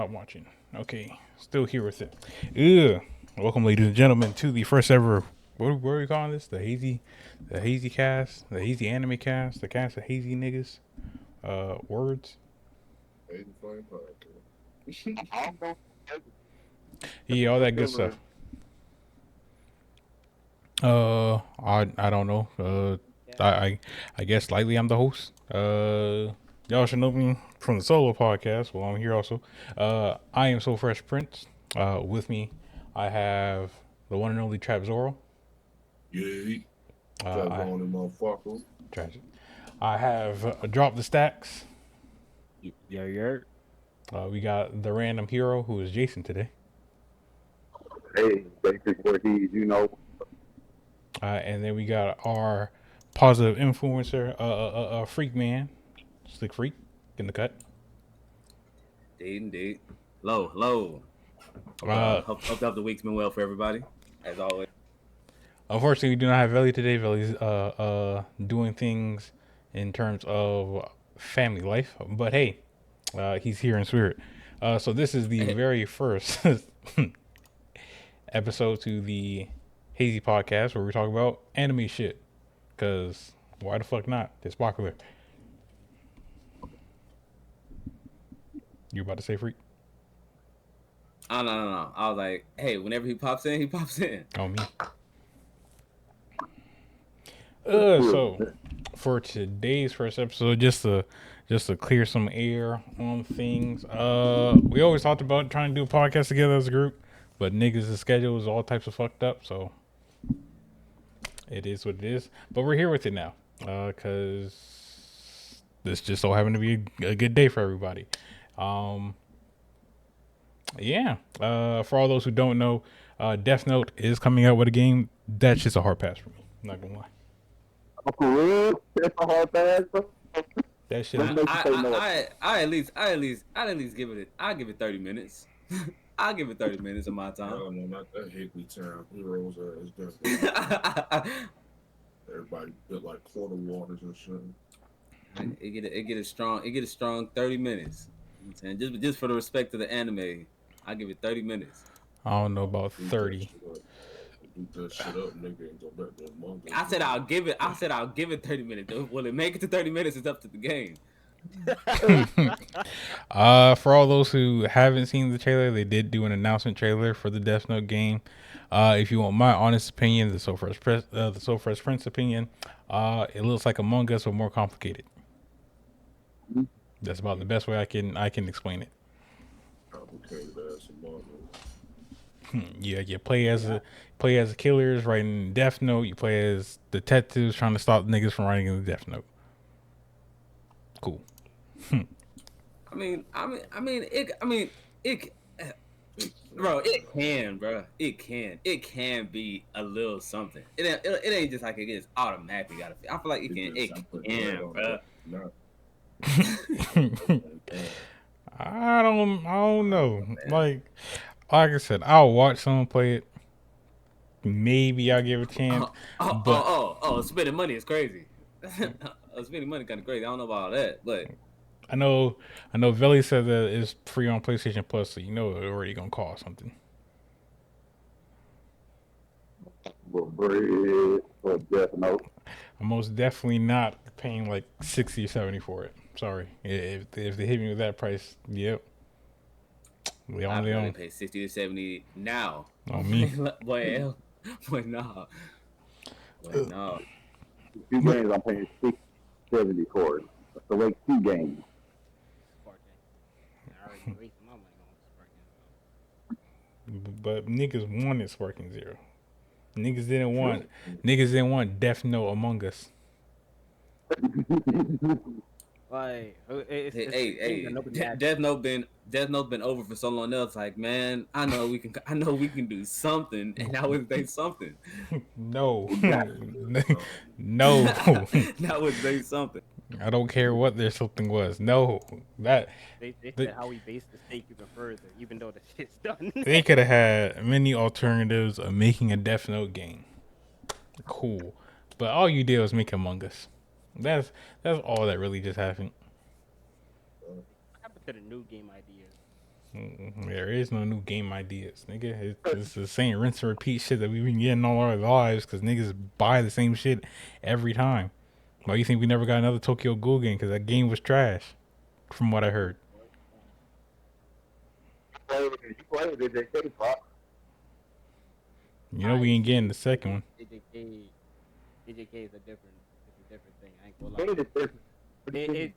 Not watching. Okay, still here with it. Ugh. Welcome, ladies and gentlemen, to the first ever. What are we calling this? The hazy cast, the hazy anime cast, the cast of hazy niggas. Words. Hazy Flame Podcast. Yeah, all that good stuff. I don't know. I guess slightly I'm the host. Y'all should know me from the solo podcast. Well, I'm here also. I am So Fresh Prince. With me, I have the one and only Trap Zoro. Yeah, Traps I on the motherfucker. tragic. I have Drop the Stacks. Yeah. We got the random hero who is Jason today. Hey, basic what And then we got our positive influencer, Freak Man, Slick Freak, in the cut. Indeed. Low. Uh, Hope the week's been well for everybody, as always. Unfortunately, we do not have Velly today. Velly's doing things in terms of family life, but hey, he's here in spirit. So this is the very first episode to the Hazy podcast where we talk about anime shit. Cause why the fuck not? It's popular. You about to say Freak? Oh no. I was like, hey, whenever he pops in, he pops in. Oh me. So for today's first episode, just to clear some air on things. We always talked about trying to do a podcast together as a group, but niggas' schedule is all types of fucked up, so it is what it is. But we're here with it now, cause this just so happened to be a good day for everybody. Yeah. For all those who don't know, Death Note is coming out with a game. That's just a hard pass for me. I'm not gonna lie. Oh, for real? That's a hard pass, bro. That shit. I at least give it. I give it 30 minutes. I'll give it 30 minutes of my I time. don't know, not that Hickley town. Heroes is definitely everybody built like quarter waters and shit. It get a strong 30 minutes. And just for the respect of the anime, I give it 30 minutes. I don't know about 30. Beat that shit up, nigga, and go back to the manga. I said I'll give it 30 minutes. Will it make it to 30 minutes? It's up to the game. For all those who haven't seen the trailer, they did do an announcement trailer for the Death Note game. If you want my honest opinion, the So Fresh Prince opinion, it looks like Among Us but more complicated. That's about the best way I can explain it. Complicated ass manga. Yeah, you play as a killers writing Death Note. You play as detectives trying to stop niggas from writing the Death Note. Cool. I mean, it, bro. It can be a little something. It ain't just like it gets automatically got to. I feel like it can, bro. No. I don't know. Like I said, I'll watch someone play it. Maybe I'll give it a chance. Spending money is crazy. Spending money kind of crazy. I don't know about all that, but I know Velly said that it's free on PlayStation Plus, so you know it's already gonna cost something. Bread for Death Note. I'm most definitely not paying like 60 or 70 for it. Sorry. If they hit me with that price, yep. We I only only pay 60 to 70 now. On me. Boy, no. No. Two games I'm paying 670 for it. So like 2 games. But niggas wanted Sparking Zero. Niggas didn't want Death Note Among Us. Like, Death Note been over for so long else. Like, man, I know we can do something, and now it's they something. No, no. Now it's they something. I don't care what their something was. No, they said how we base the stake even further, even though the shit's done. They could have had many alternatives of making a Death Note game. Cool, but all you did was make Among Us. That's all that really just happened. What happened to the new game ideas? There is no new game ideas, nigga. It's the same rinse and repeat shit that we've been getting all our lives because niggas buy the same shit every time. Why you think we never got another Tokyo Ghoul game? Because that game was trash, from what I heard. You played it, they Fox. You know we ain't getting the second one. JJK is a different thing. I ain't gonna lie.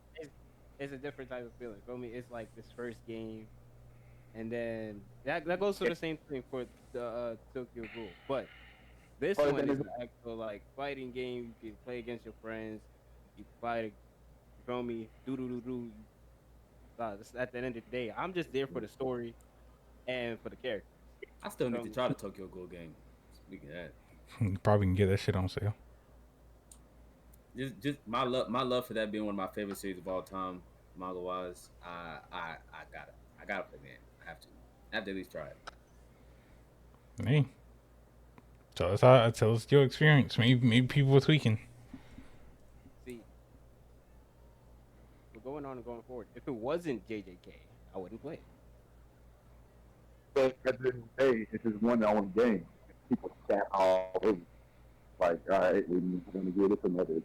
It's a different type of feeling. Feel me? It's like this first game, and then that goes to the same thing for the Tokyo Ghoul. But this one is an actual like fighting game. You can play against your friends. You fight. You feel me? Do. At the end of the day, I'm just there for the story and for the character. I still need to try the Tokyo Ghoul game. Speaking of that, You probably can get that shit on sale. just my love for that being one of my favorite series of all time, manga wise. I gotta play the game. I have to at least try it. Hey, tell us your experience. Maybe people were tweaking. See, we're going on and going forward. If it wasn't JJK, I wouldn't play it. But at the end of the day, it's just one on game. People stat all over. Like, all right, we're going to give this another,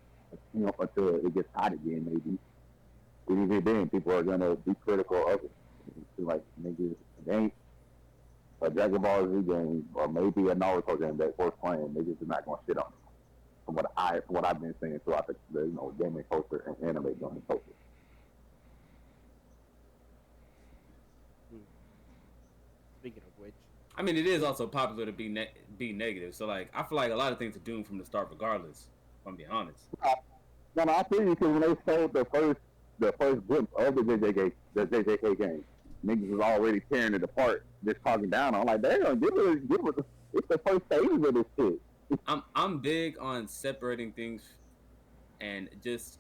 until it gets hot again, maybe. Even then, people are going to be critical of it. Like, niggas, it ain't a Dragon Ball Z game or maybe a Naruto game that worth playing. Niggas are not going to shit on it. From what I've been saying throughout the gaming culture and anime gaming culture. Speaking of which, I mean, it is also popular to be negative. So like, I feel like a lot of things are doomed from the start, regardless. If I'm being honest. No, I feel you because when they sold the first glimpse of the JJK game, niggas was already tearing it apart, just talking down on like, damn, give it. It's the first stage of this shit. I'm big on separating things and just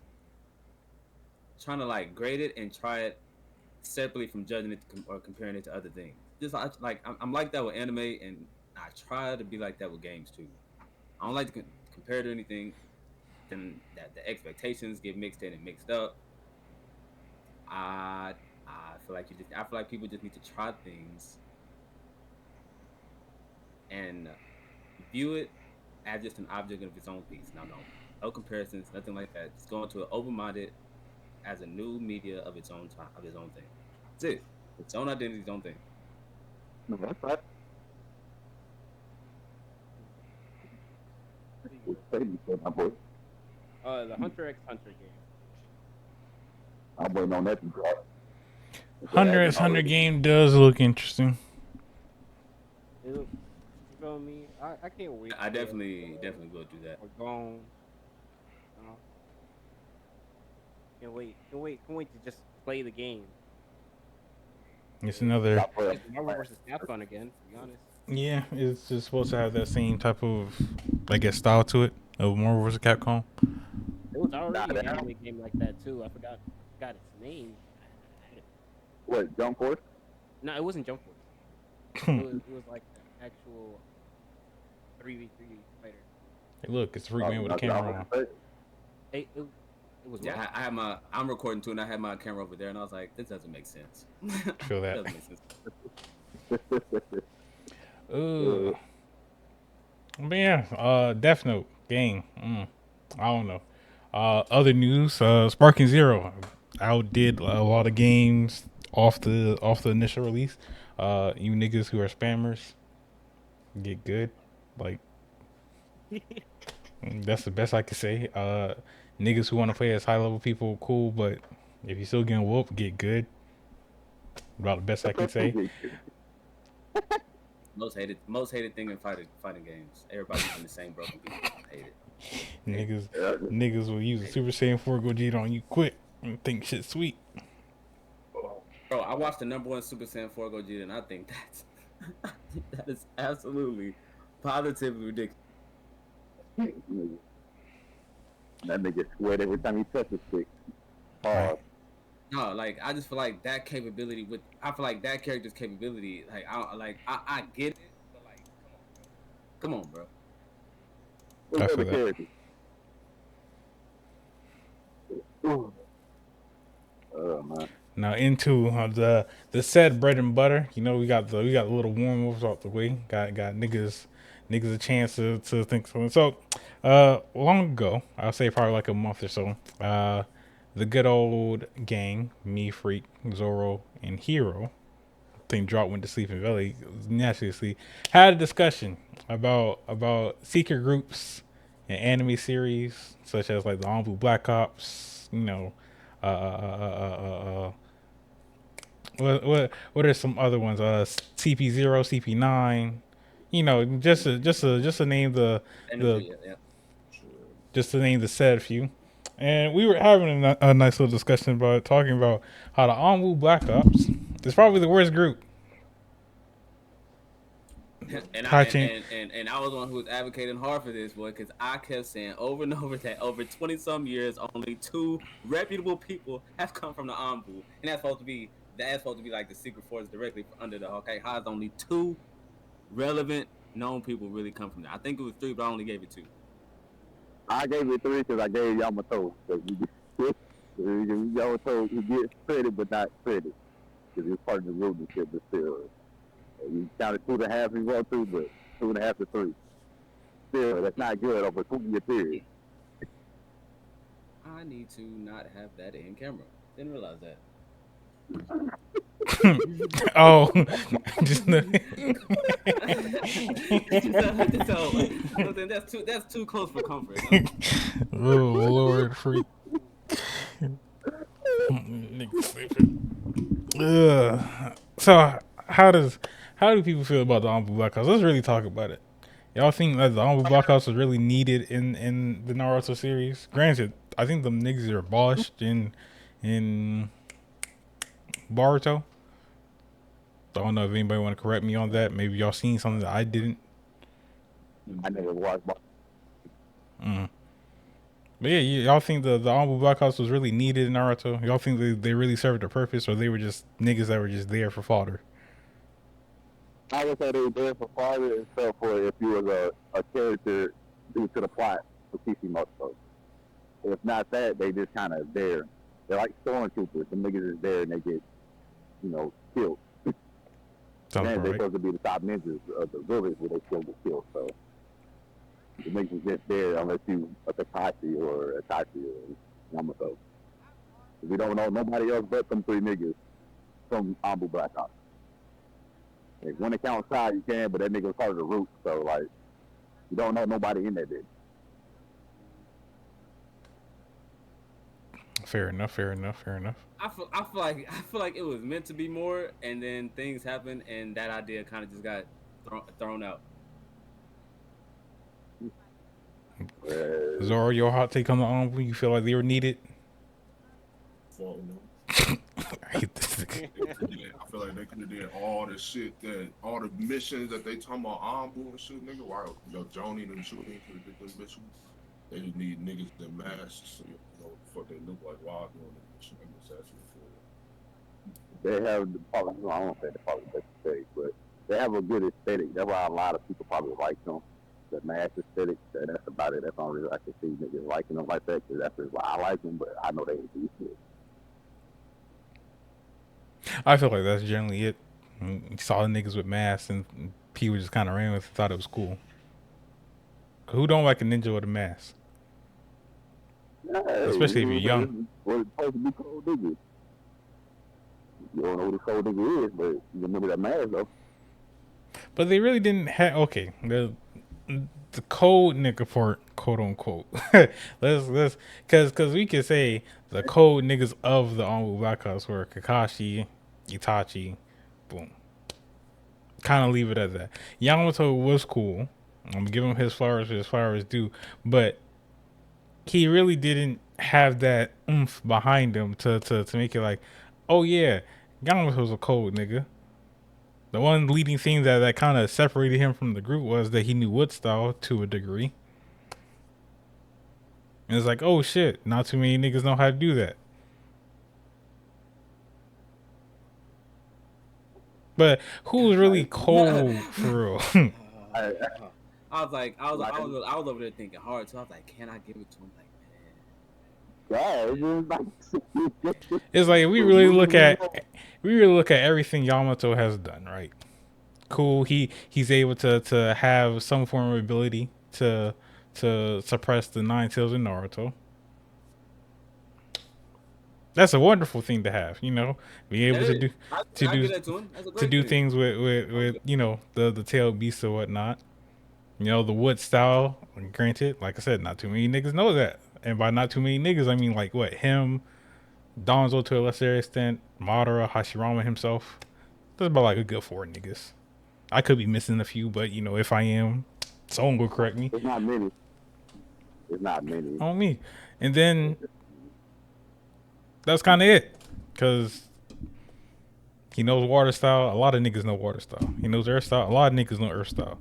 trying to like grade it and try it separately from judging it or comparing it to other things. Just like I'm like that with anime, and I try to be like that with games too. I don't like to compare to anything. Then that the expectations get mixed in and mixed up. I feel like I feel like people just need to try things and view it as just an object of its own piece. No comparisons, nothing like that. Just go into it open-minded as a new media of its own time, of its own thing. That's it. Its own identity, its own thing. No, that's right. the Hunter x Hunter game. I'm waiting on that to drop. Hunter x Hunter game does look interesting. You feel me? I can't wait. I definitely will do that. We're gone. Can't wait to just play the game. It's another. It's Marvel vs. Capcom again, to be honest. Yeah, it's just supposed to have that same type of, I guess, style to it of Marvel vs. Capcom. It was already an anime game like that too. I forgot its name. What, Jump Force? No, it wasn't Jump Force. it was like an actual 3v3 fighter. Hey, look, it's Freak Man with a camera on. It was. Yeah, I'm recording too, and I had my camera over there, and I was like, this doesn't make sense. Feel that. Doesn't make sense. But yeah, Death Note game. I don't know. Other news, Sparking Zero outdid a lot of games off the initial release. You niggas who are spammers get good. Like that's the best I can say. Niggas who want to play as high level people, cool, but if you still getting whooped, get good. About the best I can say. Most hated thing in fighting games. Everybody using the same broken people. I hate it. Niggas will use a Super Saiyan 4 Gogeta on you quick and think shit's sweet. Bro, I watched the #1 Super Saiyan 4 Gogeta, and I think that is absolutely, positively ridiculous. That nigga sweat every time he touches stick. No, like I just feel like that capability I feel like that character's capability, like I get it, but like come on, bro. I feel that. Man. Now into the said bread and butter. You know, we got the little warm ups out the way. Got niggas a chance to think something. So, long ago, I'll say probably like a month or so. The good old gang, me, Freak, Zoro, and Hero. Think Drop went to sleep in Valley naturally asleep, had a discussion about secret groups and anime series such as like the Anbu Black Ops. You know, uh, uh, uh, uh, uh, what are some other ones? CP0, CP9. You know, just to name And the yeah. just to name the said few. And we were having a nice little discussion about talking about how the Anbu Black Ops is probably the worst group. Catching And I was one who was advocating hard for this boy because I kept saying over and over that over 20 some years only two reputable people have come from the Anbu, and that's supposed to be like the secret force directly under the Hokage. How's only two relevant known people really come from there? I think it was three, but I only gave it two. I gave it 3 because I gave Yamato. Yamato, he gets credit, but not credit. Because he's part of the rulership, but still. You counted 2.5 if you want to, but 2.5 to 3. Still, that's not good over 2 year period. I need to not have that in camera. Didn't realize that. oh, just that's too close for comfort. oh Lord, freak. Nigga sleeping. So how do people feel about the Anbu Black House? Let's really talk about it. Y'all think that the Anbu Black House was really needed in the Naruto series? Granted, I think the niggas are abolished in Boruto. I don't know if anybody want to correct me on that. Maybe y'all seen something that I didn't. I never watched. Mm. But yeah, y'all think the Anbu Black House was really needed in Naruto? Y'all think they really served a purpose, or they were just niggas that were just there for fodder? I would say they were there for father except for if you was a character due to the plot for Kishimoto. If not that, they just kind of there. They're like stormtroopers. The niggas is there and they get, killed. Sounds And they're right. supposed to be the top ninjas of the village where they still get killed. So the niggas is just there unless you a Kakashi or Itachi or Yamato. We don't know nobody else but them 3 niggas from Anbu Black Ops. Like, when it counts side, you can, but that nigga was part of the root, so like you don't know nobody in that bitch. Fair enough. I feel like it was meant to be more, and then things happened, and that idea kind of just got thrown out. Zoro, your hot take on the Anbu? You feel like they were needed? Fuck no. I hate this nigga. I feel like they could have did all the shit all the missions that they talking about Anbu and shit, nigga. While Joni and them shooting for the them bitches, they just need niggas in masks, so you know what the fuck they look like while doing the mission. That's actually They have probably, I don't say the probably best to say, but they have a good aesthetic. That's why a lot of people probably like them. The mass aesthetic, that's about it. That's the only reason I can see niggas liking them like that, because that's just why I like them, but I know they ain't do shit. I feel like that's generally it. You saw the niggas with masks and people just kind of ran with it, thought it was cool. Who don't like a ninja with a mask? Hey, Especially if you're young. Well, it's supposed to be cold niggas. You don't know who the cold nigga is, but you remember that mask though. But they really didn't have the cold nigga part, quote unquote. let's because we could say the cold niggas of the Anbu Black House were Kakashi, Itachi, boom. Kind of leave it at that. Yamato was cool. I'm gonna give him his flowers due, but he really didn't have that oomph behind him to make it like, oh yeah, Yamato's a cold nigga. The one leading thing that kind of separated him from the group was that he knew wood style to a degree. And it's like, oh shit, not too many niggas know how to do that. But who's really cold for real? I was over there thinking hard, so I was like, can I give it to him? Like, man, Yeah, it's just like It's like we really look at everything Yamato has done, right? Cool. He's able to have some form of ability to suppress the nine tails in Naruto. That's a wonderful thing to have, you know, be That able to is. do to I do get that to him. That's a to great do thing. things with you know the tail beasts or whatnot. You know, the wood style. Granted, like I said, not too many niggas know that, and by not too many niggas, I mean like what him, Donzo to a lesser extent, Madara, Hashirama himself. That's about like a good four niggas. I could be missing a few, but you know, if I am, someone will correct me it's not many. It's not many. on me. And then that's kind of it, cause he knows water style. A lot of niggas know water style. He knows earth style. A lot of niggas know earth style.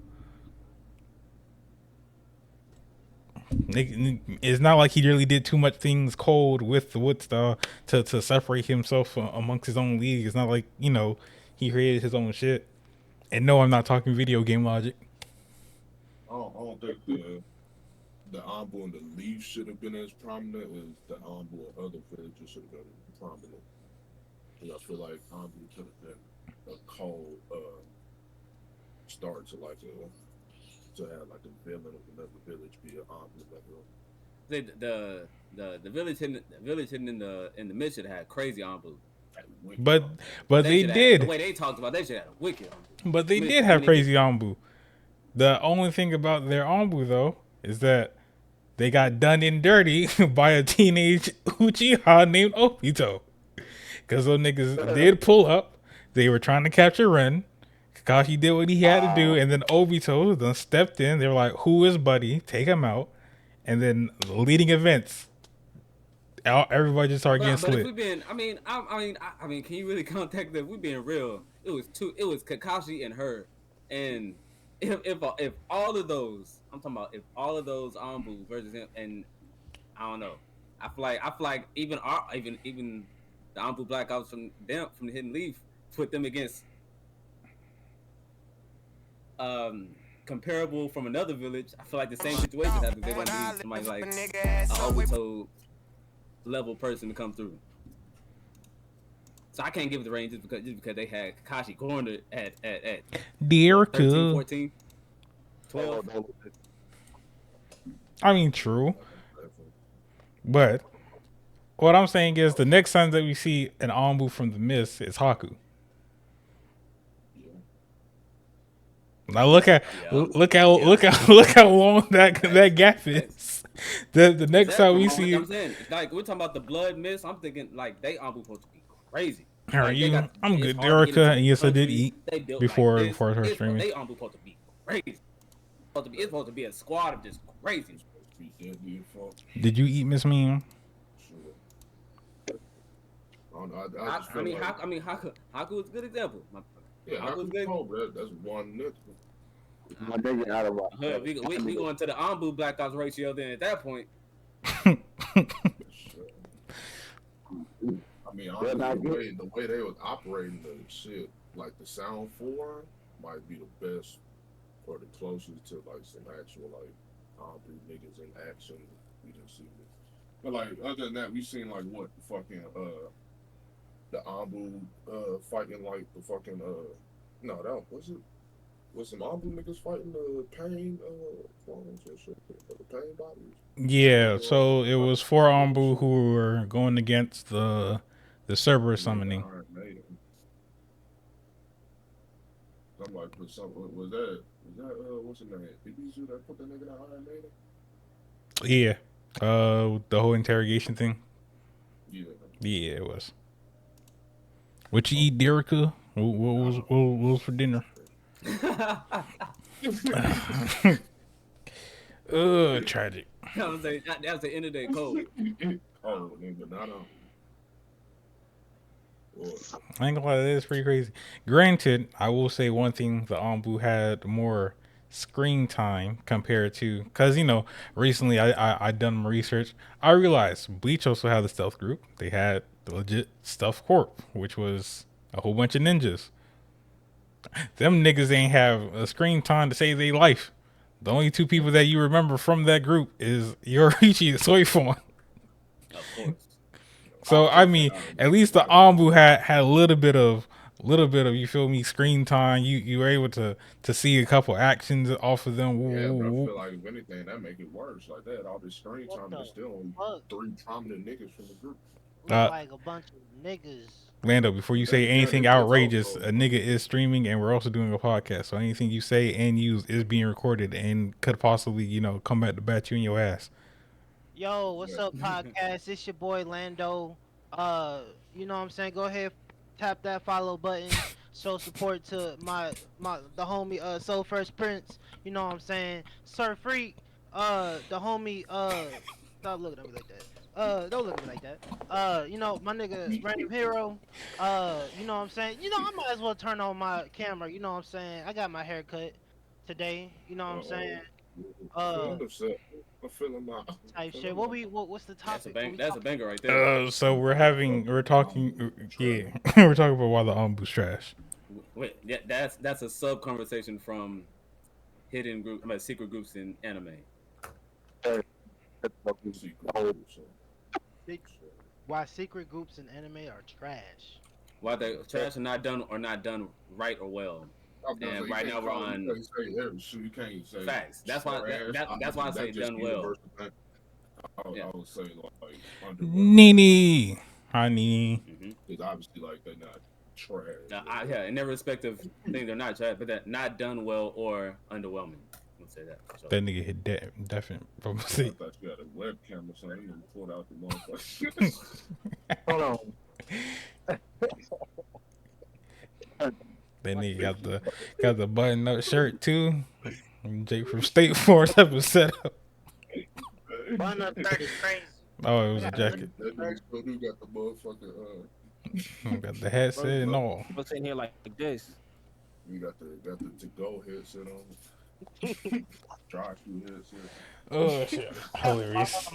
It's not like he really did too much things cold with the wood style to separate himself amongst his own league. It's not like, you know, he created his own shit. And no, I'm not talking video game logic. I don't think the Anbu and the Leaf should have been as prominent as the Anbu and other villages should have been prominent. And I feel like Anbu could have been a cold start to like to have like a villain of another village be an Anbu level. The village hidden in the mid should have had crazy Anbu. But they The did. way they talked about, they should have had a wicked Anbu. But they did How have many crazy Anbu. The only thing about their Anbu though is that they got done in dirty by a teenage Uchiha named Obito. Because those niggas did pull up. They were trying to capture Ren. Kakashi did what he had to do, and then Obito then stepped in. They were like, "Who is Buddy? Take him out." And then leading events, everybody just started getting But if slit. we been, I mean, can you really contact them? If we being real, it was two. It was Kakashi and her, and if all of those, I'm talking about if all of those Anbu versus him, and I don't know, I feel like even the Anbu Black Ops from them from the Hidden Leaf put them against comparable from another village. I feel like the same situation happens. They're gonna need somebody like a Obito level person to come through. So I can't give it the range just because they had Kakashi cornered at Dear what, 13, cool. 14, 12. I mean, true. But what I'm saying is the next time that we see an Anbu from the Mist is Haku. Now look how long that gap is. The next time we see, I'm saying, like we're talking about the blood mist. I'm thinking like they Anbu supposed to be crazy. how are Like they you? got I'm it's good, hard to get into Erica. And the yes, I did country. eat They built before like this. I started streaming. They Anbu supposed to be crazy. It's supposed to be a squad of just crazy. Did you eat, Miss Mean? Haku is a good example. Yeah, Haku's cold, that's one nigga. We going to the Anbu Black Ops ratio then at that point. I mean, honestly, the way they was operating the shit, like the sound form, might be the best or the closest to like some actual like Anbu niggas in action we didn't see. But like other than that, we seen like what fucking the Anbu fighting like the fucking no that was it. Was some Anbu niggas fighting the pain forms and shit, the pain bodies? Yeah, so it was four Anbu who were going against the Cerberus summoning. I'm like, but some was that what's his name? Ibizu that put that nigga in Iron Maiden? Yeah, the whole interrogation thing. Yeah, it was. What you eat, Derica? What was for dinner? Tragic. That was the end of the code. Oh, nigga, not on. I ain't gonna lie, that is pretty crazy. Granted, I will say one thing: the Anbu had more screen time compared to, because you know, recently I done my research. I realized Bleach also had the stealth group. They had the legit stealth corp, which was a whole bunch of ninjas. Them niggas ain't have a screen time to save their life. The only two people that you remember from that group is Yoriichi and Soifon. Of course. So I mean, at least the Anbu had a little bit of you feel me screen time. You were able to see a couple actions off of them. Yeah, but I Woo. feel like if anything, that make it worse. Like that, all this screen What time, the there's still only fuck? 3 prominent niggas from the group. Look like a bunch of niggas. Lando, before you say anything outrageous, a nigga is streaming and we're also doing a podcast. So anything you say and use is being recorded and could possibly, come back to bat you in your ass. Yo, what's up, podcast? It's your boy Lando. You know what I'm saying? Go ahead, tap that follow button. Show support to the homie Soul First Prince. You know what I'm saying? Sir Freak. The homie stop looking at me like that. Don't look at me like that. My nigga Random Hero. You know what I'm saying? I might as well turn on my camera. You know what I'm saying? I got my hair cut today. You know what I'm saying? I'm feeling my Type shit. What's the topic? That's a banger right there. So we're talking, yeah, we're talking about why the Anbu's trash. Wait, yeah, that's a sub conversation from secret groups in anime. Why secret groups in anime are trash? Why they trash and not done right or well. And right now we're on you can't say facts. That's why I say done well. I would say like Nini. Hi, Nini. Because obviously, like, they're not trash. Yeah, in their respective thing, they're not trash, but they're not done well or underwhelming. Let's say that. Sure. That nigga hit definite from the seat. I thought you had a webcam or something. You pulled out the motherfucker. Hold on. That nigga got the button up shirt too. Jake from State Farm type of setup. Button up shirt is crazy. Oh, it was a jacket. That nigga still do got the motherfucker. Got the headset and all. What's in here like this? You got the to-go headset on. Drive-through headset. Oh shit! Hilarious.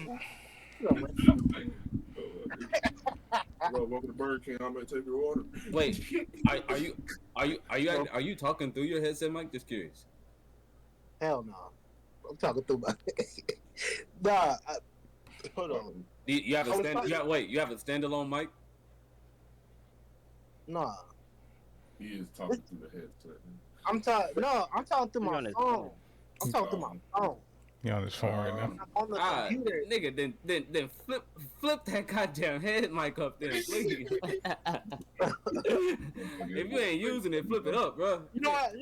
Welcome to Burger King. I'm gonna take your order. Wait, are you talking through your headset, Mike? Just curious. Hell no, I'm talking through my. Nah, hold on. You have a standalone mic? Nah. He is talking through the headset. I'm talking through my phone. I'm talking through my phone. You on his phone right now? On the computer. Nigga, then flip that goddamn head mic up there, please. If you ain't using it, flip it up, bro. You know what?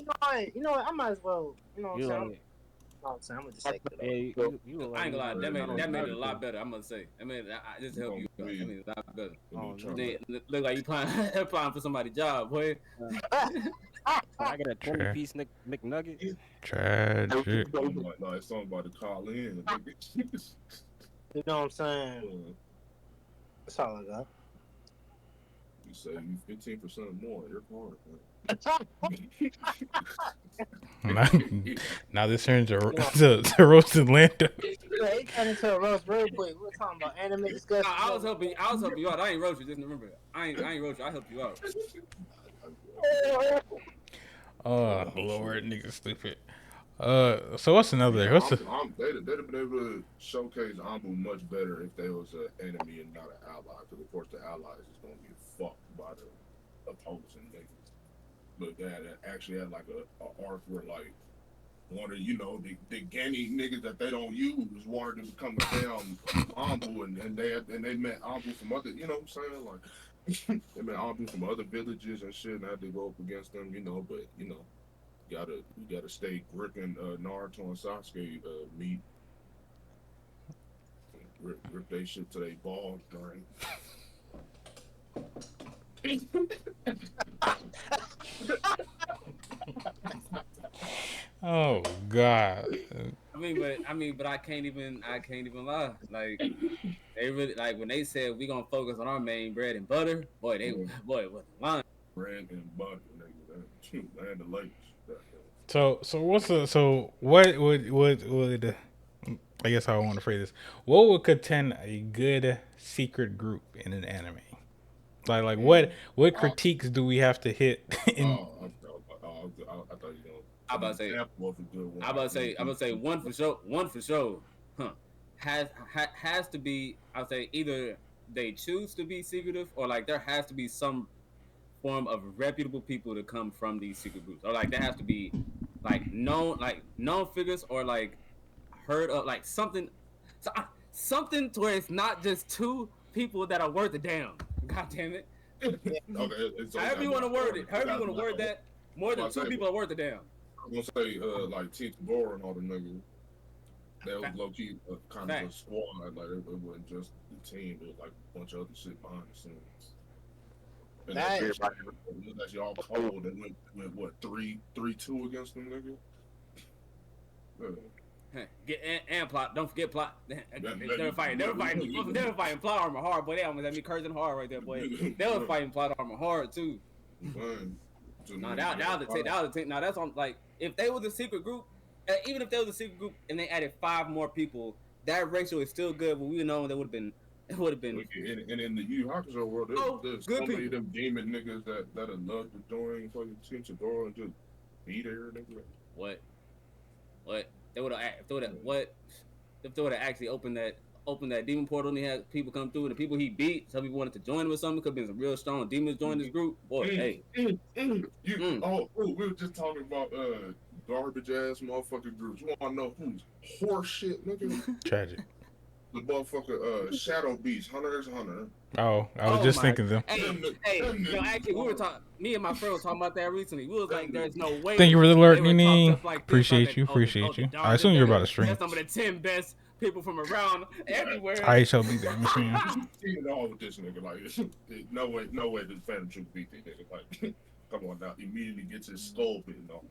I might as well. You know what I'm saying? I'm gonna just say that. I ain't gonna lie, that made it a lot better. I'm gonna say. I mean, I just help you. That made it a lot better. Look like you applying for somebody's job, boy. I get a 20-piece McNugget. Tragic. No, it's something about to call in. You know what I'm saying? That's all I got. You say you 15% more. You're fine. Now this turns to roasted Lando. It turned into a roast real quick. We're talking about anime discussion. I was helping you out. I ain't roast you. Just remember, I ain't roast you. I helped you out. Oh Lord, nigga, stupid. So what's another? They'd have been able to showcase Anbu much better if they was an enemy and not an ally. Because of course the allies is gonna get fucked by the opposing niggas. But that actually had like a arc where like one of the Ganny niggas that they don't use wanted to become a damn Anbu and they met Anbu from other, you know what I'm saying, like. They met Anbu from other villages and shit, and I had to go up against them, but you gotta stay gripping Naruto and Sasuke meat. Rip they shit to they balls, right? Oh God. But I can't even lie. Like they really when they said we gonna focus on our main bread and butter. Boy, was lying. Bread and butter, nigga. And the lakes. What would I guess how I want to phrase this? What would contend a good secret group in an anime? Like what critiques do we have to hit? I thought you know. I'm about to say one for sure. Huh? has to be. I'll say either they choose to be secretive, or like there has to be some form of reputable people to come from these secret groups, or like there has to be like known figures, or like heard of like something, so, something to where it's not just two people that are worth a damn. God damn it. Okay, so However you want to word it, however you want to word that, more than two people are worth a damn. I'm gonna say like Team Tabor and all the niggas. That was low key kind of a squad. Like it wasn't just the team. It was like a bunch of other shit behind the scenes. And that's y'all cold and went what 3-2 against them niggas. Get and plot. Don't forget plot. They're fighting plot armor hard, boy. They almost had me cursing hard right there, boy. They were fighting plot armor hard too. No, that was the team. Now that's on like if they was a secret group, even if they was a secret group and they added 5 more people, that ratio is still good. But we know that would have been. It would have been. And in the Yu Hakusho world, there's so many of them demon niggas that would love to join fucking Team Chidoro and just be there, nigga. What? They would have if they would have actually opened that demon portal and he had people come through and the people he beat, some people wanted to join him or something. Could have been some real strong demons join this group. Boy, we were just talking about garbage ass motherfucking groups. You wanna know who's horse shit, nigga? Tragic. The motherfucker Shadow Beast, Hunter x Hunter. Oh, I was just thinking them. Actually, we were talking. Me and my friend were talking about that recently. We was like, "There's no way." Thank you for the alert, Nene. Appreciate you. I assume you're about to stream. That's some of the 10 best people from around everywhere. I shall be there, machine. Seeing all with this nigga, like, no way this Phantom Troop beat this nigga. Like, come on now, immediately gets his skull bitten off.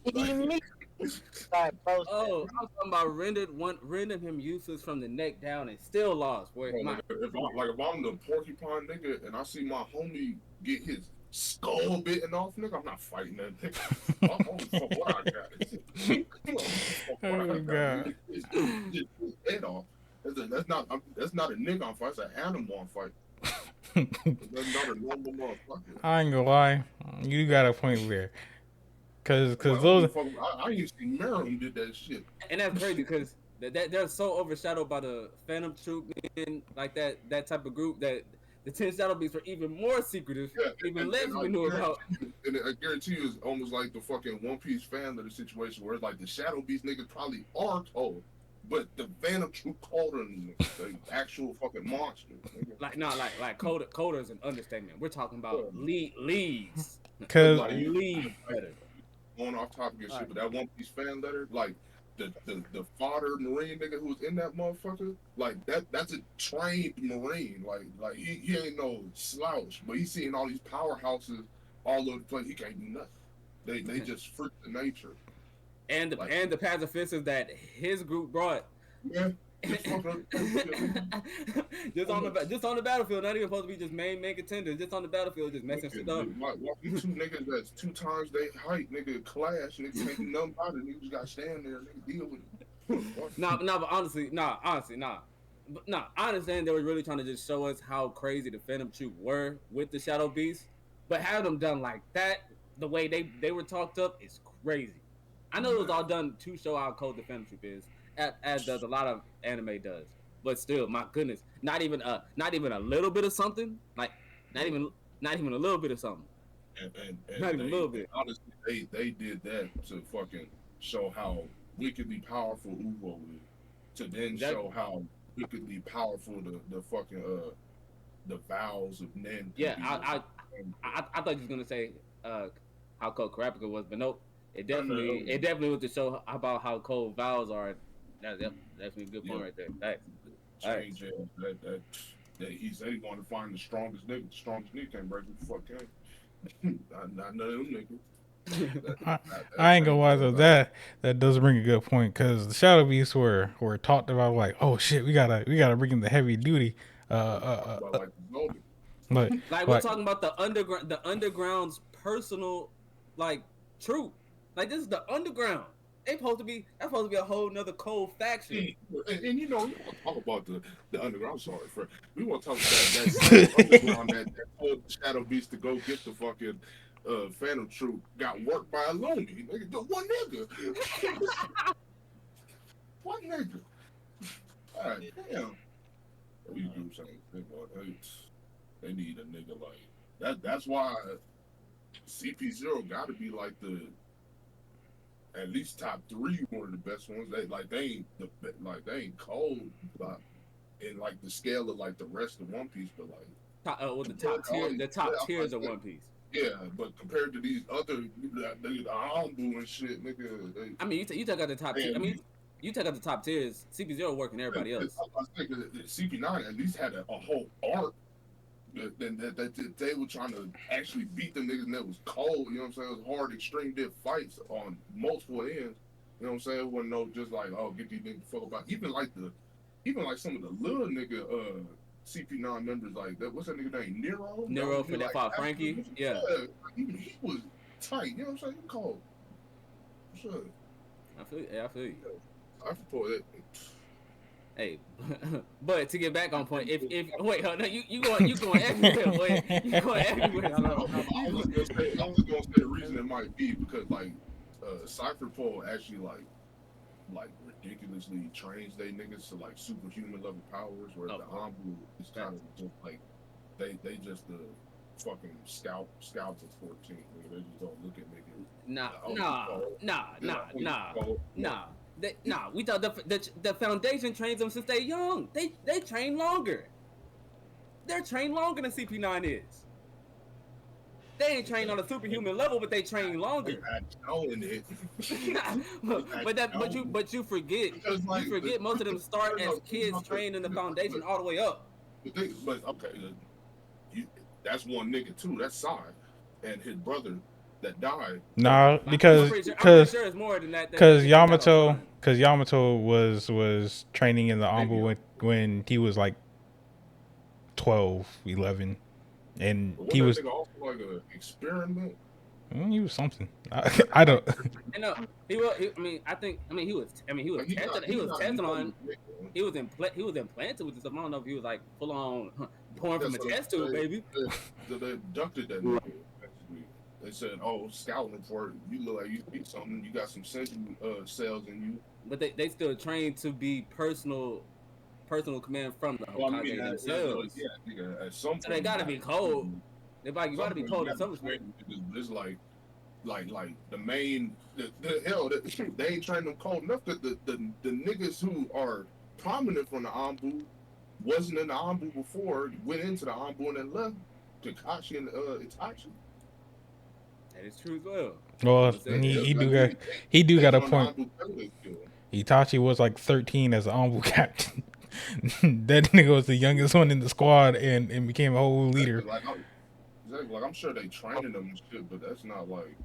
I was talking about rendered him useless from the neck down and still lost. Boy, if I'm the porcupine nigga and I see my homie get his skull bitten off, nigga, I'm not fighting that nigga. I'm only fuck what I got. Oh god. His head off. That's not a nigga on fight. It's an animal on fight. That's not a normal motherfucker. I ain't gonna lie, you got a point there. Cause those I used to see Merrim did that shit, and that's crazy because they're so overshadowed by the Phantom Troop and like that type of group that the 10 Shadow Beasts were even more secretive, even less we knew about. And I guarantee you, it's almost like the fucking One Piece fan of the situation where it's like the Shadow Beast niggas probably are told, but the Phantom Troop called them the actual fucking monster. Like Coda is an understatement. We're talking about leagues. Cause leagues better. Going off topic and shit, but that One Piece fan letter, like the fodder Marine nigga who was in that motherfucker, like that's a trained Marine. Like he ain't no slouch, but he's seeing all these powerhouses all over the place. He can't do nothing. They just freak the nature. And the pacifist that his group brought. Yeah. just on the battlefield, not even supposed to be just main contenders. Just on the battlefield, just messing shit up. Walking 2 niggas that's 2 times their height, nigga, clash, nigga, can't do nothing about it. Nigga just gotta stand there, nigga, deal with it. But honestly, I understand they were really trying to just show us how crazy the Phantom Troop were with the Shadow Beast, but having them done like that, the way they were talked up, is crazy. I know it was all done to show how cold the Phantom Troop is. As does a lot of anime does, but still, my goodness, not even a little bit of something, like not even a little bit of something, and not even a little bit. Honestly, they did that to fucking show how wickedly powerful Uvo is, to then show how wickedly powerful the fucking the vows of Nen. Yeah, I thought you was gonna say how cold Karapika was, but nope, it definitely was to show about how cold vows are. That's a good point right there. Thanks. That he said he wanted to find the strongest nigga. The strongest nigga can't break the fuck can. Not none of them niggas. I ain't gonna lie though, that does bring a good point, because the Shadow Beasts were talked about like, oh shit, we gotta bring in the heavy duty. Like we're talking about the underground's personal like troop. Like this is the underground. That's supposed to be a whole nother cold faction. And you know, we want to talk about the underground. Sorry, we want to talk about that underground that told the Shadow Beast to go get the fucking Phantom Troop. Got worked by a Lomi. Nigga, one nigga. One nigga. God damn. We do something. They need a nigga like that. That's why CP0 got to be like the at least top three, one of the best ones. They ain't they ain't cold, like, in like the scale of like the rest of One Piece, but like With the top yeah, tiers of One Piece. yeah, but compared to these other the Anbu and shit, nigga, I mean, you take out the top tier. I mean, you take out the top tiers. CP0 working everybody else. I was thinking that CP9 at least had a whole arc that they were trying to actually beat the niggas and that was cold, you know what I'm saying? It was hard, extreme dip fights on multiple ends. You know what I'm saying? It wasn't no just like, oh, get these niggas fuck about. Even like some of the little nigga CP9 members like that. What's that nigga name? Nero for that fought Frankie. Yeah. Like, even he was tight. You know what I'm saying? He cold. Sure. I feel you. I support it. Hey, but to get back on point, if wait, hold on, you going everywhere, boy. You going everywhere. I was just gonna say the reason it might be because like Cypher Pole actually like ridiculously trains they niggas to like superhuman level powers, where the Anbu is kind of just like they just the fucking scalp of 14. They just don't look at niggas. Nah. We thought the foundation trains them since they young. They train longer. They're trained longer than CP9 is. They ain't trained on a superhuman level, but they train longer. But you forget most of them start as kids trained in the foundation all the way up. But okay, that's one nigga too. That's Sai and his brother that died. Nah, because I'm pretty sure it's more than that. Because Yamato was training in the Anbu when he was like 12, 11. And he was also like an experiment. He was something. I don't. No, he was. He was tested on. He was implanted with this. I don't know if he was like full on born from a test tube, baby. They abducted that nigga. They said, "Oh, scouting report. You look like you eat something. You got some sensory cells in you." But they still trained to be personal command from the Hokage themselves. Yeah, at some point, so they gotta be cold. You gotta be cold in some respect. It's like the main they ain't trained them cold enough. The niggas who are prominent from the Anbu wasn't in the Anbu before, went into the Anbu and then left. Kakashi and Itachi. That is true as well. Well, he do got a point. Itachi was like 13 as an Anbu captain. That nigga was the youngest one in the squad and became a whole leader. Like I'm sure they training them and shit, but that's not like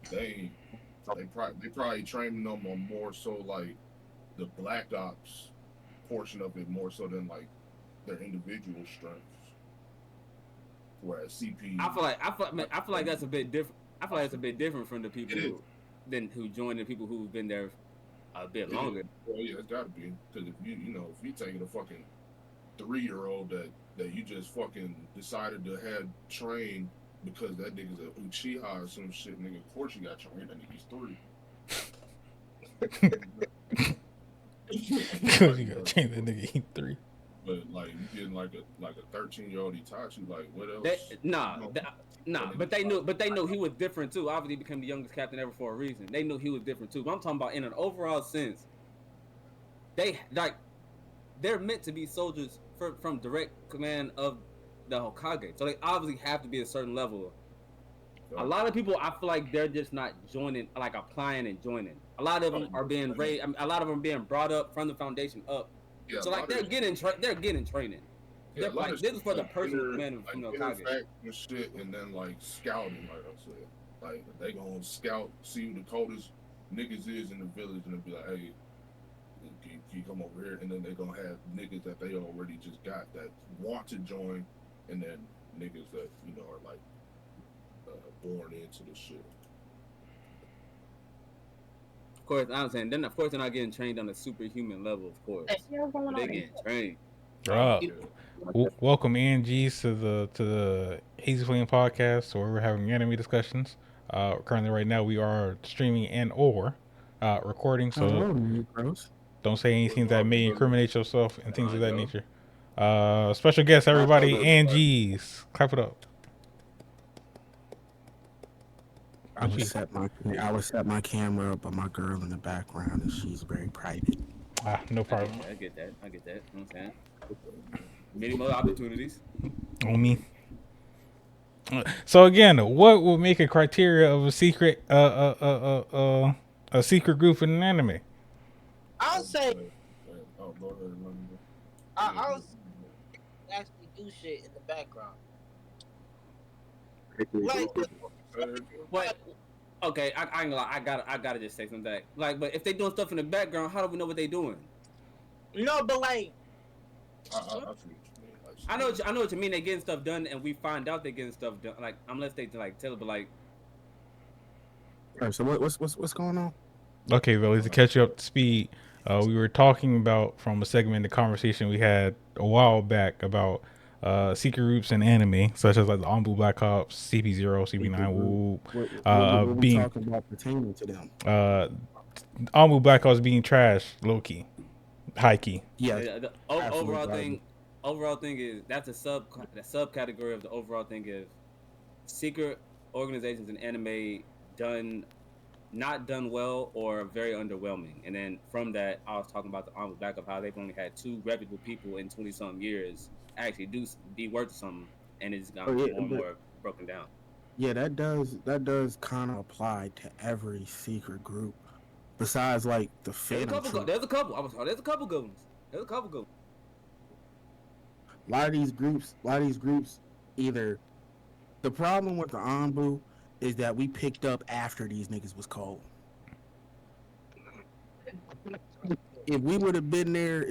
they probably training them on more so like the Black Ops portion of it more so than like their individual strengths. Whereas CP, I feel like that's a bit different. I feel like it's a bit different from the people who join the people who've been there a bit longer. Well, yeah, it's gotta be because if you taking a fucking 3-year-old that you just fucking decided to have trained because that nigga's a Uchiha or some shit, nigga. Of course you got trained. That nigga's 3. Because you got trained that nigga eat 3. But like you getting like a 13-year-old Itachi, like what else? But they knew he was different too. Obviously, he became the youngest captain ever for a reason. They knew he was different too. But I'm talking about in an overall sense. They're meant to be soldiers from direct command of the Hokage, so they obviously have to be a certain level. A lot of people, I feel like they're just not joining, like applying and joining. A lot of them are being raised. A lot of them are being brought up from the foundation up. Yeah, so like they're getting training. Yeah, like this is for the personal command from the Hokage. And shit, and then like scouting, like I said, like they gonna scout, see who the coldest niggas is in the village, and they'll be like, hey, can you come over here? And then they gonna have niggas that they already just got that want to join, and then niggas that are like born into the shit. Of course, I'm saying then. Of course, they're not getting trained on a superhuman level. Of course, they're getting trained. Welcome Angie's to the Hazy Flame podcast, where we're having anime discussions. Currently, right now, we are streaming and or recording. So, Don't say anything that may incriminate yourself and things of that Yo. nature. Special guest, everybody, those- Angie's. Clap it up. I would set my camera up on my girl in the background, and she's very private. No problem. I get that. You know what I'm saying? Many more opportunities. On me. So again, what will make a criteria of a secret a secret group in an anime? I'll say Oh, go ahead. I'll actually do shit in the background. Like, What? Okay, I ain't gonna lie. I gotta just say something back. Like, but if they doing stuff in the background, how do we know what they doing? no, but like, I know what you mean. They getting stuff done, and we find out they getting stuff done. Like, unless they like tell it, but like, All right, so what's going on? Okay, Billy, to catch you up to speed, we were talking about from a segment of conversation we had a while back about secret groups in anime, such as like the Anbu Black Ops, CP0, CP9, What we being talking about pertaining to them? Anbu Black Ops being trash, low key, high key. Yeah, the absolutely overall thing is that's the subcategory of the overall thing is secret organizations in anime not done well or very underwhelming. And then from that, I was talking about the Anbu Black of how they've only had 2 reputable people in 20-something years actually be worth something, and it's gotten more and more broken down. Yeah, that does kind of apply to every secret group, besides like the Phantom Troop. There's a couple good ones. A lot of these groups, either the problem with the Anbu is that we picked up after these niggas was cold. If we would have been there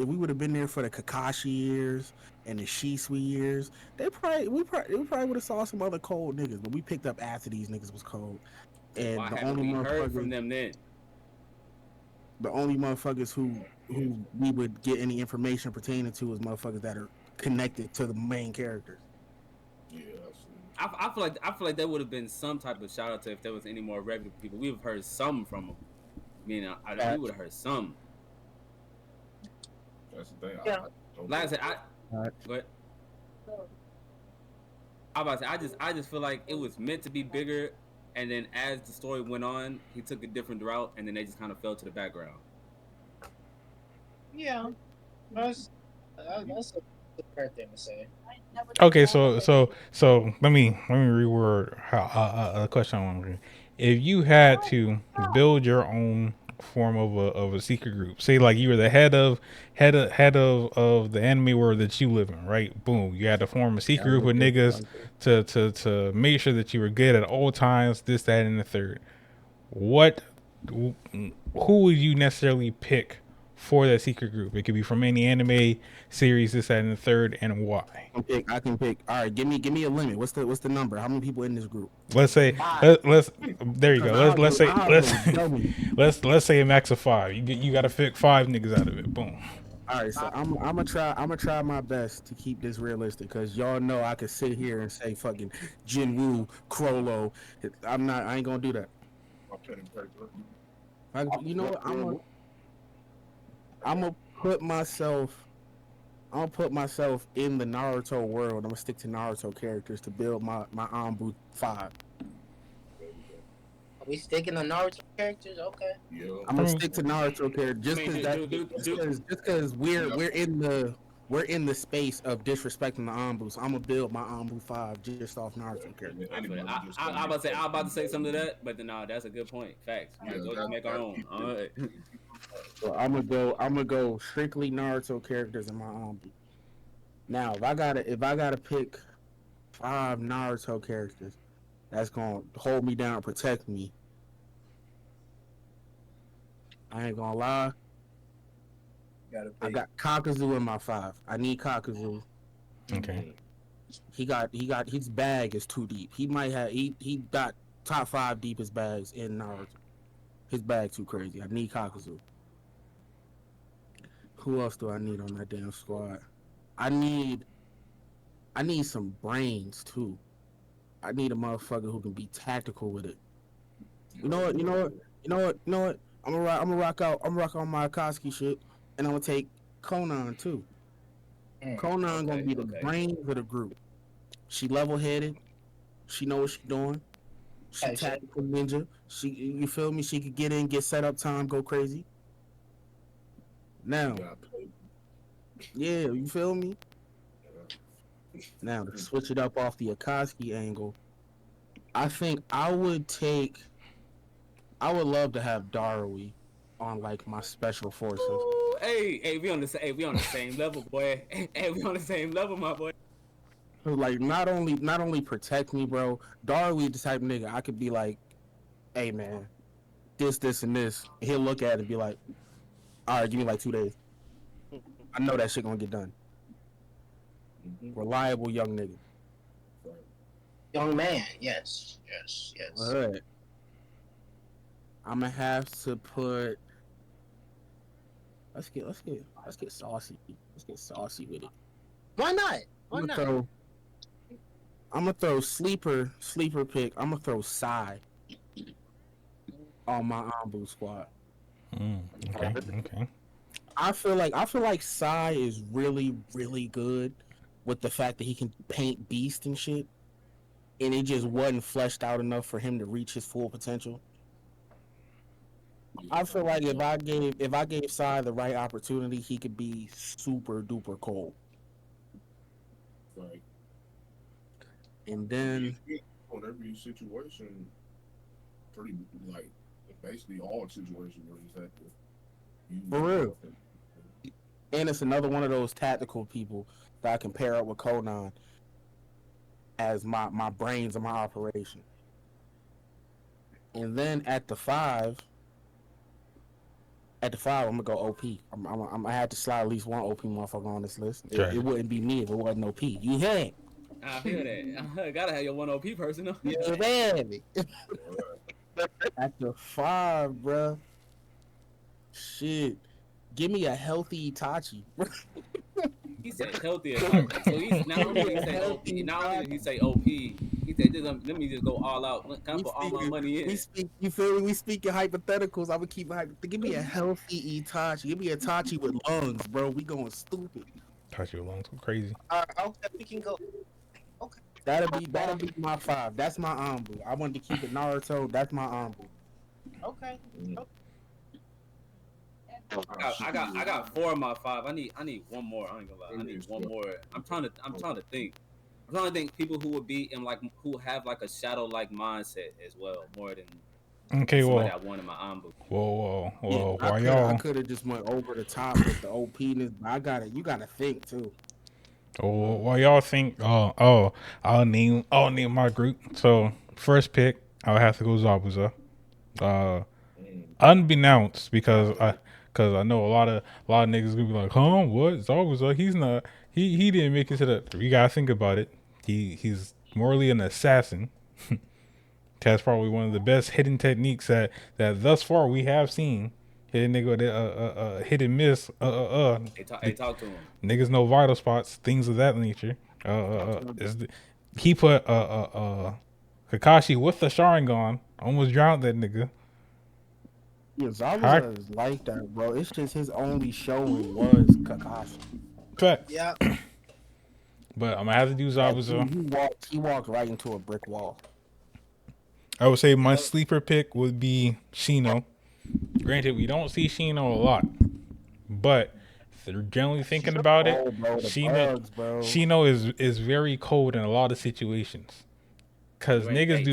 for the Kakashi years and the Shisui years, we probably would have saw some other cold niggas. But we picked up after these niggas was cold, and Why the haven't only we heard from them then? The only motherfuckers who we would get any information pertaining to is motherfuckers that are connected to the main characters. Yeah, I feel like there would have been some type of shout out to if there was any more reputable people. We've heard some from them. We would have heard some. that's the thing. Yeah. Like I said, but I about to say, I just feel like it was meant to be bigger, and then as the story went on, he took a different route, and then they just kind of fell to the background. yeah, that's a fair thing to say. Okay, so let me reword how a question I want to. If you had to build your own form of a secret group, say like you were the head of the anime world that you live in, right? Boom, you had to form a secret group with niggas to make sure that you were good at all times. This, that, and the third. Who would you necessarily pick for that secret group? It could be from any anime series, this, that, and the third, and why. I can pick. All right, give me a limit. What's the number? How many people in this group? Let's say let's there you go. Let's say a max of 5. You got to pick 5 niggas out of it. Boom. All right, so I'm gonna try my best to keep this realistic, because y'all know I could sit here and say fucking Jinwoo, Crollo. I ain't gonna do that. You know what? I'm gonna put myself in the Naruto world. I'm gonna stick to Naruto characters to build my Anbu 5. Are we sticking to Naruto characters? Okay. Yeah. I'm gonna stick to Naruto characters just because we're in the space of disrespecting the Anbu. So I'm gonna build my Anbu 5 just off Naruto characters. I'm about to say something to that, but no, that's a good point. Facts. We might go make our own. All right. So I'm gonna go strictly Naruto characters in my Anbu. Now, if I gotta pick 5 Naruto characters that's gonna hold me down, protect me, I ain't gonna lie. I got Kakazu in my 5. I need Kakazu. Okay. He got his bag is too deep. He got top 5 deepest bags in Naruto. His bag too crazy. I need Kakazu. Who else do I need on that damn squad? I need some brains too. I need a motherfucker who can be tactical with it. You know what? I'm gonna rock out my Akatsuki shit. and I'm gonna take Conan too. Conan gonna Okay, be the okay. brains of the group. She level headed. She know what she doing. She Type shit. tactical ninja. You feel me? She could get in, get set up time, go crazy. You Now, got paid. yeah, you feel me? Now to switch it up off the Akatsuki angle, I think I would take. I would love to have Darui on like my special forces. Ooh, hey, we on the same level, boy. Hey, we on the same level, my boy. Like not only protect me, bro. Darui the type of nigga I could be like, hey man, this, and this. He'll look at it and be like, all right, give me like 2 days. I know that shit gonna get done. Reliable young nigga. Young man. Yes. Yes. Yes. All right. I'm gonna have to put. Let's get saucy. Let's get saucy with it. Why not? Why I'm not? gonna throw sleeper pick. I'm gonna throw Psy on my Anbu squad. Okay. Okay. I feel like Psy is really really good with the fact that he can paint beast and shit, and it just wasn't fleshed out enough for him to reach his full potential. I feel like if I gave Psy the right opportunity, he could be super duper cold. Like, And then on every situation, pretty like basically all situations where he's had to use For real. And it's another one of those tactical people that I can pair up with Conan as my brains of my operation. And then at the five, I'm gonna go OP. I had to slide at least one OP motherfucker on this list. Sure. It wouldn't be me if it wasn't OP. You hear it? I feel that. Gotta have your one OP person. Though. You hear me? At the 5, bruh. Shit. Give me a healthy Itachi. He said healthy. So he's not only did he say OP, not only did he say OP, he said let me just go all out. Can I put all my money in? You feel me? We speaking hypotheticals. I would keep give me a healthy Itachi. Give me a Itachi with lungs, bro. We going stupid. Touch your lungs go crazy. Okay, we can go. Okay. That'll be my 5. That's my Anbu. I wanted to keep it Naruto. That's my Anbu. Okay. I got 4 of my 5. I need one more. I ain't gonna lie. I need one more. I'm trying to think. I'm trying to think people who would be in like who have like a shadow like mindset as well, more than Okay. somebody Well. I want in my Anbu. Whoa. I Why y'all? could have just went over the top with the OPness, but you gotta think too. Oh, why y'all think? I'll name my group. So first pick, I'll have to go Zabuza. Unbeknownst because I know a lot of niggas gonna be like, huh? What? Zabuza? He's not. He didn't make it to the. You gotta think about it. He's morally an assassin. That's probably one of the best hidden techniques that thus far we have seen. Hit a nigga with hit and miss. Hey, talk to him. Niggas know vital spots, things of that nature. He put Kakashi with the Sharingan, almost drowned that nigga. Yeah, Zabuza is like that, bro. It's just his only showing was Kakashi. Facts. Yeah. But I'm gonna have to do Zabuza. He walked right into a brick wall. I would say my sleeper pick would be Shino. Granted, we don't see Shino a lot, but if they're generally thinking about it, Shino is very cold in a lot of situations. Cause niggas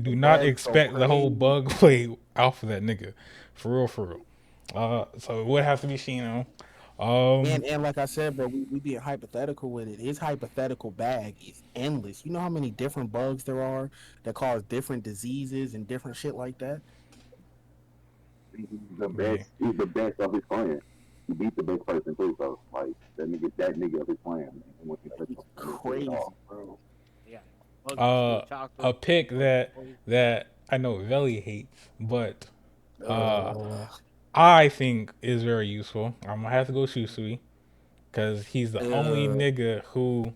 do not expect the whole bug play off of that nigga, for real. So it would have to be Shino. And like I said, bro, we being hypothetical with it. His hypothetical bag is endless. You know how many different bugs there are that cause different diseases and different shit like that? He's the best. He's the best of his clan. He beat the best person too. So like that nigga of his clan. Man. Crazy, bro. Yeah. A pick that I know Veli hates, but I think is very useful. I'm gonna have to go Shusui because he's the only nigga who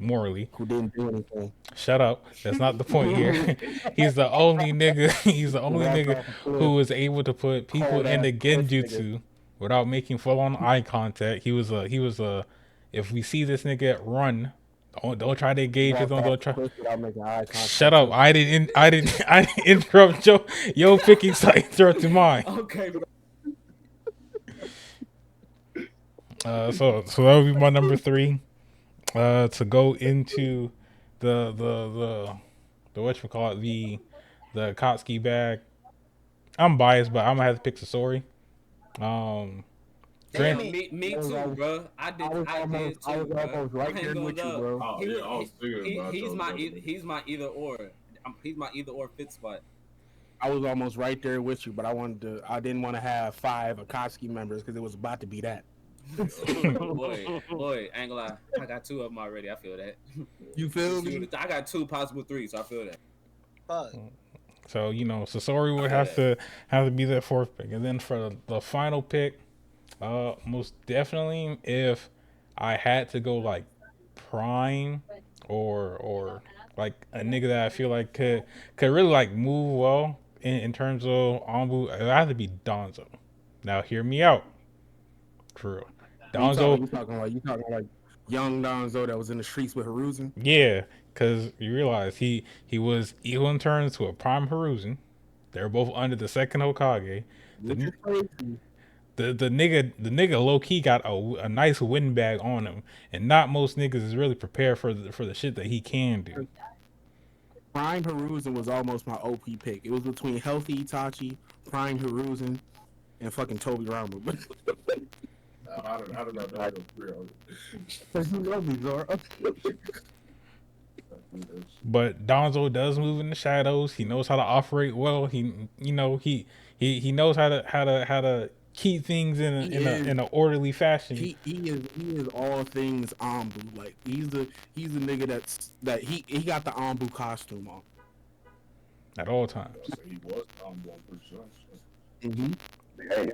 morally who didn't do anything. Shut up. That's not the point here. He's the only nigga. He's the only nigga who was able to put people in the genjutsu without making full on eye contact. He was a if we see this nigga run, don't try to engage with Walked him. off Don't the try. cliff without making eye Shut contact up! too. I didn't interrupt Yo picking side interrupting mine. Okay, bro. So that would be my number three. To go into the whatchamacallit, the Kotsky bag. I'm biased, but I'm gonna have to pick Sasori. Um, Damn Grant, Damn, it. me I was too, almost, bro. I Too, was bro. almost right I there ain't gonna with you, lie. bro. Oh He yeah, would. I was thinking about He's those my. other niggas. He's my either or. He's my either or fit spot. I was almost right there with you, but I didn't want to have 5 Akatsuki members because it was about to be that. boy, I ain't gonna lie. I got 2 of them already. I feel that. You feel me? I got 2 possible 3, so I feel that. Fuck. so Sasori I would feel that. have to be that fourth pick, and then for the final pick, most definitely if I had to go like prime or like a nigga that I feel like could really like move well in terms of Anbu, it would have to be Donzo. Now hear me out, for real. You talking? Donzo, You talking like young Donzo that was in the streets with Haruzen? yeah, because you realize he was evil in turn to a prime Hiruzen. They're both under the second Hokage. Which The is crazy. the nigga low key got a nice windbag on him, and not most niggas is really prepared for the shit that he can do. Prime Haruzen was almost my OP pick. It was between Healthy Itachi, Prime Haruzen, and fucking Toby Rama. How did I know the real? Because you love me, Zora. But Donzo does move in the shadows. He knows how to operate well. He knows how to keep things in a, He in a is in an orderly fashion he is all things Anbu. Like he's the nigga that he got the Anbu costume on. at all times. He was going pretty sure. Mm-hmm. Hey,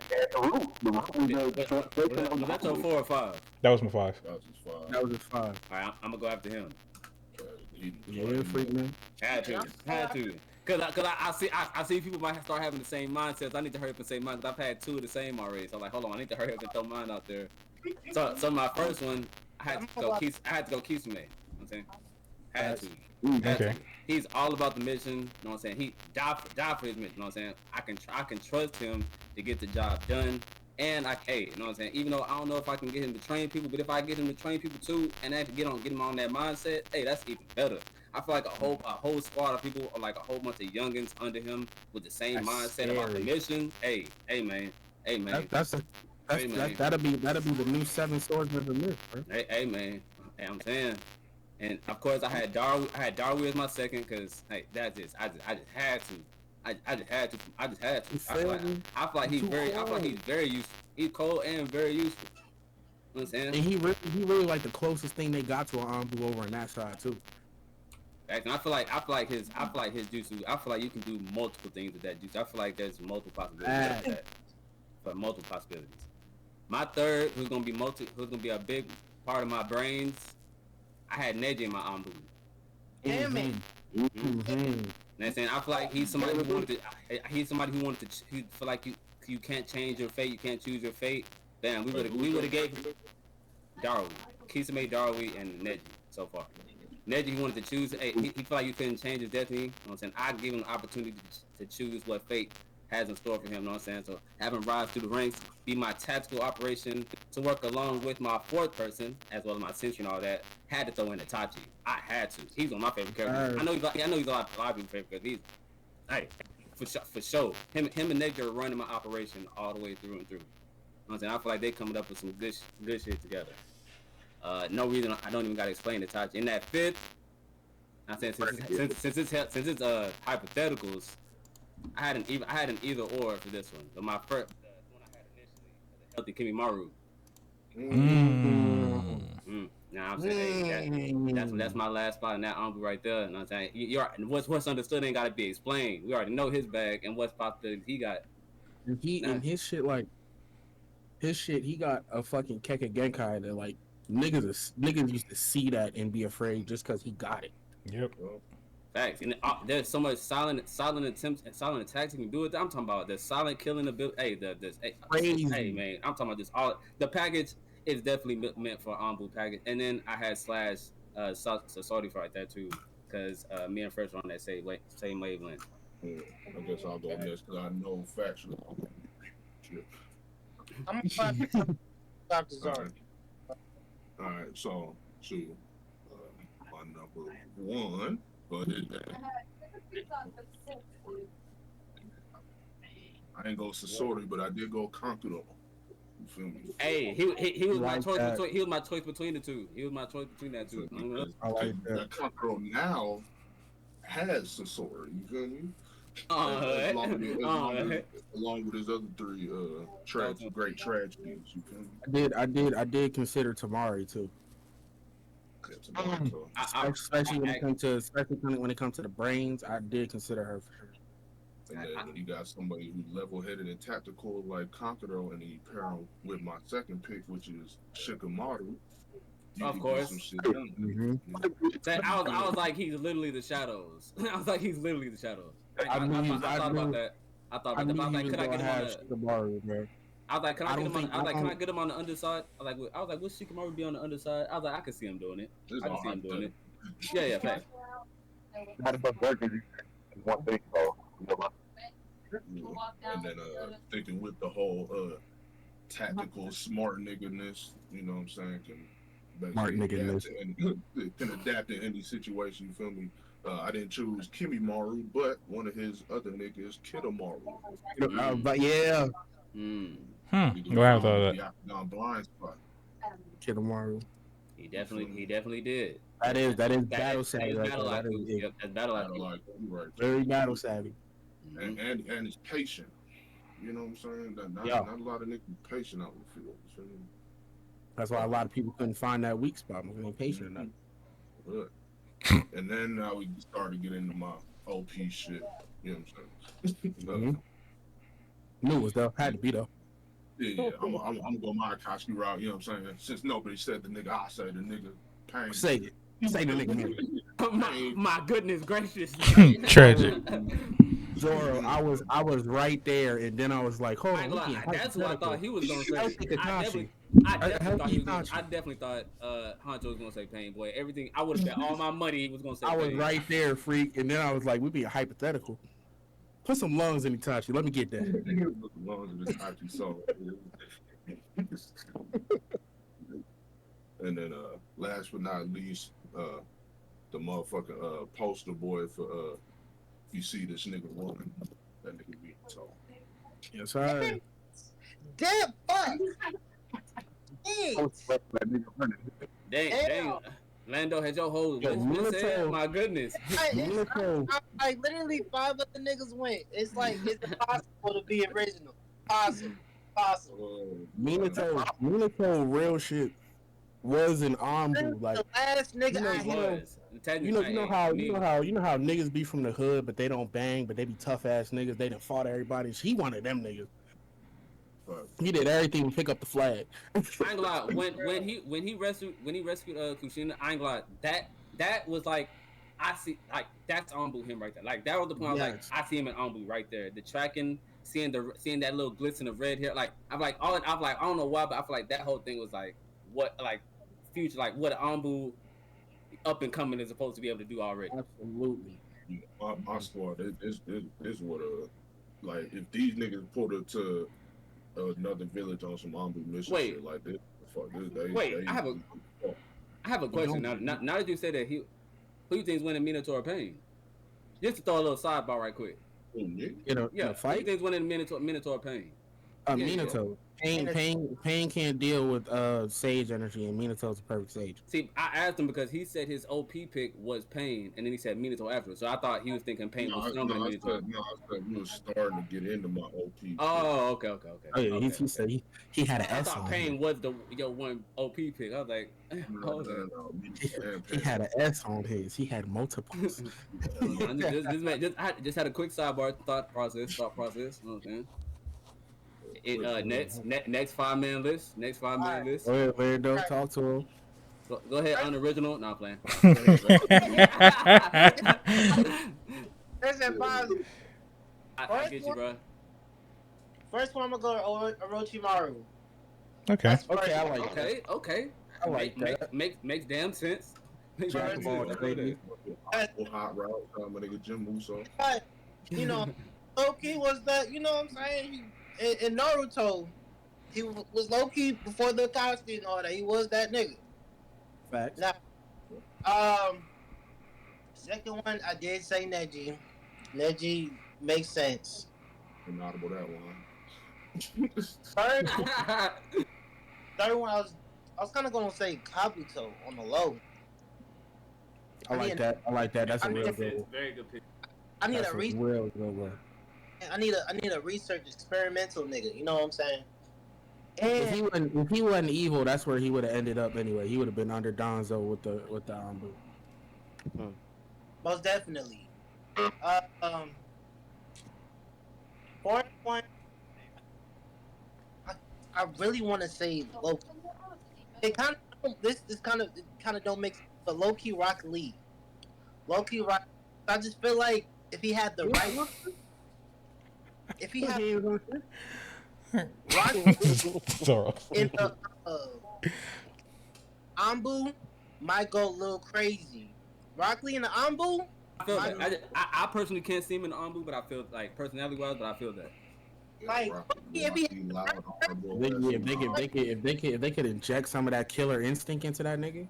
Was that your 4 or 5? That was my 5. That was just fine. That was his 5. All right, I'm gonna go after him. Yeah, freak man. Had to. Cause I see people might start having the same mindsets. I need to hurry up and say mine. Cause I've had 2 of the same already. So I'm like, hold on, I need to hurry up and throw mine out there. So my first one, I had to go Kisame. You know what I'm saying? Had to. Okay. He's all about the mission. You know what I'm saying? He died for his mission. You know what I'm saying? I can trust him to get the job done. And you know what I'm saying? Even though I don't know if I can get him to train people, but if I get him to train people too, and I get him on that mindset, hey, that's even better. I feel like a whole squad of people, or like a whole bunch of youngins under him with the same mindset about the mission. Hey man. That'll be the new 7 swords of the myth, bro. Hey man. Hey, I'm saying. And of course, I had Darwi as my second because hey, that's it. I just had to. I just had to. I feel like he's very useful. He's cold and very useful. You know what I'm saying? And he really like the closest thing they got to an Anbu over on that side too. And I feel like his jutsu. I feel like you can do multiple things with that jutsu. I feel like there's multiple possibilities with that. For multiple possibilities. My third, who's gonna be a big part of my brains. I had Neji in my Anbu. Damn it. Mm-hmm. I'm saying? I feel like he's somebody who wanted to. He feel like you can't change your fate. You can't choose your fate. Damn, we would have gave Darwi, Kisame, Darwi, and Neji so far. Neji, he wanted to choose. Hey, he felt like you couldn't change his destiny. You know what I'm saying? I'd give him the opportunity to choose what fate has in store for him. You know what I'm saying? So have him rise through the ranks, be my tactical operation to work along with my 4th person, as well as my sentry and all that. Had to throw in Itachi. I had to. He's one of my favorite characters. I know he's a lot of people's favorite characters. Hey, for sure. Him and Neji are running my operation all the way through and through. You know what I'm saying? I feel like they coming up with some good shit together. No reason I don't even gotta explain Itachi. In that 5th, I'm saying since it's hypotheticals, I had an either or for this one. But my first, the one I had initially, the healthy Kimimaru. Now I'm saying that's my last spot in that Anbu right there. And I'm saying what's understood ain't gotta be explained. We already know his bag and what possibilities he got. And his shit, he got a fucking Keka Genkai that like niggas used to see that and be afraid just because he got it. Yep. Facts. And there's so much silent attempts and silent attacks you can do with that. I'm talking about the silent killing ability. Crazy. Hey man, I'm talking about this. All the package is definitely meant for Anbu package. And then I had Slash Saudi for right there too, because me and Fresh were on that same wavelength. Yeah, I guess I'll go next because I know factually. Shit. I'm gonna stop the All zone. right. All right. So, see, my number one, but I ain't go Sasori, but I did go Kankuro. You feel me? Hey, he was my Like choice that. between he was my choice between the two. He was my choice between that two. Because I like that. Kankuro now has Sasori. You feel me? Along with his other three great tragedies. You feel me? I did consider Tamari too. Yeah, Tamari, so. Especially when it comes to the brains, I did consider her for sure. And then when you got somebody who's level-headed and tactical like Kankuro, and he pair him with my second pick, which is Shikamaru. Of course. Some shit done. Mm-hmm. I was like, he's literally the shadows. I was like, he's literally the shadows. I thought about that. I thought about that. But I was like, could I get him on the? Shikamaru, bro. I was like, can I get him on? I was like, can I get him on the underside? I was like, would Shikamaru be on the underside? I was like, I could see him doing it. I can see him doing it. Yeah, fact. Not about working is one thing, so you know. And then thinking with the whole tactical smart nigga-ness, you know what I'm saying, can adapt to any situation, you feel me? I didn't choose Kimimaru, but one of his other niggas, Kitamaru. But yeah, Go have thought of that. Down blind spot. Kitamaru. He definitely did. That is battle savvy. Right battle there. IQ. Yep, that's battle IQ. Right. Very battle savvy. And it's patient. You know what I'm saying? Not a lot of niggas patient out in the field. You feel me? That's why a lot of people couldn't find that weak spot. They ain't patient enough. Good. And then now we started getting into my OP shit. You know what I'm saying? Knew it was though. Had to be though. Yeah. I'm gonna go my Akatsuki route. You know what I'm saying? Since nobody said the nigga, I say the nigga. Pain. Say it. Say the nigga. my goodness gracious. Tragic. Zoro, I was right there, and then I was like, hold on. That's what I thought he was gonna say. I definitely thought Honcho was gonna say Pain Boy. Everything I would have bet all my money he was gonna say. I was right there, freak, and then I was like, we being hypothetical. Put some lungs in Itachi. Let me get that. Lungs in Itachi, so. And then last but not least, the motherfucking poster boy for if you see this nigga running, that nigga beat so. Yes, sir. Damn fuck. Dang. Lando had your whole list said, my goodness. Like literally 5 other niggas went. It's like it's impossible to be original. Possible. Minato real shit was an Anbu. Like the last nigga you know how niggas be from the hood, but they don't bang, but they be tough ass niggas. They done fought everybody. He one of them niggas. He did everything to pick up the flag. I ain't gonna lie. When he rescued Kushina, I ain't gonna lie. That was like I see like that's Anbu him right there. Like that was the point. I was like I see him in Anbu right there. The tracking, seeing that little glisten of red hair. Like I don't know why, but I feel like that whole thing was like what like future like what Anbu up and coming is supposed to be able to do already. Absolutely. Yeah, my squad is what like if these niggas pulled it to another village on some Anbu mission shit like this. I have a question now that you say that who you think is winning Minato or Pain? Just to throw a little sidebar right quick. In a fight? Who you think is winning Minato or Pain? Minato. Pain can't deal with sage energy, and Minato's a perfect sage. See, I asked him because he said his OP pick was Pain, and then he said Minato after. So I thought he was thinking Pain was stronger than Minato. I said we were starting to get into my OP. Oh, okay. Oh yeah, he said he had an S on. I thought Pain was the one OP pick. I was like, he had an S on his. He had multiples. I just had a quick sidebar thought process. You know what I'm saying? Next 5-man list. Go ahead, Lando, talk to him. Go ahead, unoriginal. No, I'm playing. Listen, Boz, I get you, bro. first one I'm gonna go Orochimaru. Okay. That's Okay, first. I like that. Okay. I like that. Makes damn sense. Jack of all trades. Hot route, my nigga Jim Musso. But, you know, Loki was that, you know what I'm saying? In Naruto, he was Loki before the Akatsuki and all that. He was that nigga. Facts. Now, second one, I did say Neji. Neji makes sense. I'm not about that one. Third one, I was kind of gonna say Kabuto on the low. I like that. I like that. That's a real good one. Very good pick. I need That's a a real good one. I need a research experimental nigga. You know what I'm saying? If And he wasn't evil, that's where he would have ended up anyway. He would have been under Donzo with the Anbu. most definitely. Fourth one, I really want to say Loki. It kind of this kind of don't make sense, but Loki Rock Lee. Loki Rock. I just feel like if he had the right, if he had Rock Sorry. in the Anbu, might go a little crazy. Rock Lee in the Anbu. I feel that. I personally can't see him in the Anbu, but I feel like personality wise, but I feel that. Like, if they could inject some of that killer instinct into that nigga,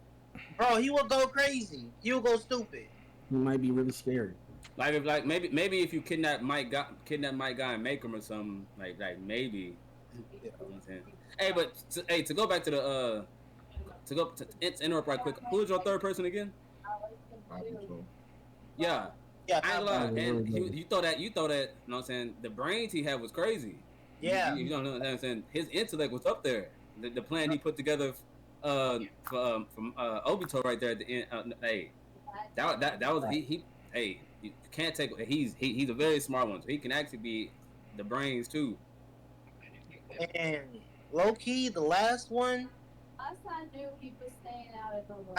bro, he will go crazy. He will go stupid. he might be really scary. Like if maybe if you kidnap Mike guy and make him or something like maybe. You know what I'm saying? Hey, but to go back to the to interrupt right quick. Who is your third person again? Yeah. Yeah, I ain't gonna lie. And you thought that, you know what I'm saying? The brains he had was crazy. Yeah. You don't know what I'm saying? His intellect was up there. The plan he put together from Obito right there at the end. Hey, that was he. Hey, you can't take. He's a very smart one. So he can actually be the brains too. And low key, the last one. Last I knew, he was staying out at the low.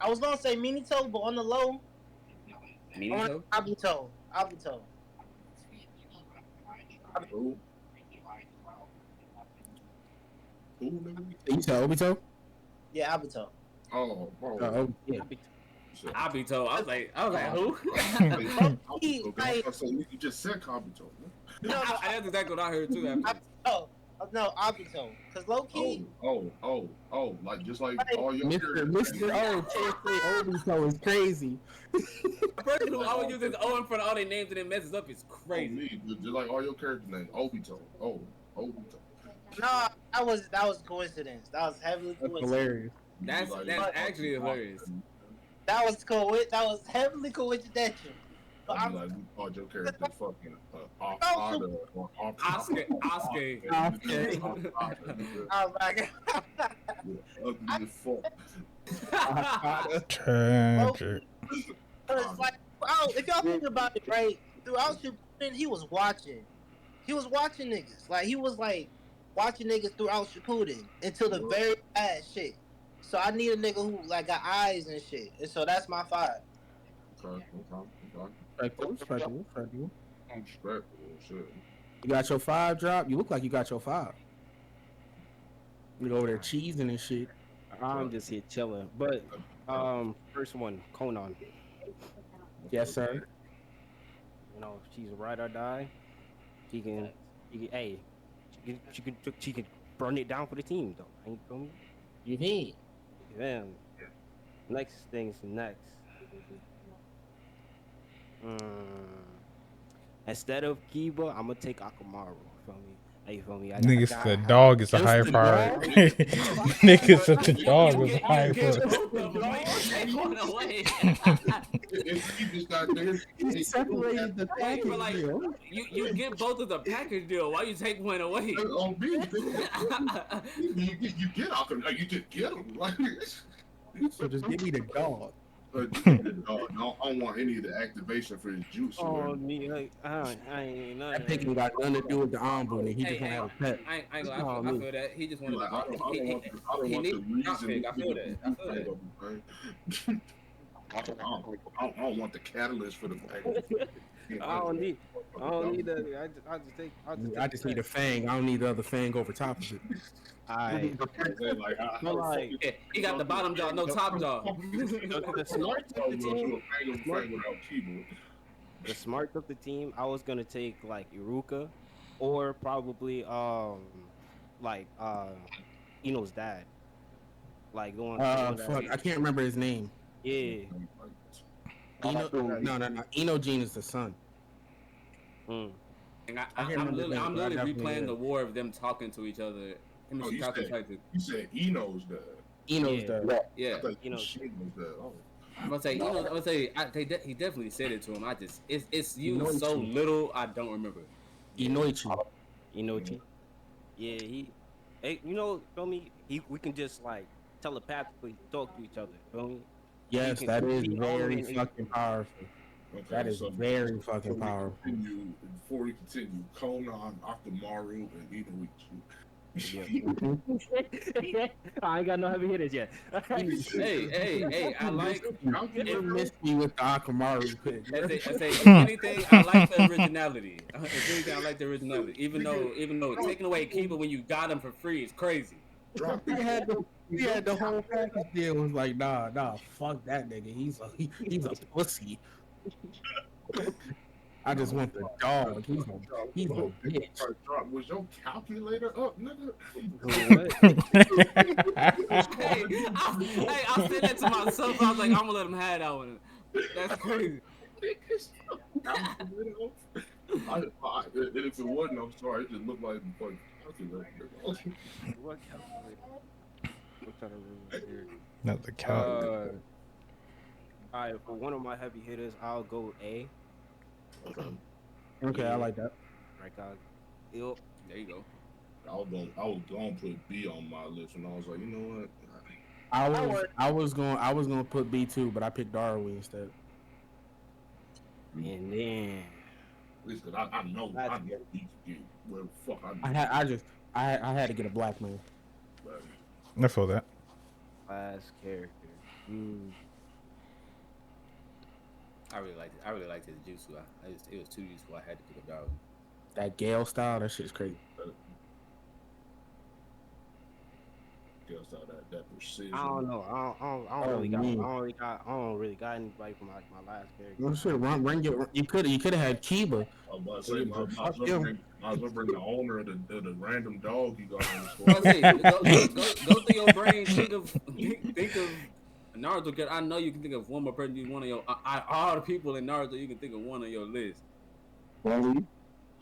I was gonna say Minito, but on the low. Minito? Abuto. Who? You said Obito? Yeah, Abuto. Oh, Yeah. Obito. I was like, who? You just said Kabuto. That's exactly what I heard too. No, Abuto. Cause low key. Oh, like just like all your Mr. O can't say Obito is crazy. The person who always uses O in front of all their names and then messes up is crazy. Just like all your character names. Obito. Obito. No, that was coincidence. That was heavily coincidence. Hilarious. That's actually hilarious. That was heavily coincidental. But I mean, like, you called your character fucking Oscar. Oh my god. Ugly as fuck. Tragic. It's like, if y'all think about it, right? Throughout Shippuden, he was watching. He was watching niggas. Like, he was like watching niggas throughout Shippuden until the very last shit. So I need a nigga who like got eyes and shit. And so that's my 5. Okay. Respectable. Shit. You got your 5 drop? You look like you got your 5. You go over there cheesing and shit. I'm just here chilling. But first one, Conan. Yes, sir. You know, if she's a ride or die. She can burn it down for the team though. Ain't feel me? You need. Then next thing's next. Instead of Kiba, I'm gonna take Akamaru. Feel me? Hey, feel me? Niggas said the dog is a high priority. Niggas said the dog was a high priority. He separated the package like, deal. You get both of the package deal. Why you take one away? On me, you get off him. You just get him. Like, So just give me the dog. No, I don't want any of the activation for his juice. Oh, me, like, I ain't That nothing. pick ain't got nothing to do with the Anbu, and he Hey, just want to have a pet. I ain't gonna. Oh, I me. feel that he just wanted Like, to. I don't He want the needs a drop reason pick. these I feel niggas that. be bang on me, man. I don't want the catalyst for the bang. I don't need. I don't need that. I just I take just the need a pack. fang. I don't need the other fang over top of it. Alright. Like, how But the fuck like, is Yeah, he got the bottom jaw, no top jaw. the smarts of the team, the smart, without keyboard? the smarts of the team, I was gonna take like Iruka, or probably like Ino's dad, like the one that Fuck, I can't remember his name. yeah. Eno, no. Eno Gene is the son. Mm. And I can't remember his name, I'm but I literally definitely replaying the is. war of them talking to each other. Him and Oh, Shikako tried to. you said Eno's dad. Eno's Yeah. the Yeah, I thought Eno's Shino's dad. Oh. I'm gonna say, I'm gonna say, he definitely said it to him. I just, it's used so Inoichi. little, I don't remember. Inoichi. Inochi. Yeah, hey, feel me? We can just like telepathically talk to each other. Feel me? Yes, He that is he very own fucking powerful. Okay, That is so very fucking powerful. before we continue, Conan, Akamaru, and Inoichi. Yeah. I ain't got no heavy hitters yet. Hey, I like. You missed me with the Akamaru pick. I say, if anything, I like the originality. If anything, I like the originality. Even though taking away Kiba when you got him for free is crazy. We had the whole package deal. Was like, nah, fuck that nigga. He's a pussy. I just want the dog. He's a bitch. Was your calculator up, nigga? I said that to myself. I was like, I'm gonna let him have that one. That's crazy. If it wasn't, I'm sorry. It just looked like a fucking calculator. What calculator? What kind of rules here? Not the calc. All right, for one of my heavy hitters, I'll go A. Okay, I like that. Right, guys. Yep. There you go. I was going to put B on my list, and I was like, you know what? I was gonna put B2, but I picked Darwin instead. And then Listen, I know B to get where the fuck I had to get a black man. I feel that. last character. I really liked his jutsu. It was too useful. I had to pick up Darwin. That Gale style, that shit's crazy. That precision. I don't know. I don't really got anybody from my last character. No shit, you could have had Kiba. I was about to say, might as well bring the owner of the random dog you got on the I squad. say, go through your brain. Think of Naruto. Because I know you can think of one more person. One of your all the people in Naruto. You can think of one on your list.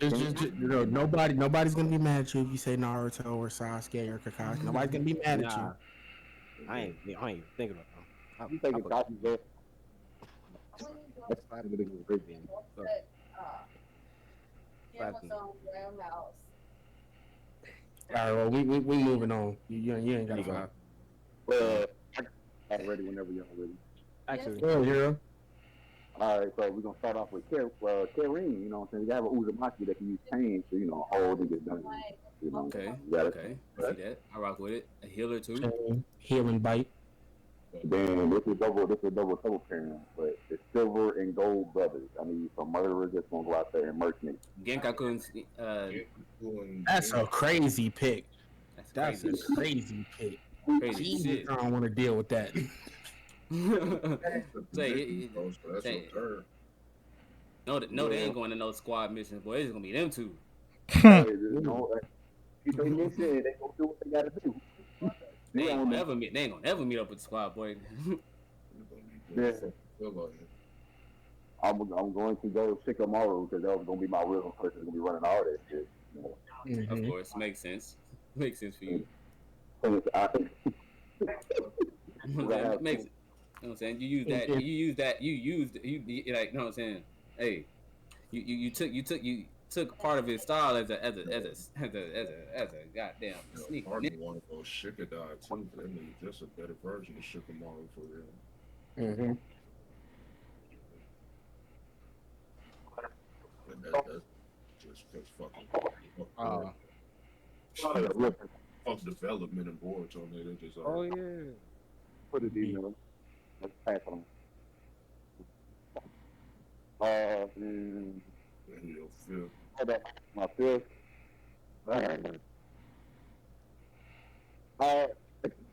Nobody's gonna be mad at you if you say Naruto or Sasuke or Kakashi. Nobody's gonna be mad at you. I ain't even thinking about them. You think Kakashi there? All right, well, we moving on. You ain't gotta go. I'm ready whenever you're ready. Actually, Oh, yeah. All right, so we're gonna start off with Kareem. You know what I'm saying? We have an Uzumaki that can use pain to, hold and get done. You know, Okay. I see that. I rock with it. A healer too. Healing bite. Then this is double pairing, but it's silver and gold brothers. I mean, some murderers that's gonna go out there and mercenary. Genkaku That's a crazy pick. That's crazy. A crazy pick. Crazy shit. I don't want to deal with that. No, they ain't going to no squad missions, boy. It's gonna be them two. If they miss it, they gonna do what they gotta do. They ain't gonna ever meet up with the squad, boy. Yeah. I'm going to go Shikamaru because that was gonna be my real person gonna be running all that shit. Mm-hmm. Of course, makes sense. Makes sense for you. Makes it. You know what I'm saying? You use that. You like. You know what I'm saying? Hey, you took part of his style as a goddamn sneak. I want to go Shikadai too. That nigga just a better version of Shikamaru for real. And that's just because Oh, fuck development and boards on there. They just oh yeah. Put it in there. Let's pass on. feel. My fifth.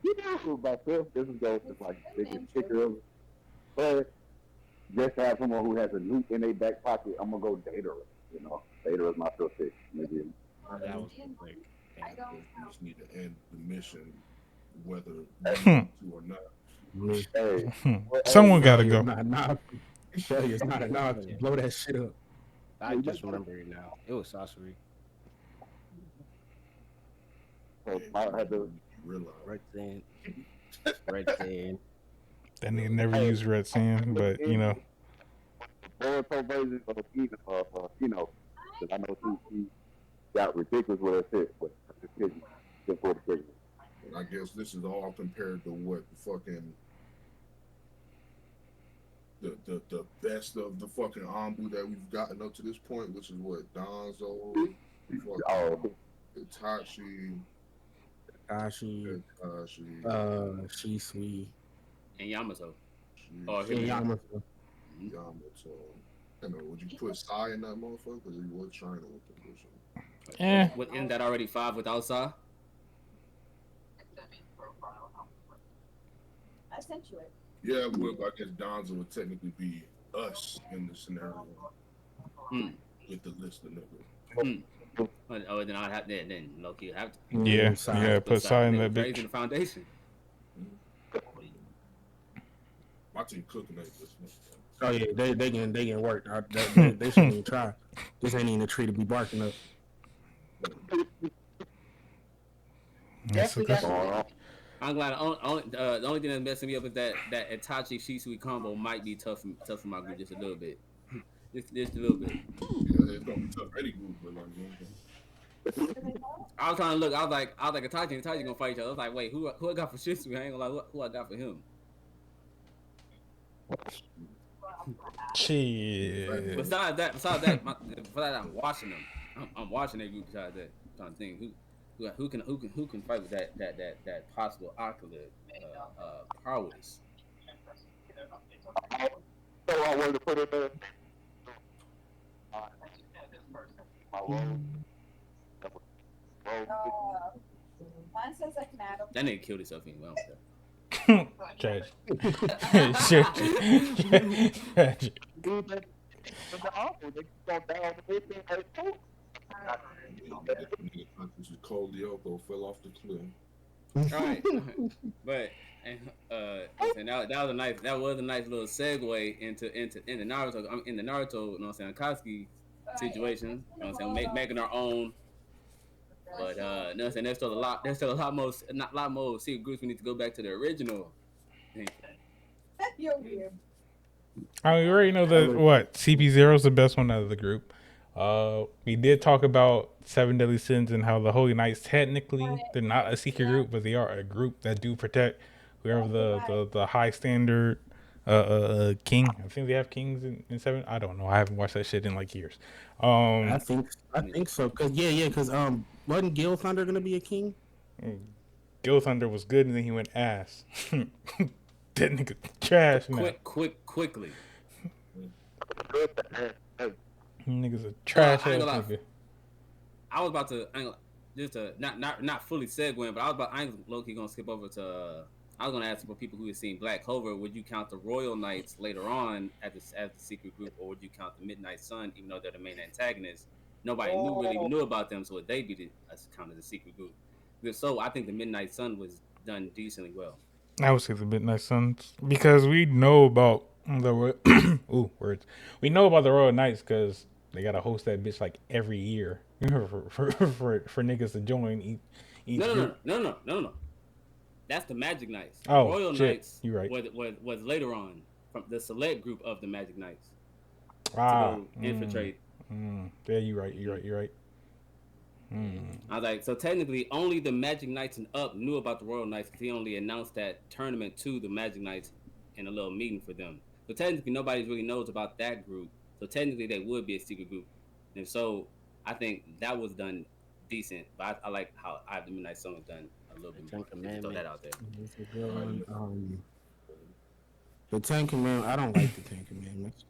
You know, my fifth. This is goes to like biggest kicker. But just to have someone who has a nuke in their back pocket, I'm gonna go Data. You know, Data is my fifth pick. Maybe. That was quick. You just need to end the mission, whether you Hmm. want to or not. Hey, Someone gotta go. Not tell you, it's not enough. Blow that shit up. I just remember it now. It was sorcery. so I had to. Realize. Red sand. Red sand. That nigga never used red sand, but you know. Boruto version of Kino, because I know she got ridiculous with her shit, but just kidding. Just for the kidding. I guess this is all compared to what fucking the best of the fucking Anbu that we've gotten up to this point, which is what Donzo, Itachi, Shisui, And Yamato. and Yamato. Yamato. I know, would you put Sai in that motherfucker? Because he was trying with the person. Yeah. Isn't that already 5 without Sai? I sent you it. Yeah, well, I guess Donzo would technically be us in the scenario with the list of niggas. Oh, then I'd have then Loki have to. Yeah, put Sai in that Raising bitch. the foundation. My team cooking that this. Oh yeah, they can work. They shouldn't even try. This ain't even a tree to be barking up. I'm glad. The only thing that's messing me up is that Itachi Shisui combo might be tough for my group just a little bit. just a little bit. Yeah, it's gonna be tough for any group, but like. I was trying to look. I was like Itachi and Itachi gonna fight each other. I was like, wait, who I got for Shisui? I ain't gonna lie, who I got for him? Shit. Besides that, I'm watching them. I'm watching that group. Besides that, I'm trying to think who can fight with that possible Oculus powers. So I wanted to put it there. Mine says like Madam. That nigga killed himself anyway. I don't care. Tragic. This is Cole Lyoko fell off the cliff. All right, but listen, that was a nice little segue into Naruto. In the Naruto, you know what I'm saying, Akatsuki situation. You know what I'm saying, making our own. But you know what I'm saying, there's still a lot more secret groups we need to go back to the original. You're weird. I mean, we already know that CP0 is the best one out of the group. We did talk about Seven Deadly Sins and how the Holy Knights technically they're not a secret group, but they are a group that do protect whoever the high standard king. I think they have kings in Seven. I don't know. I haven't watched that shit in like years. I think so. Cause wasn't Gil Thunder gonna be a king? Gil Thunder was good, and then he went ass. That nigga trash now. Quickly. Niggas a trash ass nigga. I was about to just to not fully segue, but I ain't low key gonna skip over to. I was gonna ask for people who have seen Black Clover. Would you count the Royal Knights later on as the secret group, or would you count the Midnight Sun, even though they're the main antagonists? Nobody really knew about them, so would they be counted as a secret group? If so, I think the Midnight Sun was done decently well. I would say the Midnight Suns because we know about the words. We know about the Royal Knights because they gotta host that bitch like every year for niggas to join each group. No. That's the Magic Knights. Oh, Royal shit. Knights You're right. was later on from the select group of the Magic Knights to go infiltrate. Yeah, you're right. I was like, so technically, only the Magic Knights and up knew about the Royal Knights because he only announced that tournament to the Magic Knights in a little meeting for them. So technically, nobody really knows about that group. So technically, they would be a secret group And so I think that was done decent. But I like how I have the Midnight Sun was done a little The bit Ten more. Just throw that Commandments. out there. It's a good I one. The Ten Commandments. I don't like the Ten Commandments.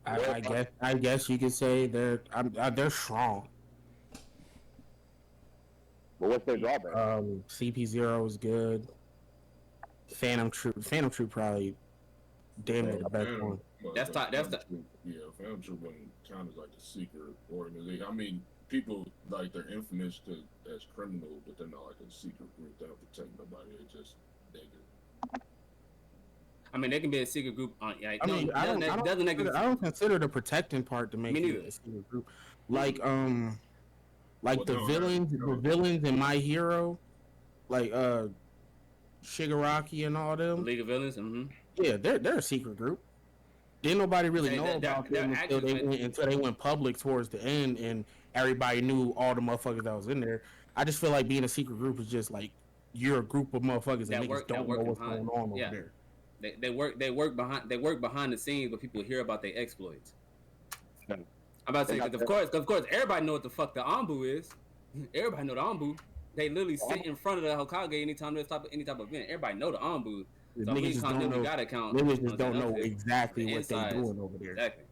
Mm. I guess you could say they're strong. But what's their drawback? CP0 is good. Phantom Troop probably damn near the best one. That's but that's the Fam Troop wouldn't count as like a secret organization. I mean, people like they're infamous as criminals, but they're not like a secret group that don't protect nobody. They just niggas. I mean, they can be a secret group. Like, I mean, I don't consider the protecting part to Me make neither. it a secret group. Like Well, the no, villains, no. the villains in My Hero, like Shigaraki and all them. League of Villains. Mm-hmm. Yeah, they're a secret group. Didn't nobody really They- know they're- about they're them actually- until they went public towards the end, and everybody knew all the motherfuckers that was in there. I just feel like being a secret group is just like you're a group of motherfuckers That and work- niggas don't that work know what's behind- going on yeah. over there. They work behind the scenes, but people hear about their exploits. Yeah. I'm about to say They got because of course everybody know what the fuck the Anbu is. Everybody know the Anbu. They literally sit in front of the Hokage anytime there's any type of event. Everybody know the Anbu. So Niggas we just count don't them, know. we gotta count. Niggas you know just don't what I'm know saying? exactly The what they insides. doing over there. Exactly.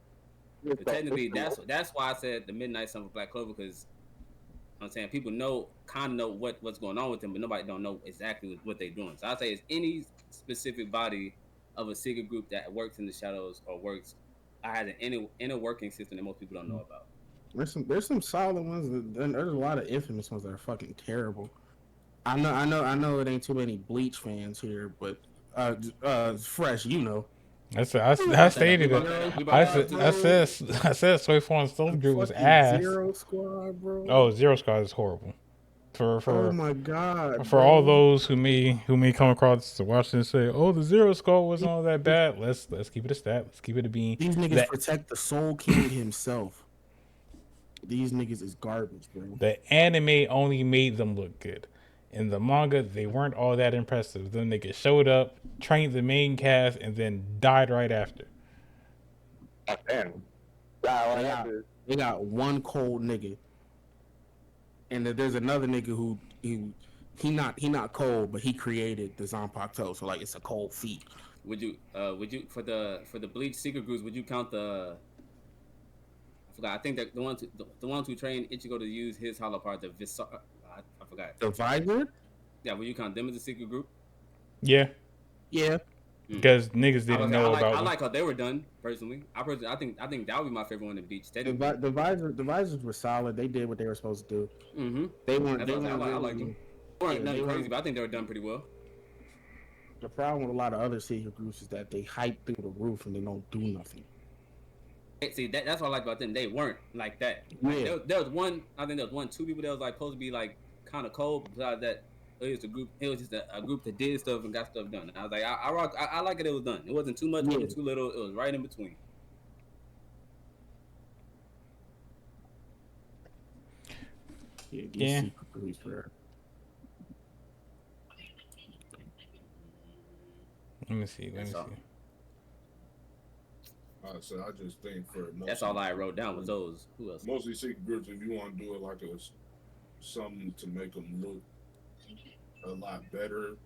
But technically, that's why I said the Midnight Sun of Black Clover, because I'm saying people kind of know what's going on with them, but nobody don't know exactly what they're doing. So I say it's any specific body of a secret group that works in the shadows or works. I had an inner working system that most people don't know about. There's some solid ones, and there's a lot of infamous ones that are fucking terrible. I know. It ain't too many Bleach fans here, but fresh, you know. I stated it. I said Soy Fawn Stone Group was Fucking ass. Zero Squad, bro. Oh, Zero Squad is horrible. Oh For my god. for all those who may come across to watch this and say, "Oh, the Zero Squad wasn't all that bad." Let's keep it a stat. Let's keep it a bean. These niggas protect the Soul King himself. These niggas is garbage, bro. The anime only made them look good. In the manga, they weren't all that impressive. Them niggas showed up, trained the main cast, and then died right after. Damn. They got one cold nigga, and then there's another nigga who he not cold, but he created the Zanpakuto, so like it's a cold feat. Would you for the Bleach secret groups? Would you count the? I forgot. I think that the ones who trained Ichigo to use his hollow part, the Visar. I forgot. The Visor? Yeah, would you count them as a secret group? Yeah. Yeah. Because niggas didn't know about. I like how they were done personally. I think that would be my favorite one in Bleach. The Visors were solid. They did what they were supposed to do. Mm-hmm. They weren't. I like them. They weren't nothing crazy, but I think they were done pretty well. The problem with a lot of other secret groups is that they hype through the roof and they don't do nothing. See, that's what I like about them. They weren't like that. Yeah. There was one. I think there was two people that was like supposed to be like kind of cold. Besides that, it was a group. It was just a group that did stuff and got stuff done. And I was like, I like it. It was done. It wasn't too much. It wasn't too little. It was right in between. Yeah. Secret groups, bro. Let me see. I just think for that's all I wrote down was those. Who else? Mostly secret groups. If you want to do it like something to make them look a lot better,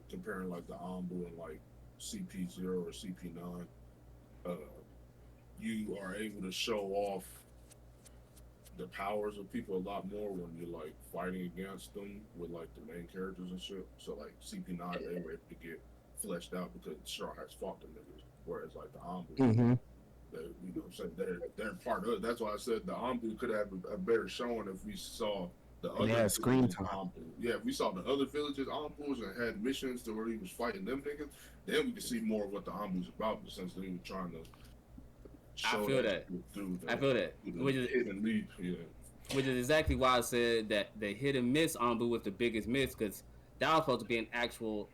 comparing like the Anbu and like CP0 or CP9, you are able to show off the powers of people a lot more when you're like fighting against them with like the main characters and shit. So like CP9, they were able to get fleshed out because Straw has fought them niggas, whereas like the Anbu, you know what I'm saying, they're part of it. That's why I said the Anbu could have a better showing if we saw the other screen time. Anbu. Yeah, if we saw the other villages Anbus and had missions to where he was fighting them niggas, then we could see more of what the Anbu's about. But since they were trying to show I feel that. Which is exactly why I said that the hit and miss Anbu was the biggest miss, because that was supposed to be an actual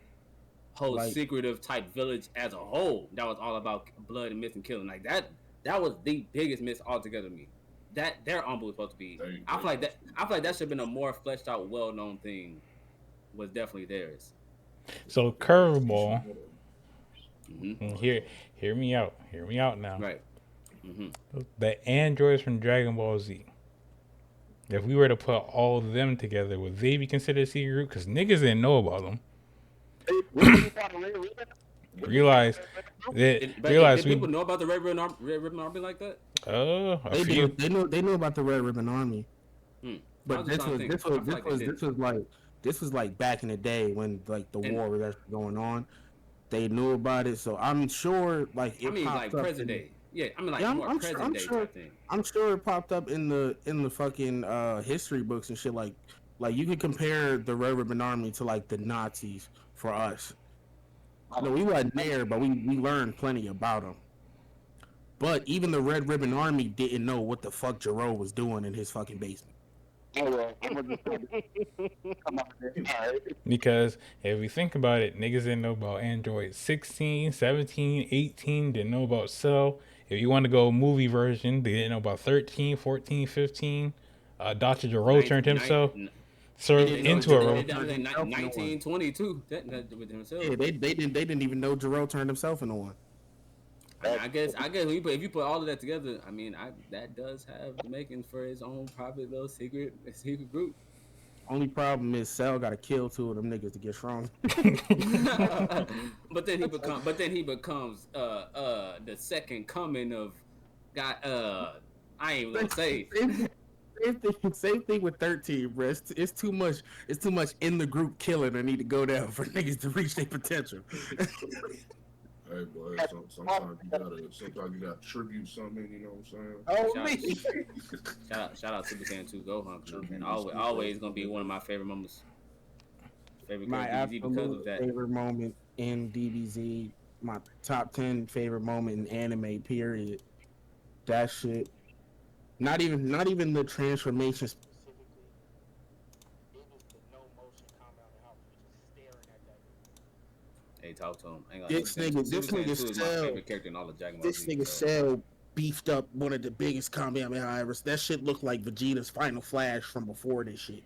whole secretive type village as a whole. That was all about blood and myth and killing. Like that was the biggest miss altogether to me. That their Anbu was supposed to be. I feel like that should have been a more fleshed out, well known thing. Was definitely theirs. So curveball. Hear me out. Hear me out now. Right. The androids from Dragon Ball Z. If we were to put all of them together, would they be considered a secret group? Because niggas didn't know about them. Realize Did we people know about the Red Ribbon Army like that? a They few. did. They knew about the Red Ribbon Army, I but was just trying to think. I feel like they didn't. this was like back in the day when like the war was actually going on. They knew about it, so I'm sure like it I mean, popped like up present in, day. Yeah, I mean, like yeah, more I'm present day sure type thing. I'm sure it popped up in the fucking history books and shit. Like you could compare the Red Ribbon Army to like the Nazis for us. No, we wasn't there, but we learned plenty about them. But even the Red Ribbon Army didn't know what the fuck Jaro was doing in his fucking basement. Oh well, I'm gonna just come on there. All right. Because if we think about it, niggas didn't know about Android 16, 17, 18, didn't know about Cell. If you want to go movie version, they didn't know about 13, 14, 15. Dr. Jaro turned himself into a robot. 1922. That with himself. Yeah, they didn't even know Jaro turned himself into one. I guess if you put all of that together, I mean, that does have the makings for his own private little secret group. Only problem is Cell got to kill two of them niggas to get strong. but then he becomes the second coming of God. I ain't gonna say. Same thing with 13, bro. It's too much. It's too much in the group killing. I need to go down for niggas to reach their potential. Hey, boy, sometimes you gotta tribute something. You know what I'm saying? Oh, shout out Super Saiyan 2 Gohan, man. Always gonna be one of my favorite moments. My absolute favorite moment in DBZ. My top 10 favorite moment in anime. Period. That shit. Not even the transformation specifically. It was the no motion combat and how he was just staring at that. Hey, talk to him. This nigga is my favorite character in all of Dragon Ball Z. This nigga Cell beefed up one of the biggest Kamehameha ever. That shit looked like Vegeta's Final Flash from before this shit.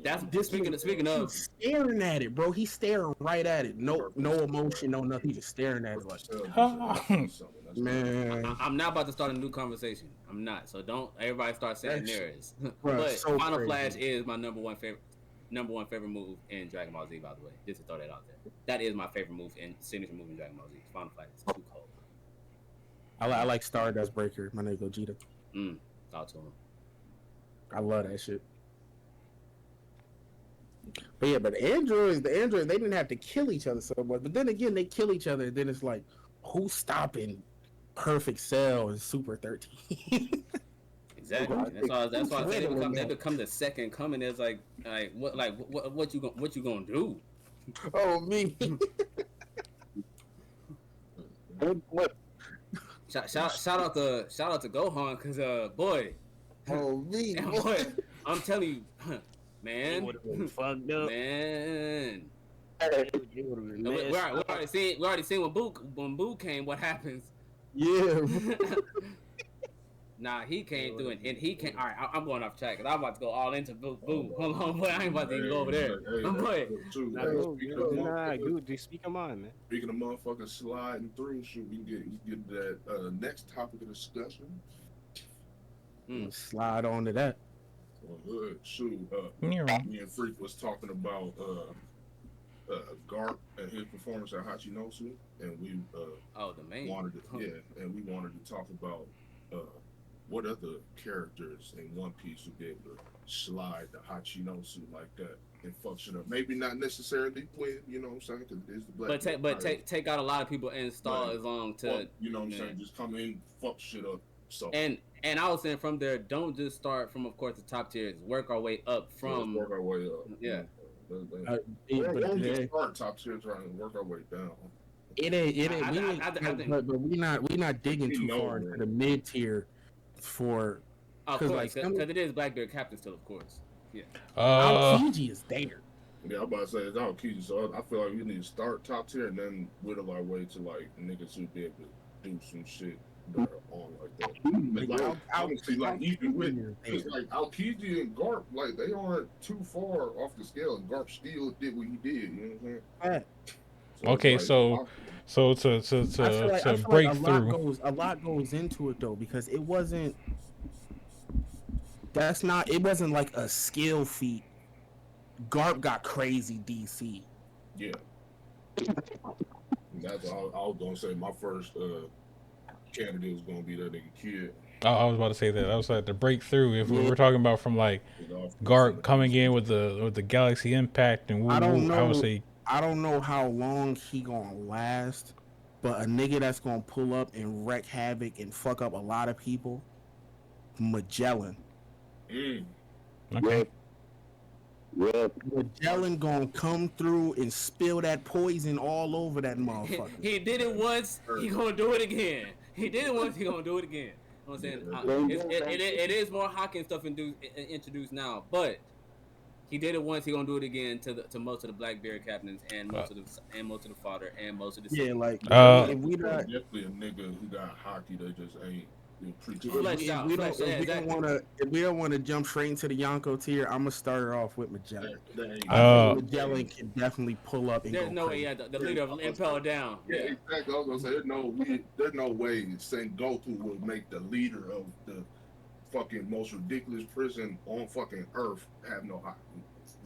That's speaking of he's staring at it, bro. He's staring right at it. No emotion, no nothing. He's just staring at it like, man. I'm not about to start a new conversation. I'm not. So don't everybody start saying theirs. Bro, but so Final crazy. Flash is my number one favorite move in Dragon Ball Z. By the way, just to throw that out there. That is my favorite move and signature move in Dragon Ball Z. Final Flash is too cold. I like Stardust Breaker. My nigga Gogeta. Talk to him. I love that shit. But yeah, but the androids, they didn't have to kill each other so much. But then again, they kill each other. And then it's like, who's stopping Perfect Cell and Super 13? Exactly. That's why I say they become the second coming. It's like what you gonna do? Oh, me. Shout out to Gohan, because boy. Oh, me. Boy, I'm telling you, man. Fucked up. Man. We already seen when Boo came, what happens. Yeah. Nah, he came through and he came. All right, I'm going off track because I'm about to go all into Boo. Hold on, boy. I ain't about to even go over there. Speak your mind, man. Speaking of motherfuckers sliding through, shoot, we can get that next topic of discussion. Slide on to that. Well, good. Shoot, me and Freak was talking about Garp and his performance at Hachinosu, and we wanted to talk about what other characters in One Piece would be able to slide the Hachinosu like that and function up. Maybe not necessarily Quinn, you know what I'm saying? Because it is the black. But take out a lot of people and install as long to. Well, you know what I'm saying? Just come in, fuck shit up. So and I was saying from there, don't just start from, of course, the top tiers. Work our way up from. Work our way up. Yeah. Don't just start top tiers, trying to work our way down. It ain't. But we not digging too far into the mid tier for. Of course, because it is Blackbeard Captain still, of course. Yeah. Aokiji is there. Yeah, I'm about to say it's Aokiji, so I feel like we need to start top tier and then whittle our way to like niggas who be able to do some shit that are on like that. Like, honestly, like even with it's like Aokiji and Garp, like they aren't too far off the scale, and Garp still did what he did. You know what I'm saying? So it's Okay, like so so I to feel like break through. a lot goes into it though because it wasn't like a skill feat. Garp got crazy DC. yeah. And that's all I was gonna say. My first candidate was gonna be that nigga kid. Oh, I was about to say that. I was like the breakthrough. If we Yeah, we're talking about from like It all from Garp the coming in DC. with the Galaxy Impact and woo I don't woo, I would know. say I don't know how long he gonna last, but a nigga that's gonna pull up and wreak havoc and fuck up a lot of people, Magellan. Mm. okay. Yeah. Magellan gonna come through and spill that poison all over that motherfucker. He did it once. He gonna do it again. He did it once. He gonna do it again. You know what I'm saying? It is more Hawking stuff introduced now, but he did it once. He gonna do it again to most of the Blackberry captains and Uh, most of the fodder and most of the Yeah, city. like Uh, if we not Definitely a nigga who got hockey that just ain't been preaching. Fleshed out, fleshed. Yeah, if we don't exactly. want to jump straight into the Yonko tier, I'm gonna start it off with Magellan. That ain't I think Uh, Magellan can definitely pull up and There's go no way. crazy. Yeah, the leader of Impel down. Yeah, Yeah. exactly. I was gonna say there's no way Sengoku would make the leader of the fucking most ridiculous prison on fucking Earth have no hockey.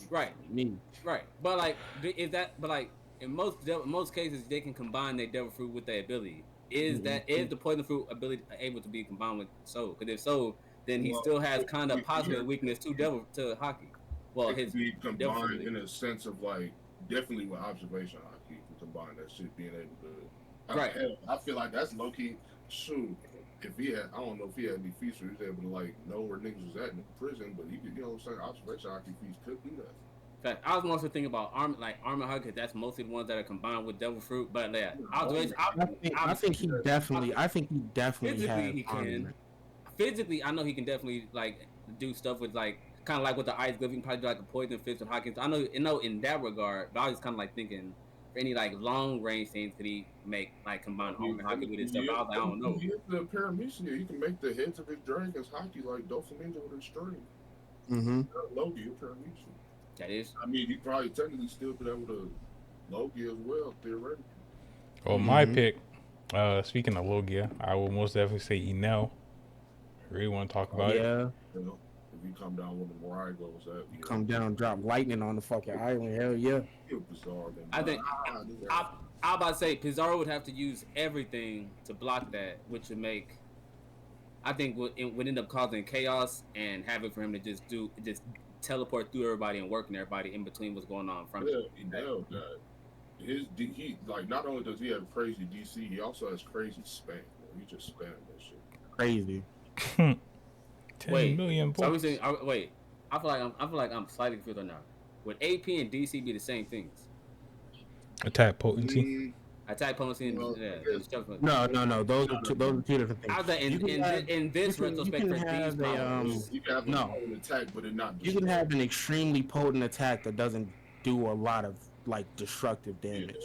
Right. Me, Right. But like, is that? But like, in most cases, they can combine their devil fruit with their ability. Is the poison fruit ability able to be combined with soul? Because if so, then he Well, still has kind of possibly a yeah, weakness to hockey. Well, it could his be devil fruit. combined in a sense of like definitely with observation hockey to combine that shit being able to. Right. Hell, I feel like that's low key. Shoot, if he had, I don't know if he had any feats where he was able to like know where niggas was at in the prison, but he could, you know what I'm saying? Observation hockey feats could do that. In fact, I was mostly thinking about armor hockey. That's mostly the ones that are combined with devil fruit. But yeah, observation. I think he definitely Physically has he can. armament. Physically, I know he can definitely like do stuff with like kind of like with the ice glove. He can probably do like a poison fist with Hawkins. I know, in that regard. But I was kind of like thinking for any like long range things could he make like combine armor hockey with his stuff. But I was like, I don't know. He is the paramecia. He can make the heads of his dragons hockey like Doflamingo with a string. Mm-hmm. Loki, a paramecia. That is. I mean, he probably technically still be able to Loki as well, theoretically. well, my pick. Speaking of Logia, I will most definitely say Enel. Really want to talk about it. Yeah, You know, if you come down with the Mariah goes that, you come down, drop lightning on the fucking island. Hell yeah. know, bizarre. I think I about to say Pizarro would have to use everything to block that, which would make. I think would end up causing chaos and having for him to just teleport through everybody and working everybody in between what's going on from. Yeah, he nailed that. He like not only does he have crazy DC, he also has crazy spam. He just spam that shit. Crazy. 10 million So points. wait. I feel like I'm slightly confused on now. Would AP and DC be the same things? Attack potency. Attack potency and No. Those are two different things. I was like, in this retrospect for these powers, You can have an attack, but it not. You can have an extremely potent attack that doesn't do a lot of like destructive damage.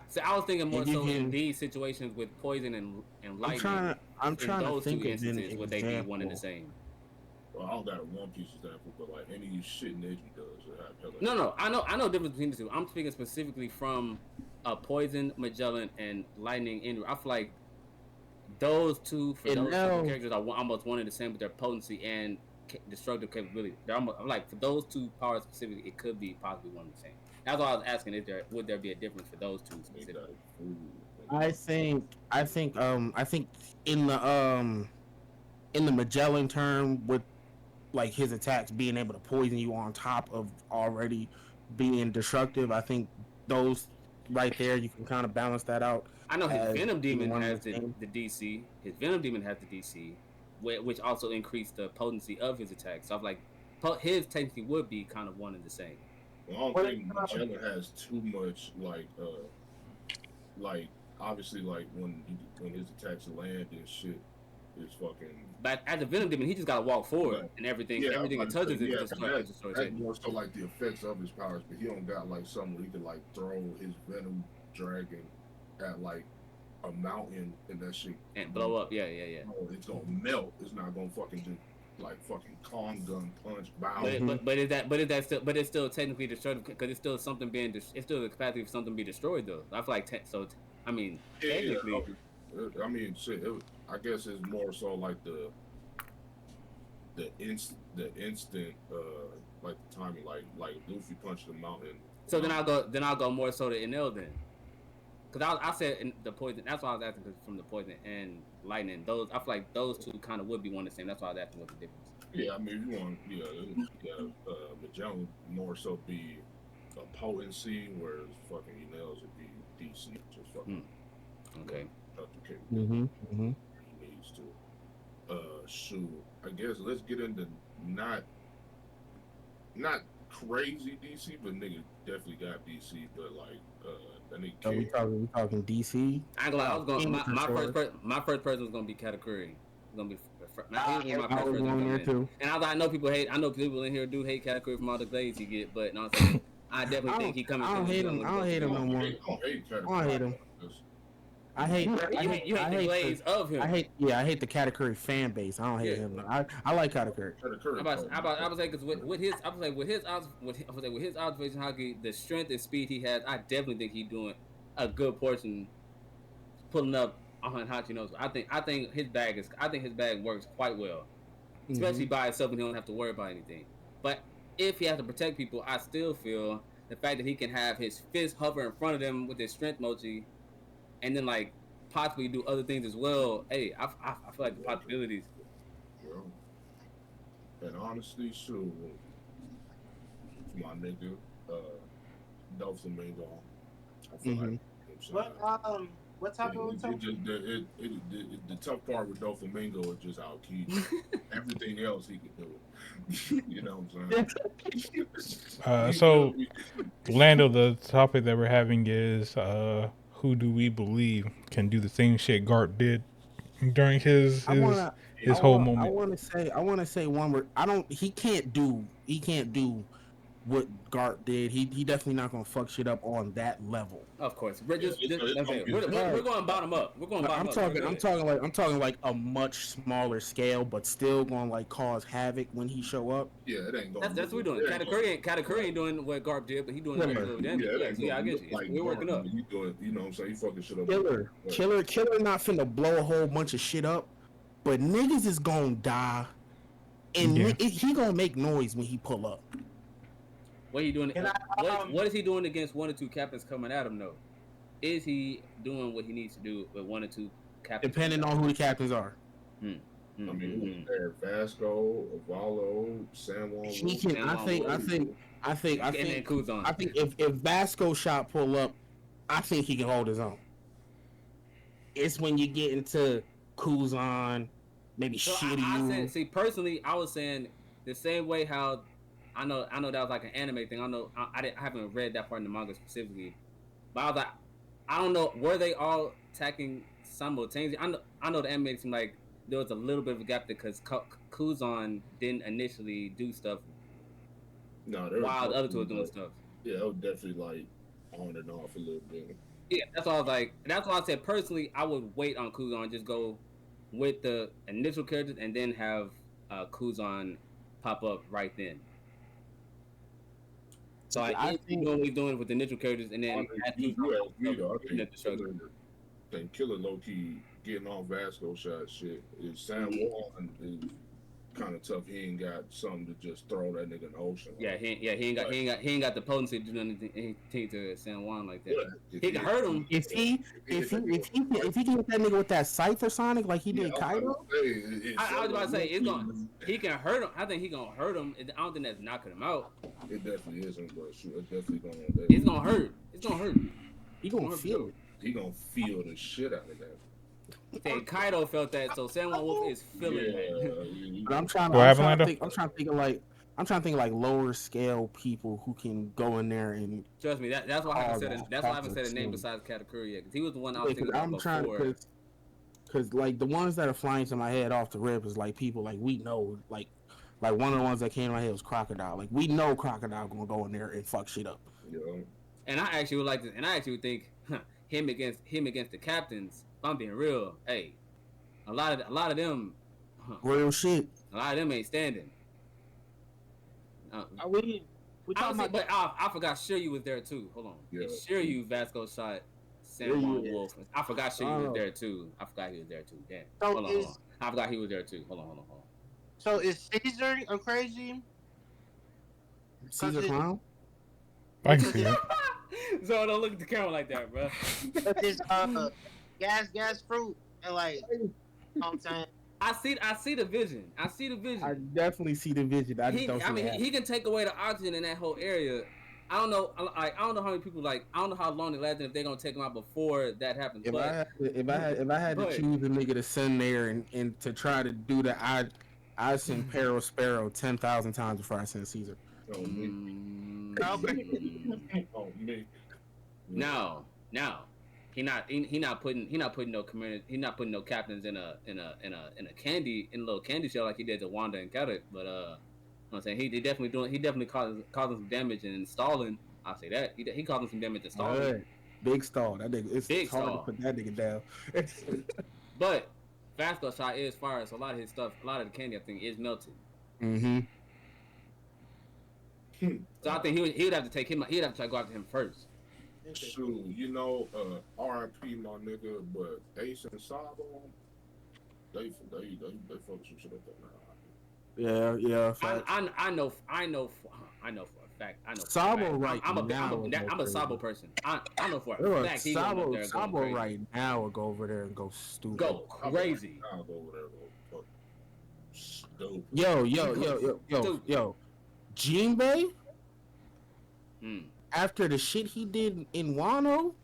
So I was thinking more And you so in can- these situations with poison and lightning. I'm trying in to those think two of an instances, would they be one and the example. same? Well, I don't got a One Piece example, but like any shit Neji does, it have hella. No. I know the difference between the two. I'm speaking specifically from poison, Magellan, and lightning. Andrew. I feel like those two characters are almost one and the same with their potency and destructive capability. They're almost, I'm like for those two powers specifically, it could be possibly one and the same. That's why I was asking: would there be a difference for those two specifically? I think in the Magellan term with like his attacks being able to poison you on top of already being destructive, I think those right there you can kind of balance that out. I know his Venom Demon one has the same. the DC. His Venom Demon has the DC, which also increased the potency of his attacks. So I'm like, his technically would be kind of one and the same. Well, I don't think Magellan has too much like obviously like when his attacks land and shit is fucking. But as a Venom Demon, he just gotta walk forward and everything it touches is just that's more so like the effects of his powers, but he don't got like something where he can like throw his Venom Dragon at like a mountain and that shit and blow up. Yeah. Oh, it's gonna melt. It's not gonna fucking just like fucking Kong gun punch bow. But it's still technically destroyed because it's still something it's still the capacity for something to be destroyed though. I feel like I mean technically. I mean, shit. I guess it's more so like the instant like the timing, like Luffy punched the mountain. So then I'll go more so to Enel then. Because I said the poison. That's why I was asking from the poison and lightning. Those I feel like those two kind of would be one the same. That's why I was asking what the difference. Yeah, I mean, you want Magellan more so be a potency, whereas fucking Enel's would be DC, just fucking okay. He needs to. Shoot. I guess let's get into not crazy DC, but nigga definitely got DC. But like that nigga. We talking DC. I ain't gonna lie. I was going. My first person was gonna be Katakuri. It's gonna be my first person. There too. And I know people hate. I know people in here do hate Katakuri from all the glades he get, but no, I definitely think he coming. I don't hate him. I don't hate him no more. I don't hate him. I hate the glades of him. I hate the Katakuri fan base. I don't hate him. I like Katakuri. I was like, because with his observation hockey, the strength and speed he has, I definitely think he's doing a good portion, pulling up on Hachinosu. I think his bag works quite well, especially by itself, and he don't have to worry about anything. But if he has to protect people, I still feel the fact that he can have his fist hover in front of them with his strength mochi, and then like possibly do other things as well. Hey, I feel like the possibilities. Yeah. And honestly, shoot, my nigga, Doflamingo. I feel like what type of the tough part with Doflamingo is just how key everything else he could do. You know what I'm saying? So Lando, the topic that we're having is who do we believe can do the same shit Garp did during his whole moment? I want to say one word. He can't do what Garp did. He definitely not gonna fuck shit up on that level. Of course, we're going bottom up. We're going bottom up. I'm talking like a much smaller scale, but still going like cause havoc when he show up. Yeah, it ain't going. That's what we're doing. Katakuri ain't doing what Garp did, but he doing damage. Yeah, I get you. Like we're working up. He doing, you know what I'm saying? He fucking shit up. Killer not finna blow a whole bunch of shit up, but niggas is gonna die, and he gonna make noise when he pull up. What are you doing? What is he doing against one or two captains coming at him though? Is he doing what he needs to do with one or two captains? Depending on who the captains are. I mean, Vasco, Avalo, San Juan. I think if Vasco shot pull up, I think he can hold his own. It's when you get into Kuzan, maybe Shiryu. Personally, I was saying the same way how. I know that was like an anime thing. I haven't read that part in the manga specifically, but I was like, I don't know, were they all attacking simultaneously? I know the anime seemed like there was a little bit of a gap there because Kuzan didn't initially do stuff. No, while the other two were doing stuff. Yeah, it was definitely like on and off a little bit. Yeah, that's why I was like. That's why I said personally, I would wait on Kuzan, just go with the initial characters, and then have Kuzan pop up right then. So I think what we're doing with the initial characters, and then then Killer low key getting on Vasco shot shit. Is San Juan is kind of tough. He ain't got something to just throw that nigga in the ocean. Yeah, he ain't got the potency to do anything to San Juan like that. He can hurt him. If he can hit that nigga with that Cypher Sonic like he did Kaido. I was about to say he can hurt him. I think he gonna hurt him. I don't think that's knocking him out. It definitely isn't, but shoot, it's definitely gonna. It's gonna hurt. It's gonna hurt. He gonna feel it. He gonna feel the shit out of that. Hey, Kaido felt that, so San Juan Wolf is feeling that. But I'm trying to think of like lower scale people who can go in there and trust me. That's why I haven't said a name besides Katakuri yet, because he was the one I was thinking about before. Because like the ones that are flying to my head off the rip is like people like we know like one of the ones that came to my head was Crocodile. Like we know Crocodile gonna go in there and fuck shit up. Yeah. And I actually would like this, and I actually would think him against the captains. If I'm being real, hey, a lot of them, real shit. A lot of them ain't standing. Are we talking about? But I forgot Shiryu was there too. Hold on. Yeah. Shiryu Vasco shot San Juan Wolf. I forgot Shiryu was there too. I forgot he was there too. Damn. So Hold on. I forgot he was there too. Hold on. So is Caesar a crazy? Caesar Clown? I can see that. So don't look at the camera like that, bro. This gas fruit and like, you know what I'm saying? I see the vision. I definitely see the vision. He can take away the oxygen in that whole area. I don't know how many people I don't know how long it lasts and if they're gonna take them out before that happens. If I had to choose a nigga to send there and to try to do that, I'd send Peril Sparrow 10,000 times before I send Caesar. No. He not putting no captains in a little candy shell like he did to Wanda and Carrot, but I'm saying he definitely causing some damage and stalling. I'll say that he causing some damage and stalling. Right. Big stall. That nigga. It's hard to put that nigga down. But Vasco shot is fire, so a lot of his stuff, a lot of the candy I think is melted. Mm-hmm. So I think he would have to take him. He'd have to try to go after him first. Shoot, R.I.P. my nigga, but Ace and Sabo, they fuck some shit up there now. Yeah. I know for a fact. I know. Sabo right now. I'm a Sabo person. I know for a fact. Sabo right now will go over there and go stupid. Go crazy. I'll go over there and go fuck stupid. Yo. Jinbei. After the shit he did in Wano,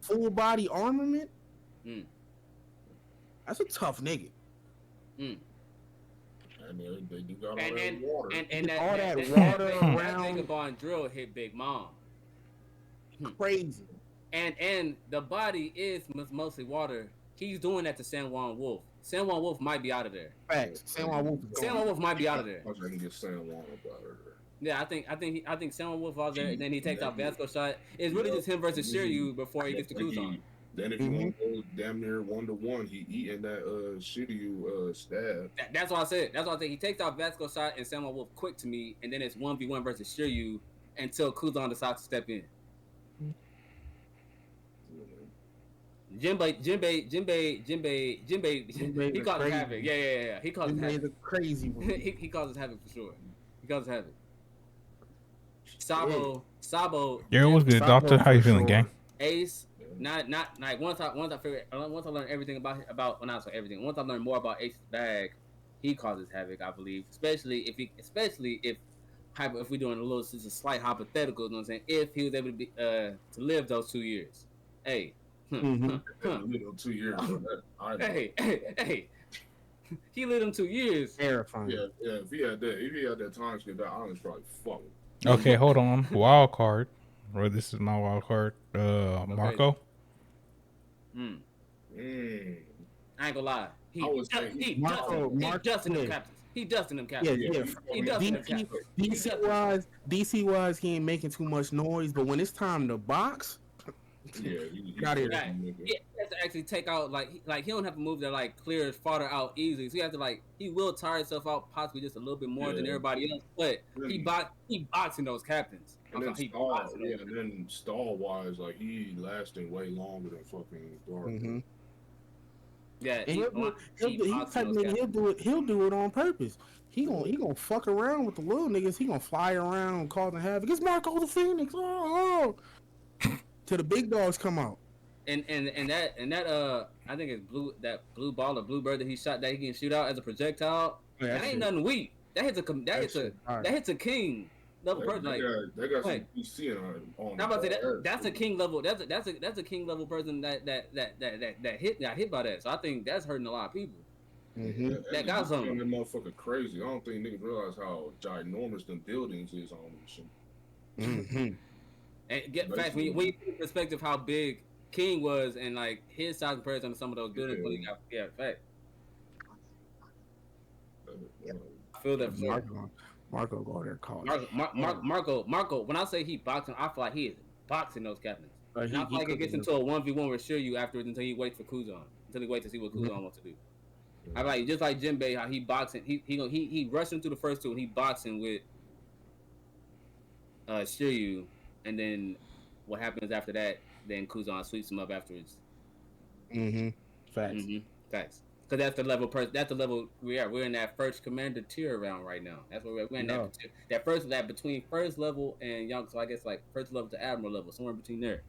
full body armament, that's a tough nigga. And they do got all that water. And all that water around. That Vagabond drill hit Big Mom. Crazy. And the body is mostly water. He's doing that to San Juan Wolf. San Juan Wolf might be out of there. Facts. San Juan Wolf might be out of there. I can get San Juan up out of there. Yeah, I think San Juan Wolf out there, and then he takes out Vasco shot. It's really just him versus Shiryu before he gets to Kuzan. Then if you want to go damn near 1-1, he eating that Shiryu stab. That's what I said. That's what I think. He takes out Vasco shot and San Juan Wolf quick to me, and then it's 1v1 versus Shiryu until Kuzan decides to step in. Jinbei, he causes havoc. Yeah. He causes havoc. Crazy one. he causes havoc for sure. He causes havoc. Sabo. Yeah, it was good, Doctor. How you feeling, gang? Ace, not like once I learned everything about when I saw everything. Once I learned more about Ace's bag, he causes havoc. I believe, especially if we're doing just a slight hypothetical. You know what I'm saying? If he was able to be to live those 2 years, hey. 2 years. Hey. He lived them 2 years. Terrifying. Yeah. If he had that time skip, that island's probably fucking. Okay, hold on. Wild card. Well, this is my wild card. Marco. I ain't gonna lie. He dusting them captains. He dusting them captains. DC wise, he ain't making too much noise, but when it's time to box, he got it. He has to actually take out he don't have to move that clear farther out easily. So he has to he will tire himself out possibly just a little bit more than everybody else, but he boxing those captains. And then stall wise, he lasting way longer than fucking Dark. Yeah, he'll do it on purpose. He gonna fuck around with the little niggas. He gonna fly around causing havoc. It's Marco the Phoenix. Till the big dogs come out. And that I think it's blue ball or blue bird that he shot that he can shoot out as a projectile. Yeah, that ain't nothing weak. That hits a king level person. They got some PC on. I'm about to say that's a king level. That's a king level person that got hit by that. So I think that's hurting a lot of people. That got something. That motherfucker crazy. I don't think niggas realize how ginormous them buildings is on this shit. And get facts when you get perspective how big King was and his size compared to some of those buildings. Fact. I feel that for sure. Marco go there calling. Marco. When I say he boxing, I feel like he is boxing those captains. I feel like it gets into a 1v1 with Shiryu afterwards until he waits for Kuzan. Until he waits to see what Kuzan wants to do. I like just like Jinbei, how he boxing. He rushing through the first two, and he boxing with Shiryu, and then what happens after that? Then Kuzan sweeps him up afterwards. Mm-hmm. Facts. Mm-hmm. Facts. Because that's the level. That's the level we are. We're in that first commander tier round right now. That's where we're in that between first level and young. So I guess like first level to admiral level, somewhere between there.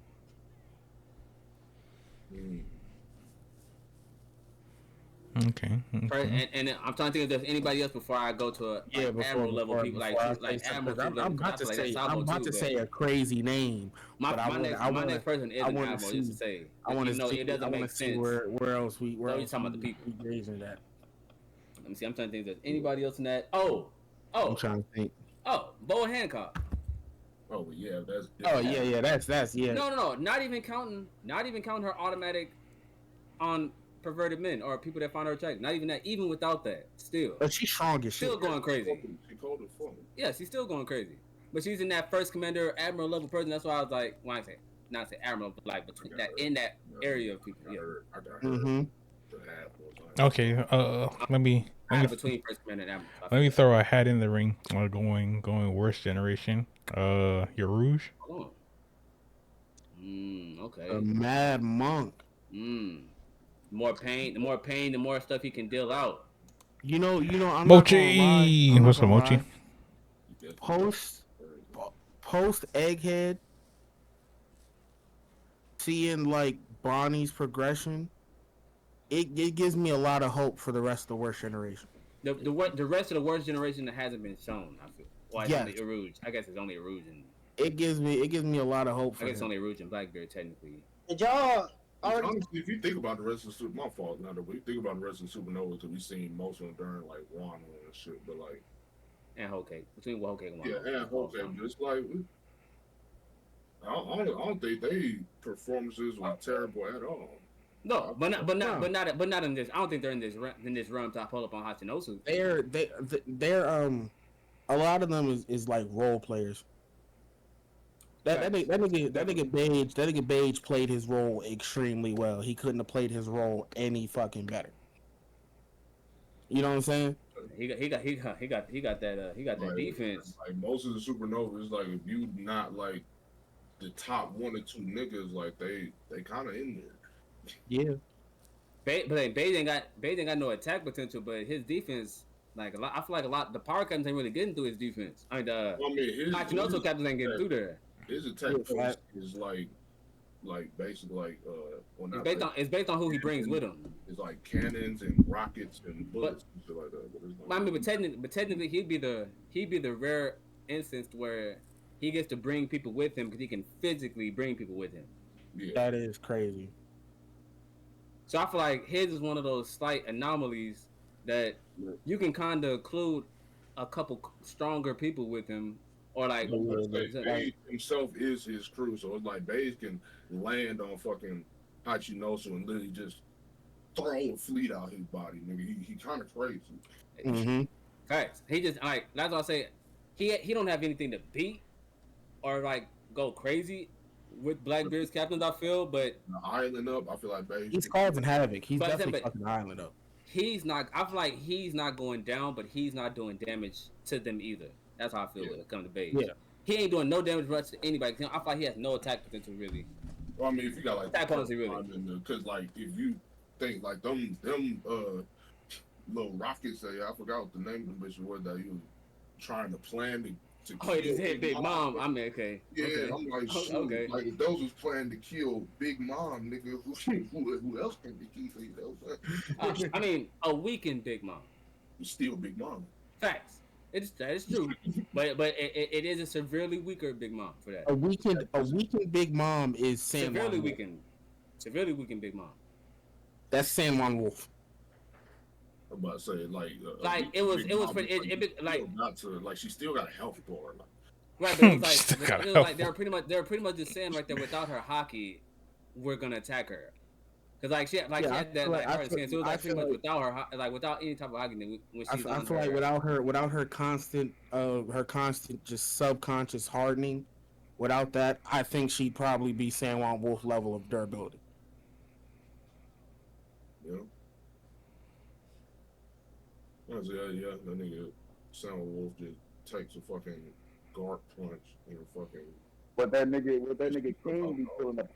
Okay. And I'm trying to think if there's anybody else before I go to admiral level people like admiral people. I'm about to say a crazy name. My next person is an admiral. Just to say, I want to see. It doesn't make sense. Where else we? Where else talking about the people? Raising that. Let me see. I'm trying to think if there's anybody else in that. Oh. I'm trying to think. Oh, Bo Hancock. Oh yeah, that's. Oh yeah. That's yeah. No. Not even counting her automatic on perverted men or people that find her attractive. Not even that. Even without that, still. But she's strong as shit. Still going crazy. She called it fun. Yeah, she's still going crazy. But she's in that first commander, admiral level person. That's why I was like, when I say not say admiral, but like between that in that area of people. Yeah. I got Mm-hmm. Okay. Let me between first commander and admiral. Let me throw a hat in the ring. Going worst generation. Your Rouge. Okay. A mad monk. More pain, the more stuff he can deal out. You know. I'm Mochi. What's up, Mochi? Post Egghead. Seeing like Bonnie's progression, it gives me a lot of hope for the rest of the worst generation. The rest of the worst generation that hasn't been shown, I feel. Well, it's only Rouge. I guess it's only Rouge and. It gives me a lot of hope for I guess only Rouge and Blackbeard technically. Did y'all honestly, if you think about the rest of the Super, my fault. Now that we think about the rest of the Supernovas, because we seen most of them during like Wano and shit, but like. And Hokage, between Hokage and Wano. Yeah, and Hokage, just like. I don't think they performances were terrible at all. No, but not in this. I don't think they're in this run to pull up on Hachinosu. They're a lot of them is like role players. That nigga Beige played his role extremely well. He couldn't have played his role any fucking better. You know what I'm saying? He got that defense. Like most of the Supernovas, like if you not like the top one or two niggas, like they kind of in there. Yeah. But Beige ain't got no attack potential, but his defense, like a lot, I feel like a lot the power captains ain't really getting through his defense. His captains ain't getting through there. His attack is like basically like it's based on who he brings with him. It's like cannons and rockets and bullets and shit like that. But technically he'd be the rare instance where he gets to bring people with him because he can physically bring people with him. Yeah. That is crazy. So I feel like his is one of those slight anomalies that you can kind of include a couple stronger people with him, or like Beige himself is his crew, so it's like Beige can land on fucking Hachinosu and literally just throw a fleet out his body, nigga. He kind of crazy. Mm-hmm. Facts. He just like that's what I say. He don't have anything to beat or like go crazy with Blackbeard's captains, I feel, but island up, I feel like Beige. He's causing havoc. He's definitely fucking island up. He's not. I feel like he's not going down, but he's not doing damage to them either. That's how I feel when it comes to Beige. Yeah, he ain't doing no damage to anybody. I feel like he has no attack potential really. Well, I mean, if you got like attack potential really, because like if you think like them little rockets, I forgot what the name of the bitch was that he was trying to plan to. Oh, he just hit Big Mom. I mean, okay. Yeah, okay. I'm like, shoot, okay. Like if those was planning to kill Big Mom, nigga, who else can be killed? I mean, a weakened Big Mom. Still Big Mom. Facts. That is true, but it is a severely weaker Big Mom for that. A weakened Big Mom is San severely weakened Big Mom. That's San Juan Wolf. I'm about to say like it was like not to like she still got a health bar. Right, but it was like they're pretty much just saying like that without her hockey, we're gonna attack her. Cause like she had that like hard chance. It was like pretty much without her without any type of hockey. When I feel like without her constant just subconscious hardening, without that, I think she'd probably be San Juan Wolf level of durability. Yeah. I was like, yeah, that nigga Sound Wolf just takes a fucking guard punch and a fucking. But that nigga King be pulling up.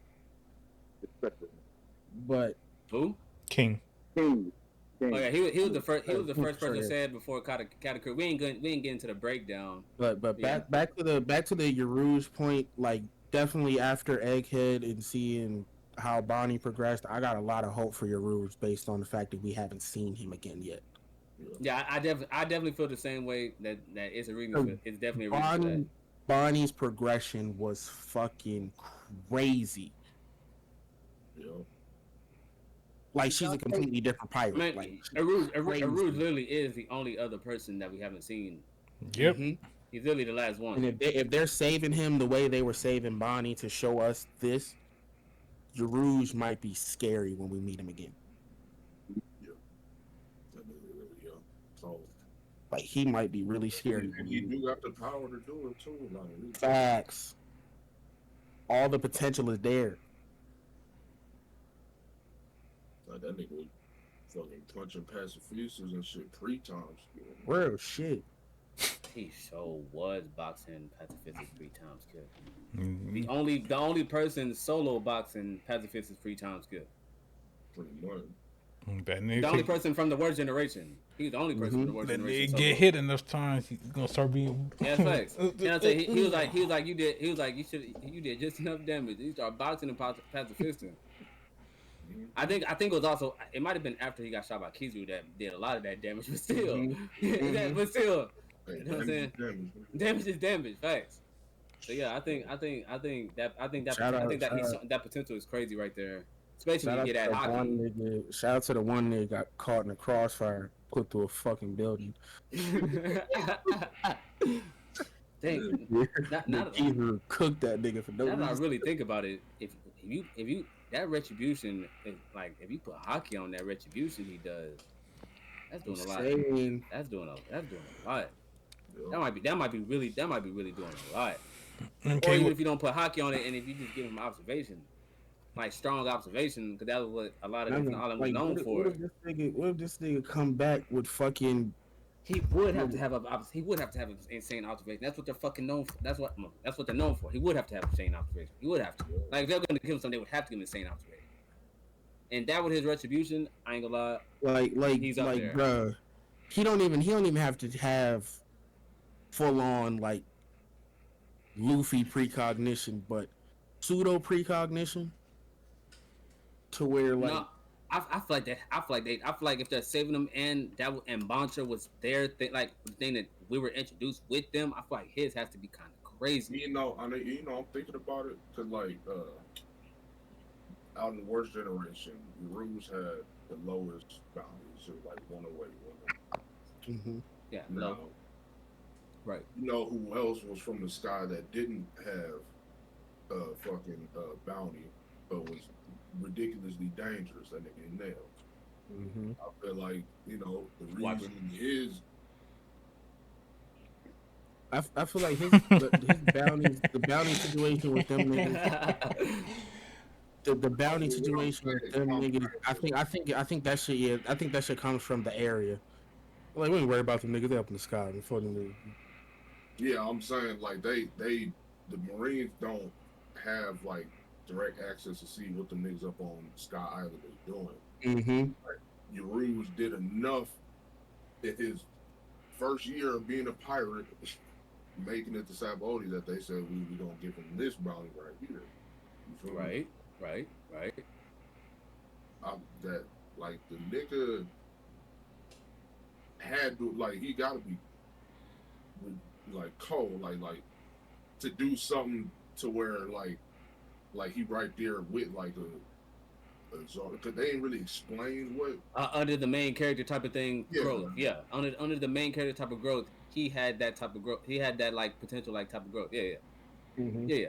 But Who? King. King. Oh yeah, he was the first Sure person to is. say it before Katakuri. We ain't getting to the breakdown. But Yeah. back to the Yaruj point, like definitely after Egghead and seeing how Bonnie progressed, I got a lot of hope for Yaruj based on the fact that we haven't seen him again yet. Yeah, I definitely feel the same way that it's a reason for it's definitely a reason for that. Bonnie's progression was fucking crazy. Yeah. Like she's a completely different pirate. Man, Like Aruj literally is the only other person that we haven't seen. Yep. Mm-hmm. He's literally the last one. And if they're saving him the way they were saving Bonnie to show us this, Yaruj might be scary when we meet him again. So, like he might be really scary. And he do got the power to do it too. Like, facts. All the potential is there. Like that nigga was fucking punching pacifistas and shit pre-times. Real shit. He so was boxing pacifistas 3 times good. Mm-hmm. The only person solo boxing pacifistas 3 times good. Pretty much. The only person from the worst generation. He's the only person from the worst generation. Get hit enough times, he's gonna start being. Yeah, facts. And I say he was like you did just enough damage. You start boxing and pacifisting. I think it was also it might have been after he got shot by Kizu that did a lot of that damage, but still, but still, you know what I'm saying? Damage is damage, facts. So yeah, I think that potential is crazy right there. Especially when you get that hockey. Shout out to the one nigga got caught in a crossfire, put through a fucking building. Dang, Kizu cooked that nigga for no reason. Now that I really think about it, if you that retribution, if you put hockey on that retribution he does, that's doing a lot. That's doing a lot. That might be really doing a lot. Okay, or even if you don't put hockey on it, and if you just give him observation, like strong observation, because that was what a lot of different Island was known for. What if this nigga come back with fucking? He would have to have an insane observation. That's what they're fucking known for. That's what they're known for. He would have to have insane observation. He would have to. Like if they're gonna give him something, they would have to give him insane observation. And that with his retribution, I ain't gonna lie. He's up there. Bruh, he don't even have to have full on like Luffy precognition, but pseudo precognition to where like. No. I feel like that. I feel like if they're saving them and Boncher was their thing, like the thing that we were introduced with them, I feel like his has to be kind of crazy. I'm thinking about it because like out in the worst generation, the Rouge had the lowest bounties, so like 1 away. Mm-hmm. Yeah. Now, right. You know who else was from the sky that didn't have fucking bounty, but was ridiculously dangerous? That nigga Nail. Mm-hmm. I feel like the reason is. I feel like his bounty, the bounty situation with them niggas, the bounty situation with them niggas. I think that shit. Yeah, I think that shit comes from the area. Like we ain't worry about them niggas up in the sky before them niggas. Yeah, I'm saying like the Marines don't have like direct access to see what the niggas up on Sky Island is doing. Mm-hmm. Like, Yaruj did enough in his first year of being a pirate, making it to Sabodi, that they said we gonna give him this bounty right here. Right. That like the nigga had to he gotta be like cold, like to do something to where like he right there with like a because they ain't really explain what under the main character type of thing growth. Yeah, under the main character type of growth, he had that type of growth. He had that like potential like type of growth. Yeah. Mm-hmm. Yeah.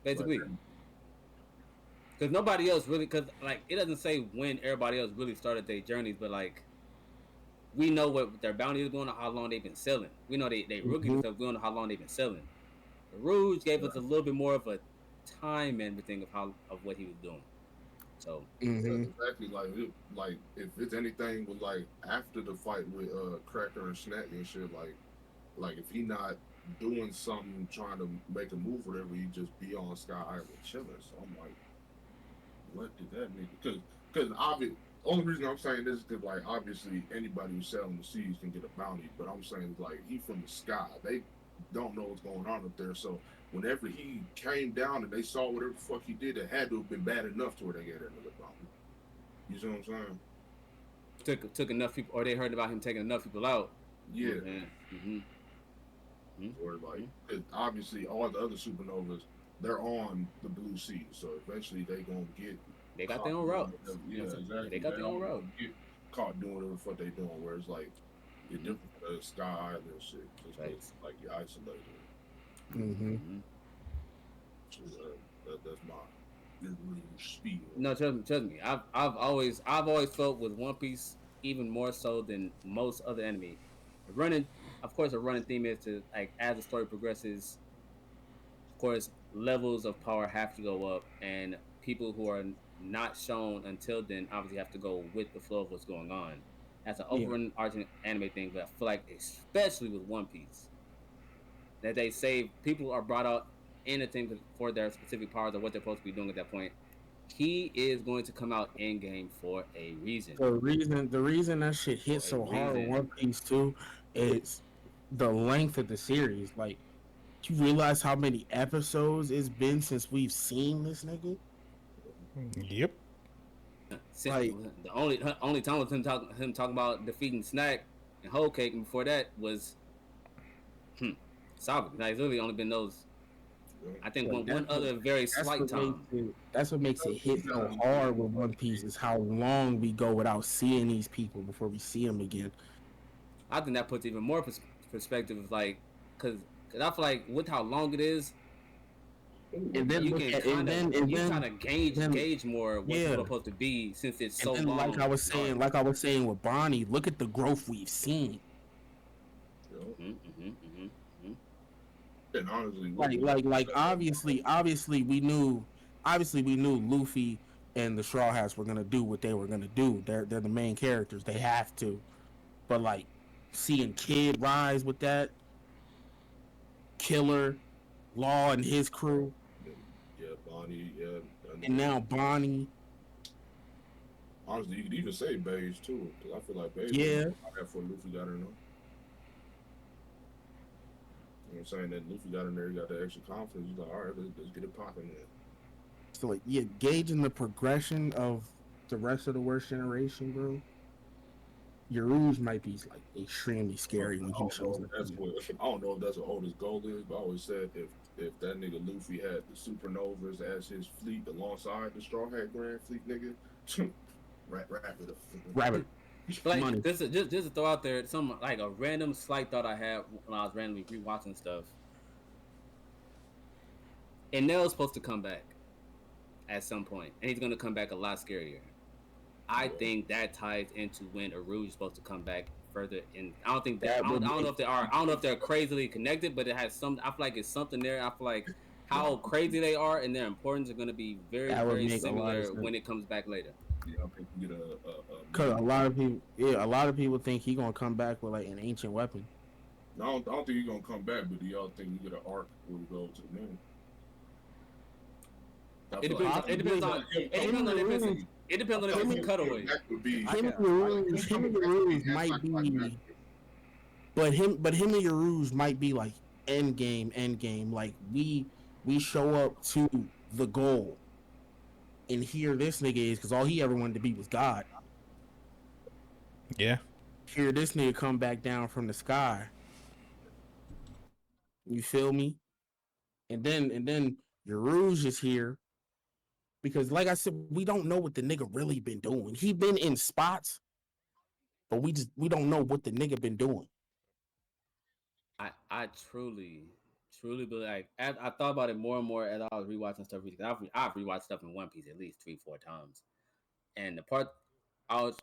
Basically. Because nobody else really, because like it doesn't say when everybody else really started their journeys, but like we know what their bounty is going on, how long they've been selling. We know they rookies stuff. We don't know how long they've been selling. The Rouge gave us a little bit more of a time and everything of what he was doing. So Yeah, Mm-hmm. exactly. Like if it's anything with like after the fight with Cracker and Snack and shit, like if he not doing something trying to make a move, or whatever, he just be on Sky Island chilling. So I'm like, what did that nigga? Because obvious. Only reason I'm saying this is because like obviously anybody who's selling the seas can get a bounty, but I'm saying like he from the sky. They don't know what's going on up there. So whenever he came down and they saw whatever the fuck he did, it had to have been bad enough to where they get another bounty. You see what I'm saying? took enough people, or they heard about him taking enough people out. You know Yeah. what I'm saying? Or like, Mm-hmm. 'cause obviously all the other supernovas, they're on the blue sea, so eventually they gonna get They got their caught own doing route. whatever. You know Yeah, what I'm saying? Yeah, they exactly. got They their own all route. gonna get caught doing whatever the fuck they doing. Whereas like it's Mm-hmm. different for the Sky Island shit, just because Facts. like you're isolated. Mm-hmm. Mm-hmm. So that's my little spiel. No, trust me, trust me. I've always felt with One Piece even more so than most other anime. The running, of course, a running theme is to like as the story progresses. Of course, levels of power have to go up, and people who are not shown until then obviously have to go with the flow of what's going on. That's an Yeah. overarching anime thing, but I feel like especially with One Piece that they say people are brought out in a thing for their specific powers or what they're supposed to be doing at that point. He is going to come out in game for a reason. The reason that shit For hit a so hard on reason. One Piece too is the length of the series. Like, you realize how many episodes it's been since we've seen this nigga? Yep. Like, The only time was him talking about defeating Snack and Whole Cake, and before that was hmm, Saga. Now it's really only been those. You know? I think like one other very that's slight what makes time. it that's what makes it He hit got so him hard with One Piece is how long we go without seeing these people before we see them again. I think that puts even more perspective of like, cause I feel like with how long it is, And then you look can at kind of and you kind of then gauge more what yeah. people are supposed to be since it's And so then long in the arc. like I was saying with Bonnie, look at the growth we've seen. You know? Mm-hmm. And honestly, what Like did like like obviously we knew Luffy and the Straw Hats were gonna do what they were gonna do. They're the main characters. They have to. But like seeing Kid rise with that, Killer, Law and his crew, yeah, Bonnie, yeah, and now Bonnie. honestly, you could even say Beige too, because I feel like Beige was Yeah. that for Luffy got her, you know what I'm saying? That Luffy got in there, he got that extra confidence. He's like, all right, let's get it popping then. So like yeah, gauging the progression of the rest of the worst generation, bro. Your Rouge might be like extremely scary when I he don't shows know up if that's again. what I don't know if that's what Oda's goal is, but I always said if that nigga Luffy had the supernovas as his fleet alongside the Straw Hat Grand Fleet nigga, wrap it up. Rabbit But like money. just to throw out there some like a random slight thought I had when I was randomly rewatching stuff. And Nell's supposed to come back at some point, and he's going to come back a lot scarier. I Yeah. think that ties into when Aruj is supposed to come back further. And I don't think that That would I don't know make if they are. I don't know if they're crazily connected, but it has some. I feel like it's something there. I feel like Yeah, how crazy they are and their importance are going to be very that would very make a lot of similar sense. when it comes back later. yeah, I think you get a Cause main. a lot of people think he gonna come back with like an ancient weapon. I don't think he's gonna come back, but do y'all think you get an arc where we go to the moon? I It feel like depends. It depends Possibly, on. him It coming depends on back, if it's. Rouge, It depends on if I it's feel a like him coming cutaway. back would be I can. him Him coming and back would be Rouge might be, anticlimactic. but him and Rouge might be like end game. Like we show up to the goal, and here this nigga is because all he ever wanted to be was God. Yeah. Here this nigga come back down from the sky. You feel me? And then your Rouge is here because, like I said, we don't know what the nigga really been doing. He been in spots, but we don't know what the nigga been doing. I truly believe like as I thought about it more and more as I was rewatching stuff because I've rewatched stuff in One Piece at least 3 4 times. And the part I was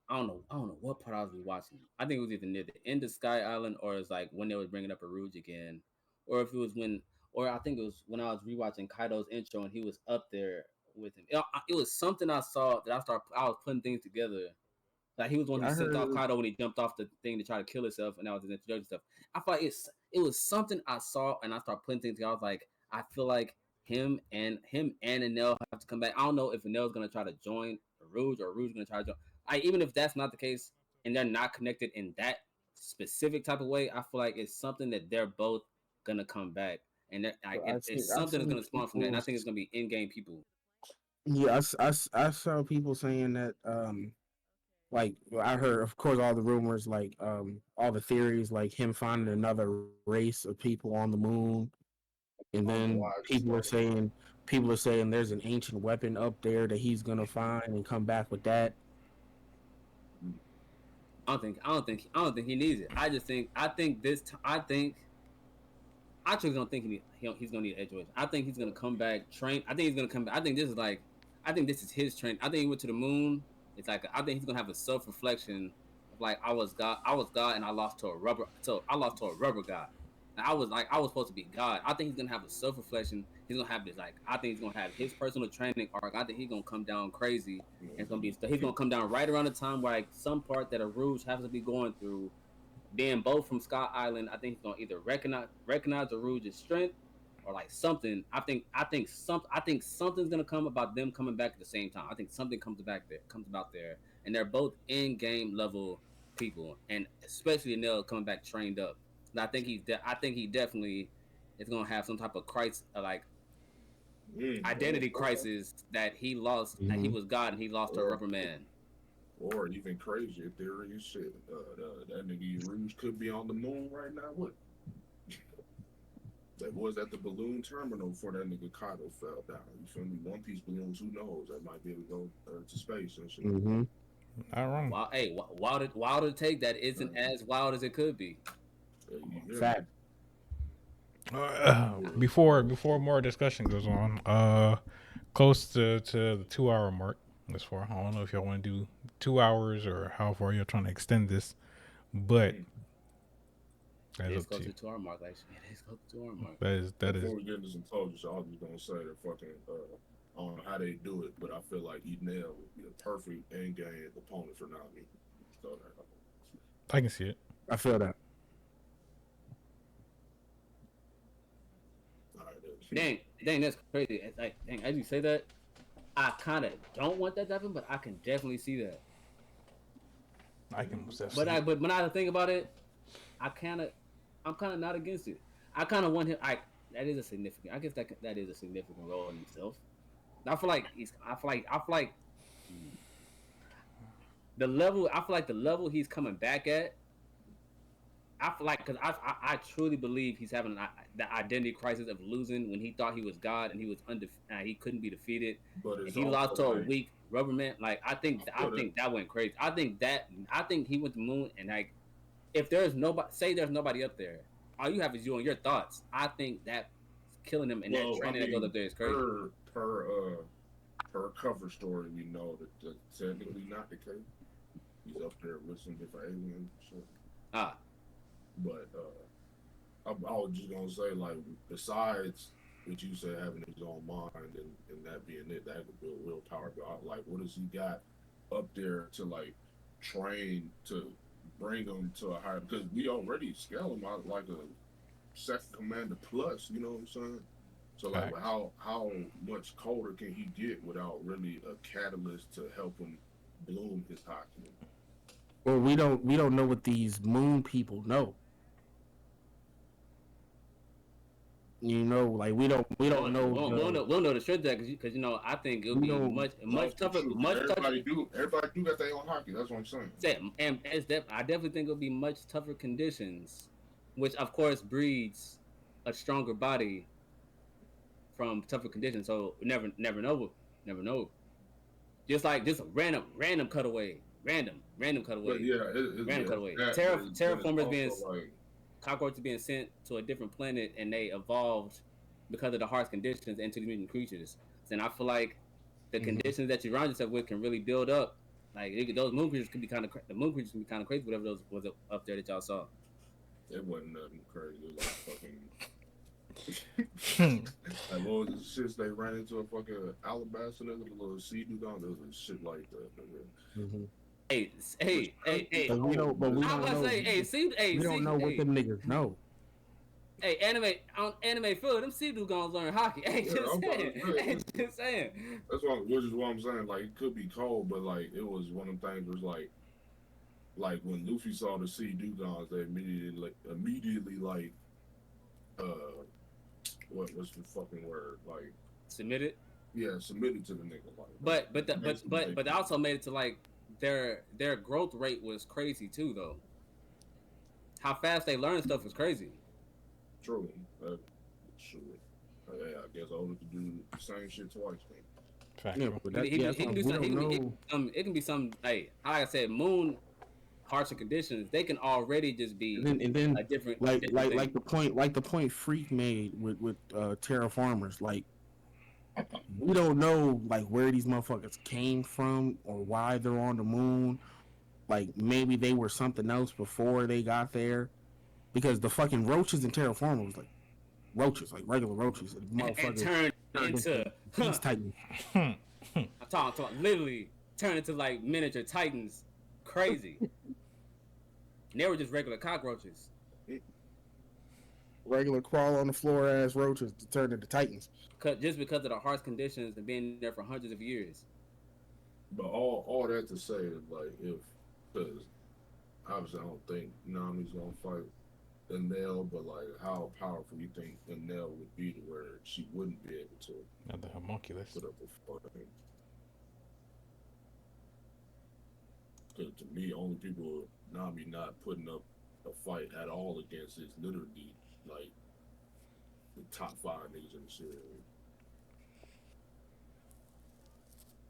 I don't know what part I was rewatching. I think it was either near the end of Sky Island or it's like when they was bringing up Aruj again, or if it was when or I think it was when I was rewatching Kaido's intro and he was up there with him. It was something I saw that I was putting things together. Like he was one who I sent off heard. Kaido when he jumped off the thing to try to kill himself, and that was his introduction stuff. I thought it was something I saw, and I started putting things together. I was like, I feel like him and Enel have to come back. I don't know if Enel's gonna try to join Rouge or Rouge gonna try to join. Even if that's not the case, and they're not connected in that specific type of way, I feel like it's something that they're both gonna come back, and it's I something that's seen gonna spawn from that. And people. I think it's gonna be in-game people. Yeah, I saw people saying that. Like I heard, of course, all the rumors, like all the theories, like him finding another race of people on the moon, and I don't know then why I just thought people are saying there's an ancient weapon up there that he's gonna find and come back with that. I don't think he needs it. I truly don't think he's gonna need edge. I think he's gonna come back train. I think he's gonna come back. I think this is his train. I think he went to the moon. It's like I think he's gonna have a self reflection of like I was God, and I lost to a rubber god. And I was supposed to be God. I think he's gonna have a self reflection. He's gonna have this like I think he's gonna have his personal training arc. I think he's gonna come down crazy. And he's gonna come down right around the time where like some part that a Rouge has to be going through being both from Scott Island. I think he's gonna either recognize the Rouge's strength or like something. I think something's gonna come about them coming back at the same time. I think something comes about there, and they're both in game level people, and especially Nell coming back trained up. And I think he definitely is gonna have some type of crisis, like identity crisis that he lost. That he Mm-hmm. was God and he lost to a or, rubber man. or even crazier theory, shit. That nigga Rouge could be on the moon right now. What? That was at the balloon terminal before that nigga Kato fell down. You feel me? One Piece balloons, who knows? That might be able to go to space and shit. Mm-hmm. Not wrong. Wow, hey, wild to take that isn't as wild as it could be. Fact. Before more discussion goes on, close to the 2 hour mark. This far, I don't know if y'all want to do 2 hours or how far you're trying to extend this, but that's It is up to close you. to 2 hour mark. Actually, it is close to 2 hour mark. That is Before we get into some soldiers, I was just gonna say that fucking I don't know how they do it, but I feel like Enel would be a perfect end game opponent for Nami. So I can see it. I feel that. all right, Dang, that's crazy. It's like, dang, as you say that, I kind of don't want that to happen, but I can definitely see that. I can see it. But when I think about it, I'm kind of not against it. I kind of want him. That is a significant. I guess that is a significant role in himself. I feel like the level. I feel like the level he's coming back at. I feel like because I truly believe he's having the identity crisis of losing when he thought he was God and he couldn't be defeated. but And it's he lost to also a like weak rubber man. Like I think that went crazy. I think he went to the moon and like if there's nobody, say there's nobody up there, all you have is you and your thoughts. I think that killing him and that training that goes up there is crazy. Per cover story, we know that that's technically not the case. He's up there with some different aliens. Shit. Ah, But I was just gonna say, like, besides what you said, having his own mind and that being it, that could build willpower. But like, what does he got up there to like train to bring him to a higher? Because we already scale him out like a second commander plus. You know what I'm saying? So like, Facts. how much colder can he get without really a catalyst to help him bloom his hockey? Well, we don't know what these moon people know. You know, like we don't know. We'll know the strength of that because you know I think it'll We be don't- much tougher. Everybody do got their own hockey. That's what I'm saying. And I definitely think it'll be much tougher conditions, which of course breeds a stronger body from tougher conditions. So never know. Just like just a random cutaway, random cutaway, But yeah, random cutaway. Terraformers being cockroaches being sent to a different planet and they evolved because of the harsh conditions into the mutant creatures. And I feel like the conditions that you surround yourself with can really build up. Like those moon creatures could be kind of the moon creatures can be kind of crazy. Whatever those was up there that y'all saw. It wasn't nothing crazy. It was like fucking Like, what was the shits they ran into a fucking alabaster nigga, the little sea dugong, there was shit like that, nigga. Mm-hmm. Hey, Which hey, hey. But we don't. But we I was don't about to know. say, We don't know what them niggas know. Hey, anime field, them sea gonna learn hockey. Hey, yeah, just I'm about to saying. say, Hey, just saying. which is what I'm saying. Like, it could be cold, but like, it was one of them things where it's like when Luffy saw the sea dugongs, they immediately like, uh, what's the fucking word? Like, Submitted. yeah, submitted to the nigga. Like, But they also made it to like their growth rate was crazy too though. How fast they learn stuff was crazy. True. Sure. Yeah, I guess I only could do the same shit twice. Man. Yeah, Factual. but He that's can why do we some. don't know. It can be some. Hey, like I said, Moon, Hearts and Conditions. They can already just be And then a different thing. like the point Freak made with terraformers. Like we don't know like where these motherfuckers came from or why they're on the moon. Like maybe they were something else before they got there. Because the fucking roaches in terraformers was like roaches, like regular roaches, and And motherfuckers turn turned into into beast titans. I'm talking literally turn into like miniature titans. Crazy. And they were just regular cockroaches. Regular crawl on the floor ass roaches to turn into titans. Just because of the harsh conditions and being there for hundreds of years. But all that to say is like because obviously I don't think Nami's gonna fight Enel, but like how powerful you think Enel would be to where she wouldn't be able to Not the homunculus. put up a fight? Because to me, only people Nami not putting up a fight at all against is literally like the top 5 niggas in the series.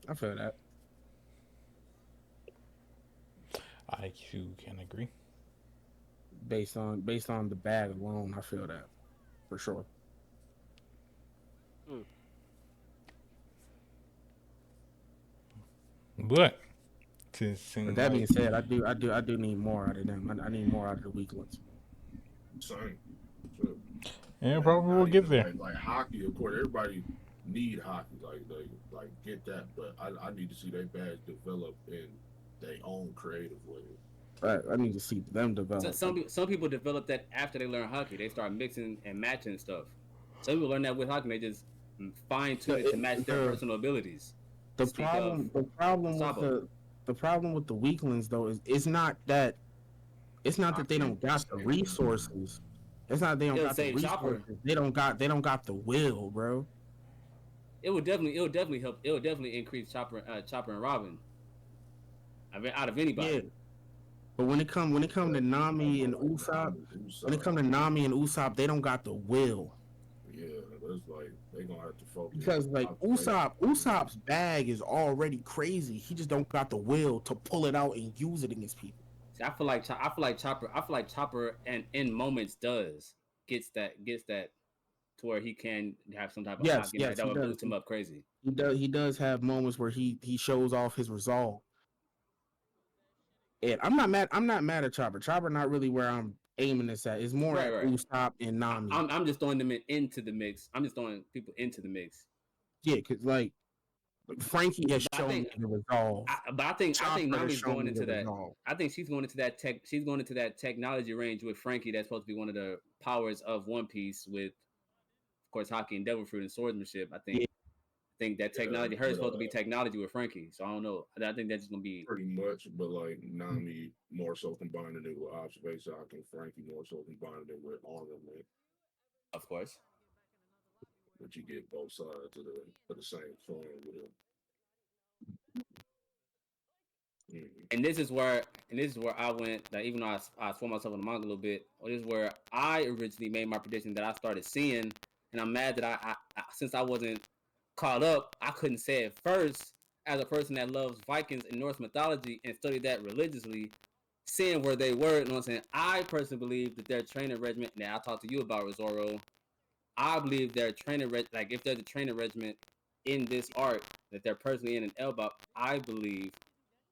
I feel that. I too can agree. Based on the bag alone, I feel that for sure. But But since that like being said, I do need more out of them. I need more out of the weak ones. Same. So, yeah, and probably not we'll get even there. like hockey. Of course, everybody need hockey. Like get that. But I need to see their bags develop in their own creative way. I need to see them So develop. some people develop that after they learn hockey. They start mixing and matching stuff. Some people learn that with hockey. They just fine tune it to match their personal abilities. The Speak of problem the problem with Sabo. the problem with the weaklings though is it's not that they Hockey don't ain't the got the same. resources. It's not they don't It'll got the save Chopper. resources. They don't got the will, bro. It would definitely help. It would definitely increase Chopper and Robin. I mean, out of Yeah. anybody. But when it come to Nami and Usopp, when it come to Nami and Usopp, they don't got the will. Yeah, that's like they gonna have to focus Because like observation. Usopp's bag is already crazy. He just don't got the will to pull it out and use it against people. See, I feel like Chopper and in moments gets that to where he can have some type of Yes, hockey yes, that he would does. boost him up crazy. He does have moments where he shows off his resolve. And I'm not mad at Chopper. Chopper not really where I'm aiming this at. It's more Right, at right. Usopp and Nami. I'm just throwing them into the mix. I'm just throwing people into the mix. Yeah, because like Frankie has But I shown think me the resolve. I think Chopper has Nami's shown going me the into that. resolve. I think she's going into that tech. She's going into that technology range with Frankie. That's supposed to be one of the powers of One Piece. With of course hockey and devil fruit and swordsmanship. Yeah, I think that Yeah, technology. Her is but supposed to be technology with Frankie. So I don't know. I think that's just gonna be pretty much. But like Nami more so combining it with observation. I think Frankie more so combining it with armament. of course. But you get both sides of the same coin with it. Mm-hmm. And this is where I went. That even though I swore myself in the manga a little bit, this is where I originally made my prediction that I started seeing, and I'm mad that I since I wasn't caught up, I couldn't say it first. As a person that loves Vikings and Norse mythology and studied that religiously, seeing where they were, you know what I'm saying? I personally believe that their training regiment. Now I talked to you about Rosoro. I believe their training like if there's a training regiment in this arc that they're personally in an Elbap, I believe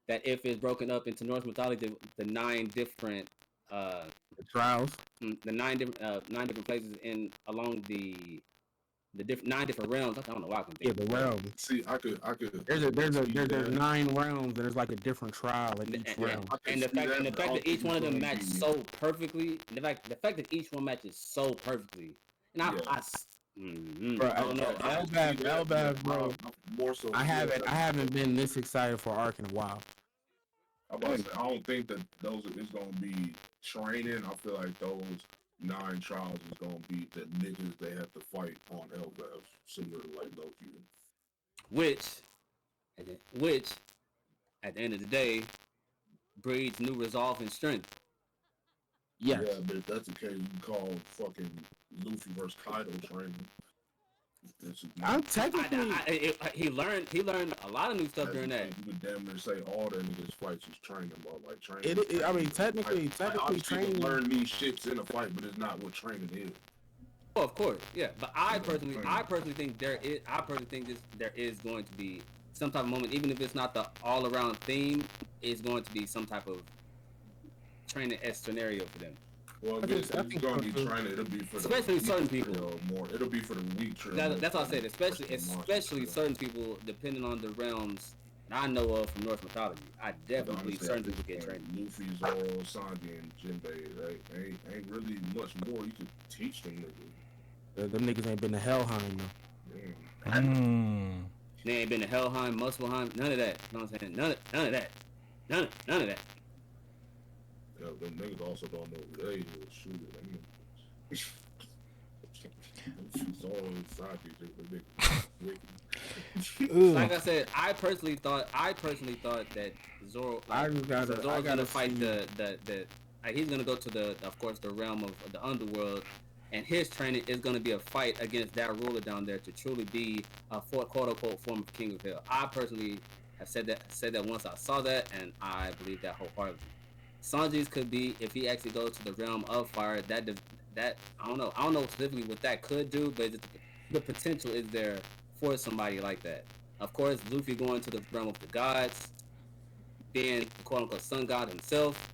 that if it's broken up into Norse mythology, the 9 different uh trials. The nine different places in along the nine different realms. I don't know why I can Yeah, think. the realms. See, I could. There's 9 realms, and there's like a different trial in each realm. And the fact that each one of them match so perfectly, the fact that each one matches so perfectly, and I Bro, don't know. Elbath, bro. More so. I haven't been this excited for Ark in a while. I don't think that those is gonna be training. I feel like those 9 trials is gonna be the niggas they have to fight on Elbaf, similar to like Loki. Which at the end of the day breeds new resolve and strength. Yes. Yeah, but if that's the case, you call fucking Luffy versus Kaido training. I'm technically. He learned a lot of new stuff during that. You could damn near say all that niggas fights is training, bro. Like training. I mean, technically, training. Learn these shits in a fight, but it's not what training is. Oh, of course, yeah. But I personally think there is going to be some type of moment, even if it's not the all around theme, is going to be some type of training scenario for them. Well, it's going to be training. It'll be for especially certain people. More. It'll be for the weak. That's what I said. Especially certain people, depending on the realms that I know of from Norse mythology. I definitely believe certain people get trained. Luffy, Zoro, Sanji, and Jinbei. Ain't really much more you can teach them niggas. Them niggas ain't been to Helheim though. They ain't been to Helheim, Muspelheim, none of that. You know what I'm saying? None of that. None of that. Yeah, them niggas also don't know who they is. Shoot it. Like I said, I personally thought that Zoro. Zoro's gonna fight the like he's gonna go to the realm of the underworld, and his training is gonna be a fight against that ruler down there to truly be a quote unquote form of King of Hell. I personally have said that once I saw that, and I believe that wholeheartedly. Sanji's could be if he actually goes to the realm of fire. That I don't know specifically what that could do, but the potential is there for somebody like that. Of course, Luffy going to the realm of the gods, being the quote unquote sun god himself,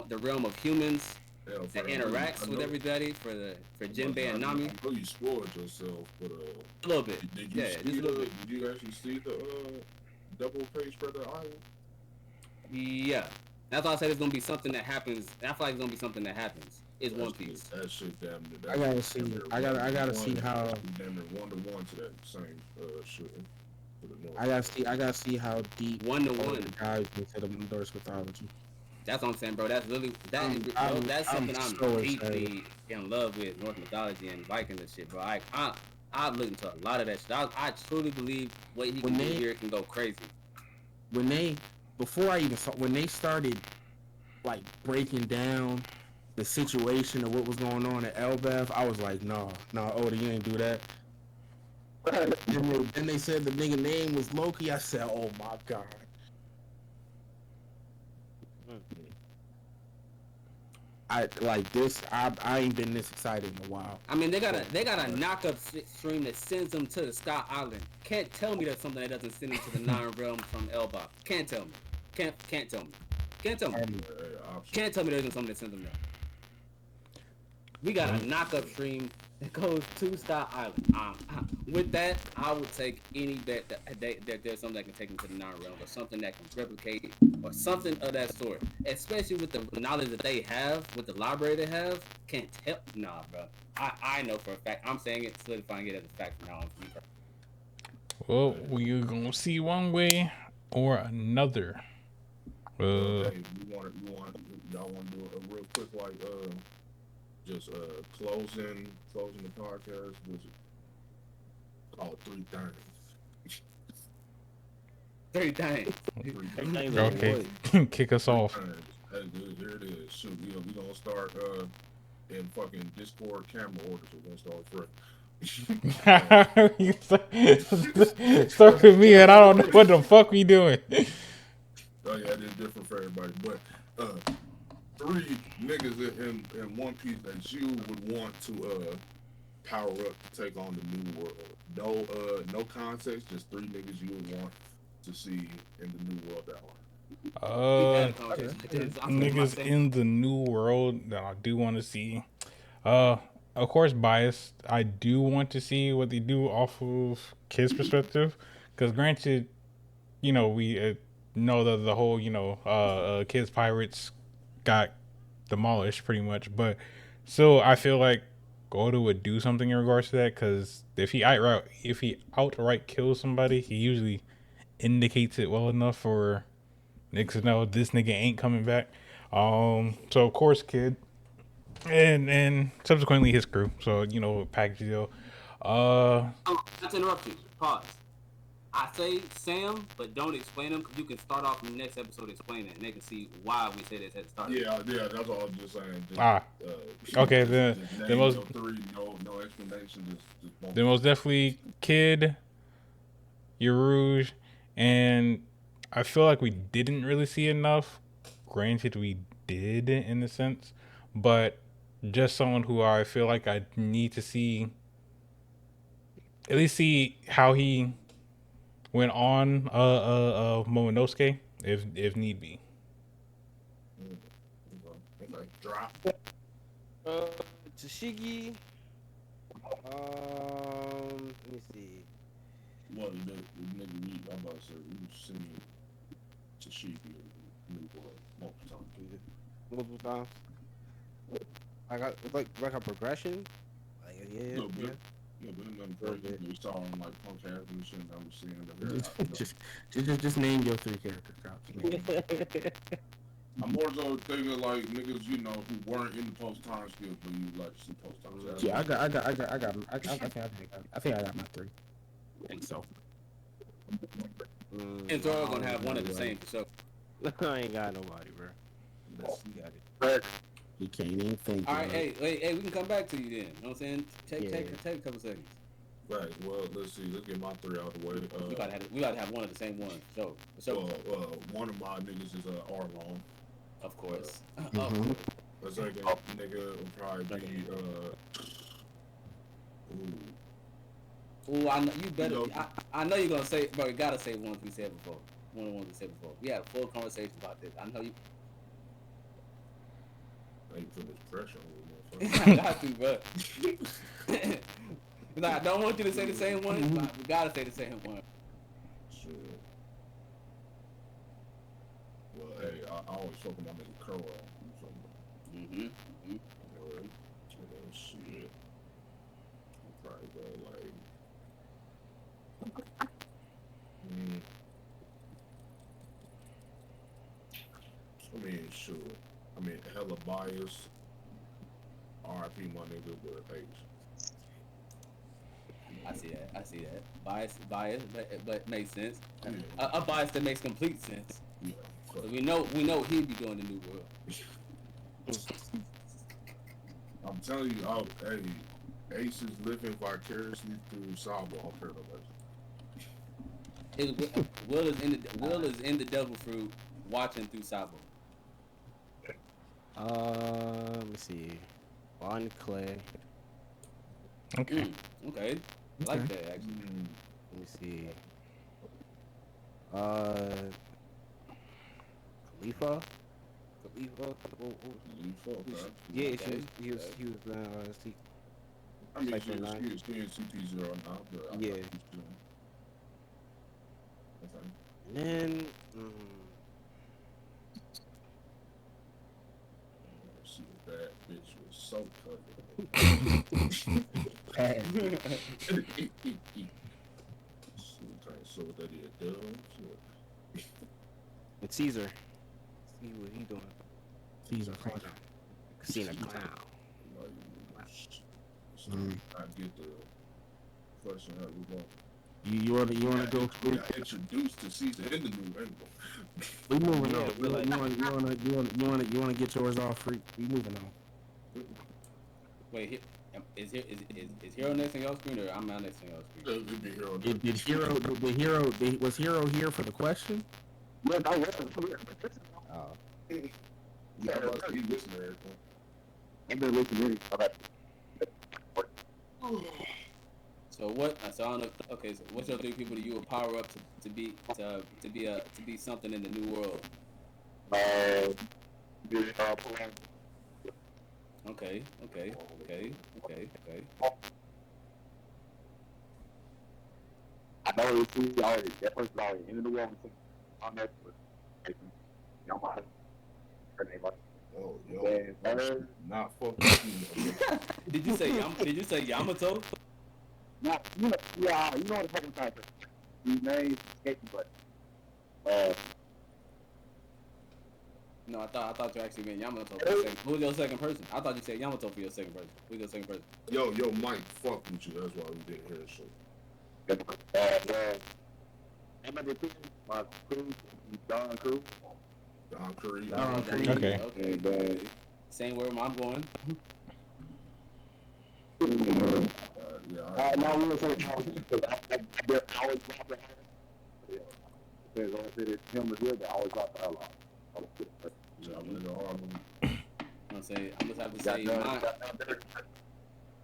the realm of humans that interacts with everybody for Jinbei and Nami. I know you spoiled yourself, but a little bit. Did you actually see the double page for the island? Yeah. That's why I said it's gonna be something that happens. I feel like it's gonna be something that happens. It's One Piece. That shit damn near. I gotta see. I gotta see how. Damn near 1-to-1 to that same shooting. I gotta see how deep 1-to-1 dives into the Norse mythology. That's what I'm saying, bro. That's literally that's something I'm so deeply in love with, Norse mythology and Vikings and shit, bro. I've looked into a lot of that shit. I truly believe what he can do here can go crazy. When they started like breaking down the situation of what was going on at Elbaf, I was like, no, Oda, you ain't do that. Then they said the nigga name was Loki. I said, oh my god. I ain't been this excited in a while. I mean, they got a knock-up stream that sends them to the Sky Island. Can't tell me that's something that doesn't send them to the 9 realms from Elbaf. Can't tell me. Can't tell me. Can't tell me. Can't tell me there isn't something that sends them there. We got a knock-up stream that goes to Sky Island. With that, I would take any bet that there's something that can take them to the 9 realms, or something that can replicate, or something of that sort. Especially with the knowledge that they have, with the library they have, can't tell. Nah, bro. I know for a fact. I'm saying it, solidifying it as a fact from now on. Well, we're gonna see one way or another. Hey, y'all want to do a real quick just closing the podcast? Was it called 3 things? 3 things. Okay, kick us off. Hey, here it is. Shoot, we gonna start in fucking Discord camera orders. We're gonna start fresh. Start with me, and I don't know what the fuck we doing. Oh yeah, it is different for everybody. But 3 niggas in One Piece that you would want to power up to take on the new world. No context, just 3 niggas you would want to see in the new world that are. We've Uh, had a conversation like this. I feel niggas myself. in the new world that I do want to see. Of course, biased. I do want to see what they do off of kids' perspective, because granted, we know that the whole kids pirates got demolished pretty much, but still, I feel like Godo would do something in regards to that, because if he outright kills somebody, he usually indicates it well enough for niggas to know this nigga ain't coming back. So of course, kid, and subsequently his crew. So package deal. Not to interrupt you. Pause. I say Sam, but don't explain him because you can start off in the next episode explaining it, and they can see why we say this at the start. Yeah, that's all I'm just saying. Okay, just the name most your three, no explanation. the most definitely Kid, Yarouge, and I feel like we didn't really see enough. Granted, we did in a sense, but just someone who I feel like I need to see, at least see how he went on Momonosuke, if need be. Okay, drop. Tashigi. Let me see. What the nigga we? I'm about to say we've seen Tashiki in New World multiple times. Multiple times. I got like a progression. Like yeah. Yeah, but nothing crazy. We saw him like punk ass and shit. And I was seeing them. Just name your 3 characters. Drops. I'm more so thinking like niggas, who weren't in the post time skills, but you like to see post time. Yeah, I think I got my 3. I think so. And Zoro gonna have one of the same for sure. I ain't got nobody, bro. You got it. You can't even think. All right, hey, we can come back to you then. You know what I'm saying? Take a couple seconds. Right. Well, let's see. Let's get my 3 out of the way. We gotta have one of the same ones. So one of my niggas is Arlong. of course. Mm-hmm. The second nigga will probably be Ooh, I know you better. I know you're gonna say, bro. You gotta say ones we said before. One of the ones we said before. We had a full conversation about this. I know you. I ain't putting this pressure on you, I got to, bro. I don't want you to say the same one. We gotta say the same one. Sure. Well, hey, I always fuck with my nigga Curl. Mm-hmm. Shit. Probably go like. I mean, sure. I mean, hella bias. RIP, my nigga, but H. I see that. Bias, but makes sense. A bias that makes complete sense. Yeah. So we know he'd be doing the new world. I'm telling you, hey, Ace is living vicariously through Sabo on Paradise. Will is in the devil fruit, watching through Sabo. Let me see. Bond Clay. Okay. Okay. I like that actually. Let me see. Khalifa. Yeah, he was see. I mean, Like she for was 9. CP0 now, but Yeah. Okay. And then She was bad bitch was so covered. So that he a dub. with Caesar. See what he doing. Caesar Clown. Casino Clown. I get the question how we want. You wanna go? We got introduced to Caesar in the new angle. We moving Yeah, on. but like- You wanna get yours off free? We moving on. Wait, is Hero next on your screen or I'm not next on your screen? It'd be Hero. Was Hero here for the question? Yeah, I Oh. Yeah, he listened to everything. I've been listening to it. So what? So I don't know. Okay, so what's your three people that you would power up to be something in the new world? Uh, the plan. Okay, okay, okay, okay, okay. I know it's already that person's already in the world on that, but y'all might her name like Oh, yo, then not fuck with you. Did you say Yamato? not yeah, you know what the fucking time his name escaped, but uh No, I thought you actually meant Yamato. For a second. Who's your second person? I thought you said Yamato for your second person. Who's your second person? Yo, Mike, fuck with you. That's why we didn't hear shit. number two, my crew, Don Crew. Don Curry. Okay. Okay. Same where I'm going. Yeah. Now we were saying because I always drop the yeah. Depends on if it's him or good, but I always drop the outlaw. I'm gonna have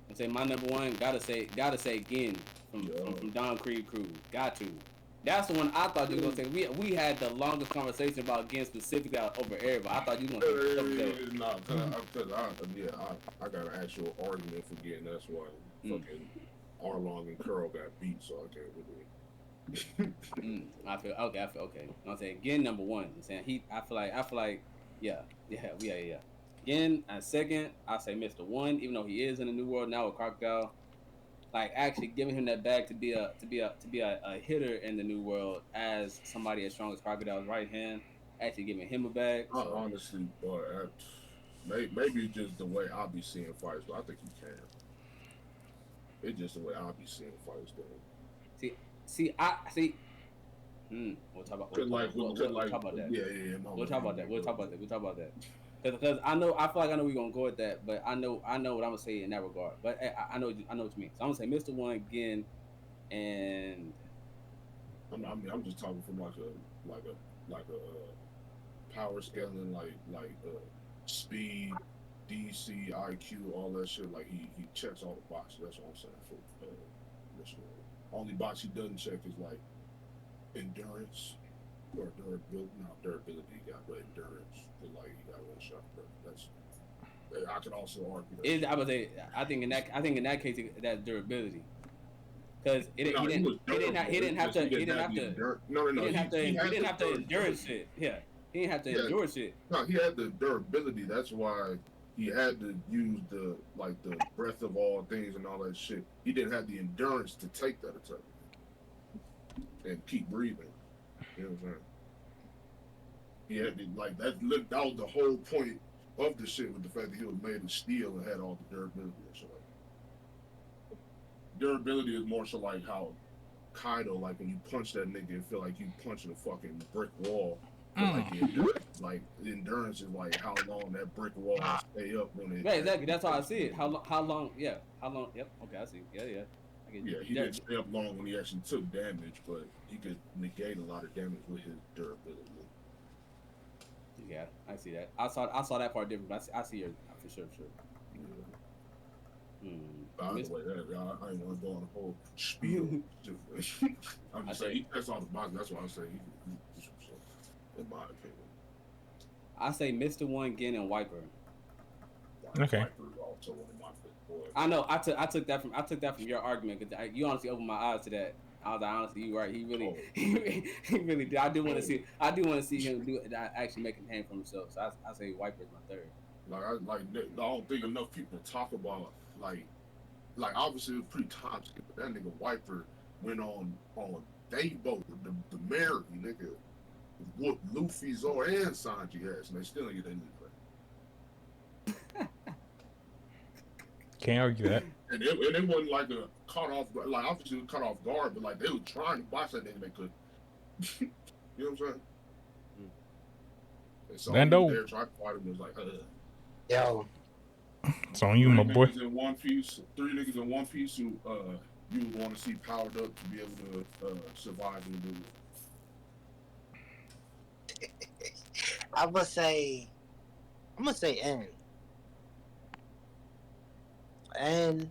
to say my number one. Gotta say again from Don Creed crew. Got to. That's the one I thought you were gonna say. We had the longest conversation about again specifically over everybody. I thought you were gonna say No, because I got an actual argument for getting. That's why fucking Arlong and Curl got beat, so I can't really. I feel okay. I'm saying again number one. I'm saying I feel like yeah. Again, at second, I say Mr. One, even though he is in the new world now with Crocodile. Like actually giving him that bag to be a hitter in the new world as somebody as strong as Crocodile's right hand. Actually giving him a bag. So. Honestly, boy, maybe it's just the way I'll be seeing fights, but I think he can. It's just the way I'll be seeing fights, though. I see. We'll talk about that. Yeah. We'll talk about that. Because I feel like I know we're gonna go with that, but I know what I'm gonna say in that regard. But I know what you mean. So I'm gonna say Mr. One again, and I'm just talking from like a power scaling, like speed, DC, IQ, all that shit. Like he checks all the boxes. That's what I'm saying for this one. Only box he doesn't check is like endurance or durability. Not durability, he got, but endurance. Like he got one shot. But that's. I could also argue that. I think in that case that's durability. Because he didn't have to endure shit. Yeah, he didn't have to endure shit. No, he had the durability. That's why he had to use the breath of all things and all that shit. He didn't have the endurance to take that attack and keep breathing. You know what I'm saying? He had to, that was the whole point of the shit, with the fact that he was made of steel and had all the durability and shit. Durability is more so like how Kaido, like when you punch that nigga, it feel like you punching a fucking brick wall. Like the endurance is like how long that brick wall will stay up when it. Yeah, exactly. That's how I see it. How long? Yeah. How long? Yep. Okay, I see. Yeah. He didn't stay up long when he actually took damage, but he could negate a lot of damage with his durability. Yeah, I see that. I saw that part different, but I see your for sure. By the way, I ain't want to go on a whole spiel. I'm just saying he checks all the boxes. That's why I say he's in my opinion. I say Mr. One, Gin, and Wiper. Okay. Wiper is also one of my favorite boys. I know. I took that from your argument, because you honestly opened my eyes to that. I was like, honestly, you right. He really did. I do want to see him actually make a name for himself. So I say Wiper is my third. I don't think enough people talk about like obviously it was pretty time skip, but that nigga Wiper went on they boat the Mary nigga whooped Luffy, Zoro, and Sanji ass, and they still ain't get that nigga. Can't argue that. And it wasn't like a caught off, like obviously it was caught off guard, but like they were trying to box that nigga, they couldn't. You know what I'm saying? And so Lando. there tried to fight him, was like, Yo. It's on you, my boy. Three niggas in one piece who you would want to see powered up to be able to survive in the movie. I'm gonna say N.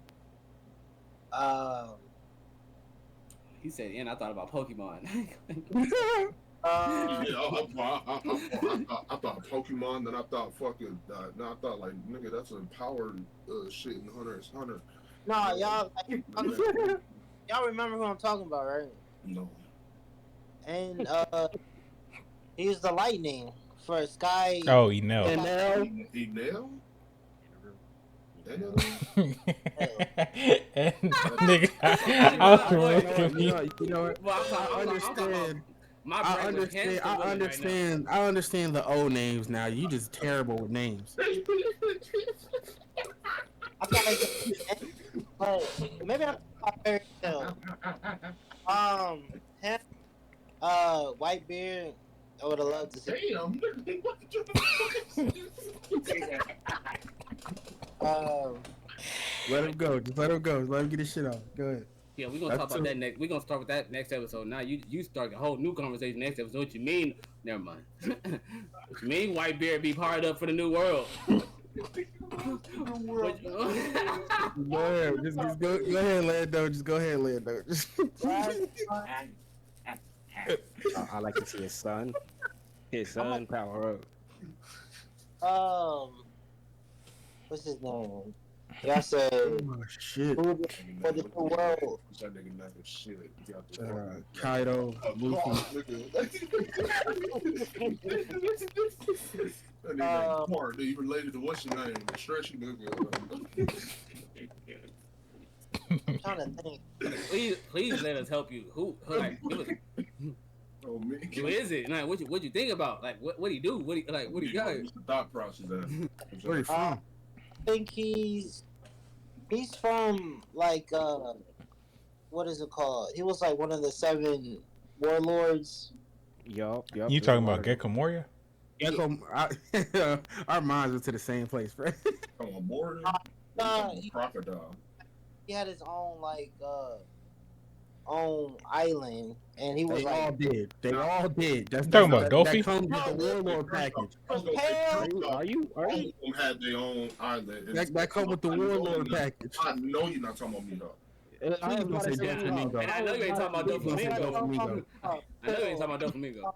He said, and I thought about Pokemon. Yeah, I thought Pokemon, then I thought fucking, then I thought like, nigga, that's a power shit in Hunter x Hunter. Nah, Yeah. y'all remember who I'm talking about, right? No. And he's the lightning for Sky. Oh, Enel. And now, Enel? And nigga, I was really confused. you know what? Well, I understand. My I brain was understand. hamster I wheeling right understand. I understand the O names now. You just terrible with names. I thought I said, but maybe I'm talking about Fairy Tail. Him, Whitebeard. I would have loved to see. Damn. Let him go. Just let him go. Let him get his shit off. Go ahead. Yeah, we're gonna talk about that next. We're gonna start with that next episode. Now you start a whole new conversation next episode. What you mean? Never mind. What you mean? Whitebeard be fired up for the new world. What Go ahead. Just go ahead, Lando. Just go ahead, Lando. I like to see his son. His son power up. What's his name? Y'all said Oh shit. who for the new world? That nigga not the shit. Kaido, Luffy. That nigga Mark, he related to what's your name? The stretchy nigga. I'm trying to think. please let us help you. Who like it was, Oh, me. who is it? Like what you think about? Like what he do? What he got? What's the thought process there? Where you from? I think he's from like what is it called? He was like one of the 7 warlords. Yup. You talking about Gecko Moria? Our minds went to the same place, right? Come on, board. Crocodile. He had his own like own island, and he was They like all did. They all did. That's Talking about Dolphy? That comes with the warlord package. Are you? All of them had their own island. That come with the warlord package. I know you're not talking about me though. I was gonna say Doflamingo. And I know you ain't talking about Doflamingo. I know you ain't talking about Doflamingo. I'm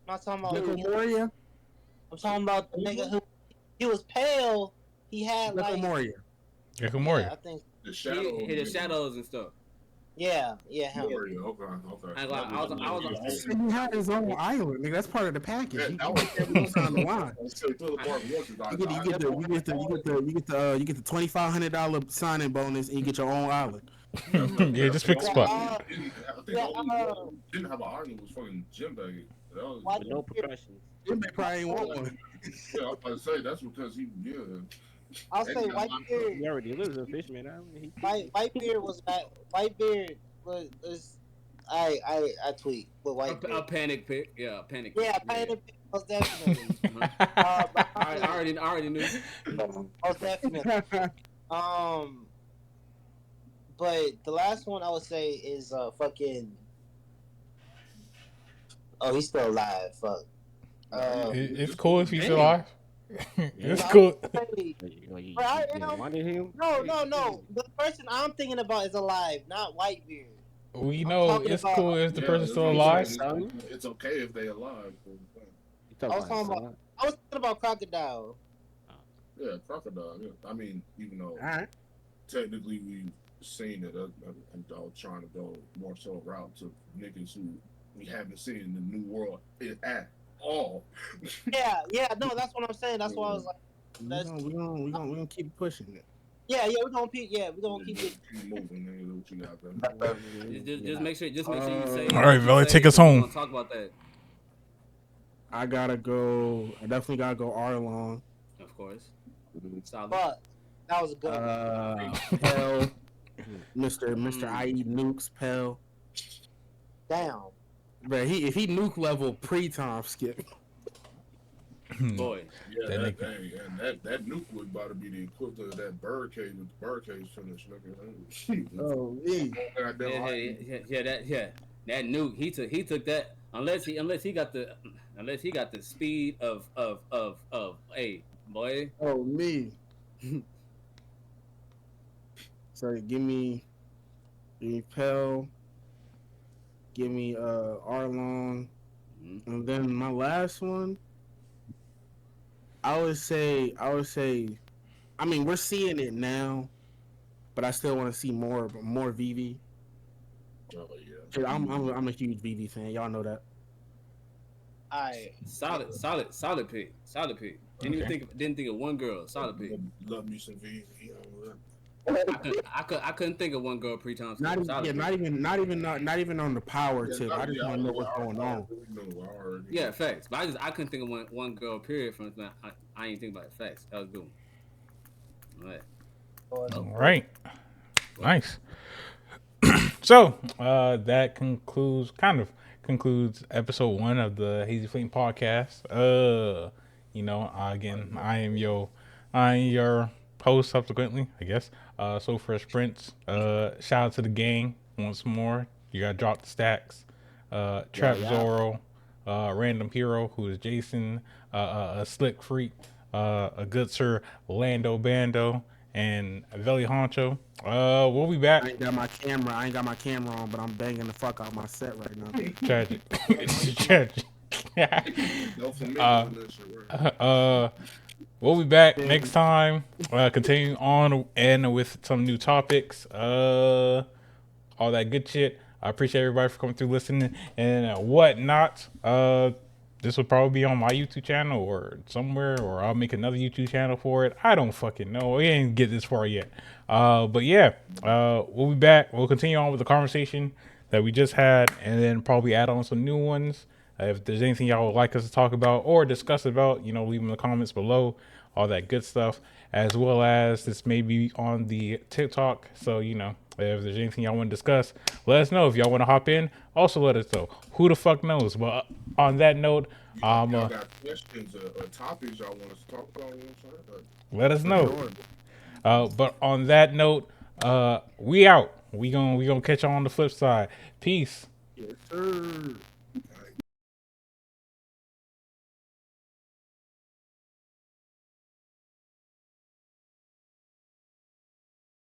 not talking about. Gecko Moria. I'm talking about the nigga who he was pale. He had Gecko like Moria. Gecko Moria. I think The shadow. He hit the shadows and stuff. yeah, him. Warrior. Okay. I was He had his own island. Nigga, that's part of the package. Yeah, You that get on the line. You get the $2,500 signing bonus, and you get your own island. Yeah, just pick a spot. Didn't have an island was fucking Jimbei. With no professions. They probably ain't want one. Yeah, I was about to say that's because he I'll say Whitebeard. He already lives a Fishman Island. Whitebeard was back. Whitebeard was I tweet with Whitebeard. a panic pick. Yeah, a panic. Yeah, pick. panic pick was definitely. I already knew. Most definitely. But the last one I would say is fucking. Oh, he's still alive. Fuck. It's cool if he's still alive. It's cool. No. The person I'm thinking about is alive, not Whitebeard. We know it's cool if the person's still alive. It's okay if they're alive. I was thinking about Crocodile. Yeah, Crocodile. Yeah. I mean, even though technically we've seen it, I'm trying to go more so route to niggas who we haven't seen in the new world at all. Yeah, no, that's what I'm saying. That's why I was like, we're gonna keep pushing it. Yeah, we're gonna keep it. Keep moving, nigga. What you got, Just make sure you say. All right, Vela, take us home. Talk about that. I definitely gotta go Arlong. Of course. Solid. But that was a good one. Pell. Mr. I eat nukes, Pell. Damn. But if he nuke level pre-time skip. Boy. Yeah, that nuke would about to be the equivalent of that bird cage with the bird cage finish. Oh, me. That nuke. He took that unless he got the speed of hey boy. Oh, me. So give me Pell. Give me Arlong. Mhm. And then my last one, I would say, I mean, we're seeing it now, but I still want to see more Vivi. Oh yeah. Shit, I'm a huge Vivi fan. Y'all know that. I Solid pick. Solid pick. Okay. Didn't think of one girl. Solid pick. Love me some V. You know, I couldn't think of one girl pre-time Not skip. even, Solid yeah, pick. not even on the power yeah, tip. I just want to know what's going I on. already know. I already Yeah, know. facts. But I couldn't think of one girl period from I ain't think about it. Facts. That was good. All right. All Well, right. well. Nice. So that concludes episode 1 of the Hazy Flame podcast. Again, I am your host subsequently, I guess. So Fresh Prince. Shout out to the gang once more. You gotta drop the stacks. Trap Yeah. Zorro, Random Hero, who is Jason, a Slick Freak, a good sir Lando Bando, and Veli Honcho. We'll be back. I ain't got my camera on, but I'm banging the fuck out my set right now. Tragic. It's tragic. No uh, flamingo in this shit. uh, we'll be back next time. Continuing on and with some new topics. All that good shit. I appreciate everybody for coming through, listening, and whatnot. This will probably be on my YouTube channel or somewhere, or I'll make another YouTube channel for it. I don't fucking know. We ain't get this far yet. But yeah, we'll be back. We'll continue on with the conversation that we just had, and then probably add on some new ones. If there's anything y'all would like us to talk about or discuss about, leave them in the comments below. All that good stuff, as well as this may be on the TikTok. So if there's anything y'all want to discuss, let us know. If y'all want to hop in, also let us know. Who the fuck knows? But on that note, Y'all got questions or topics y'all want us to talk about? You know what I'm saying? let us For know. sure. But on that note, we out. We gonna catch y'all on the flip side. Peace. Yes, sir.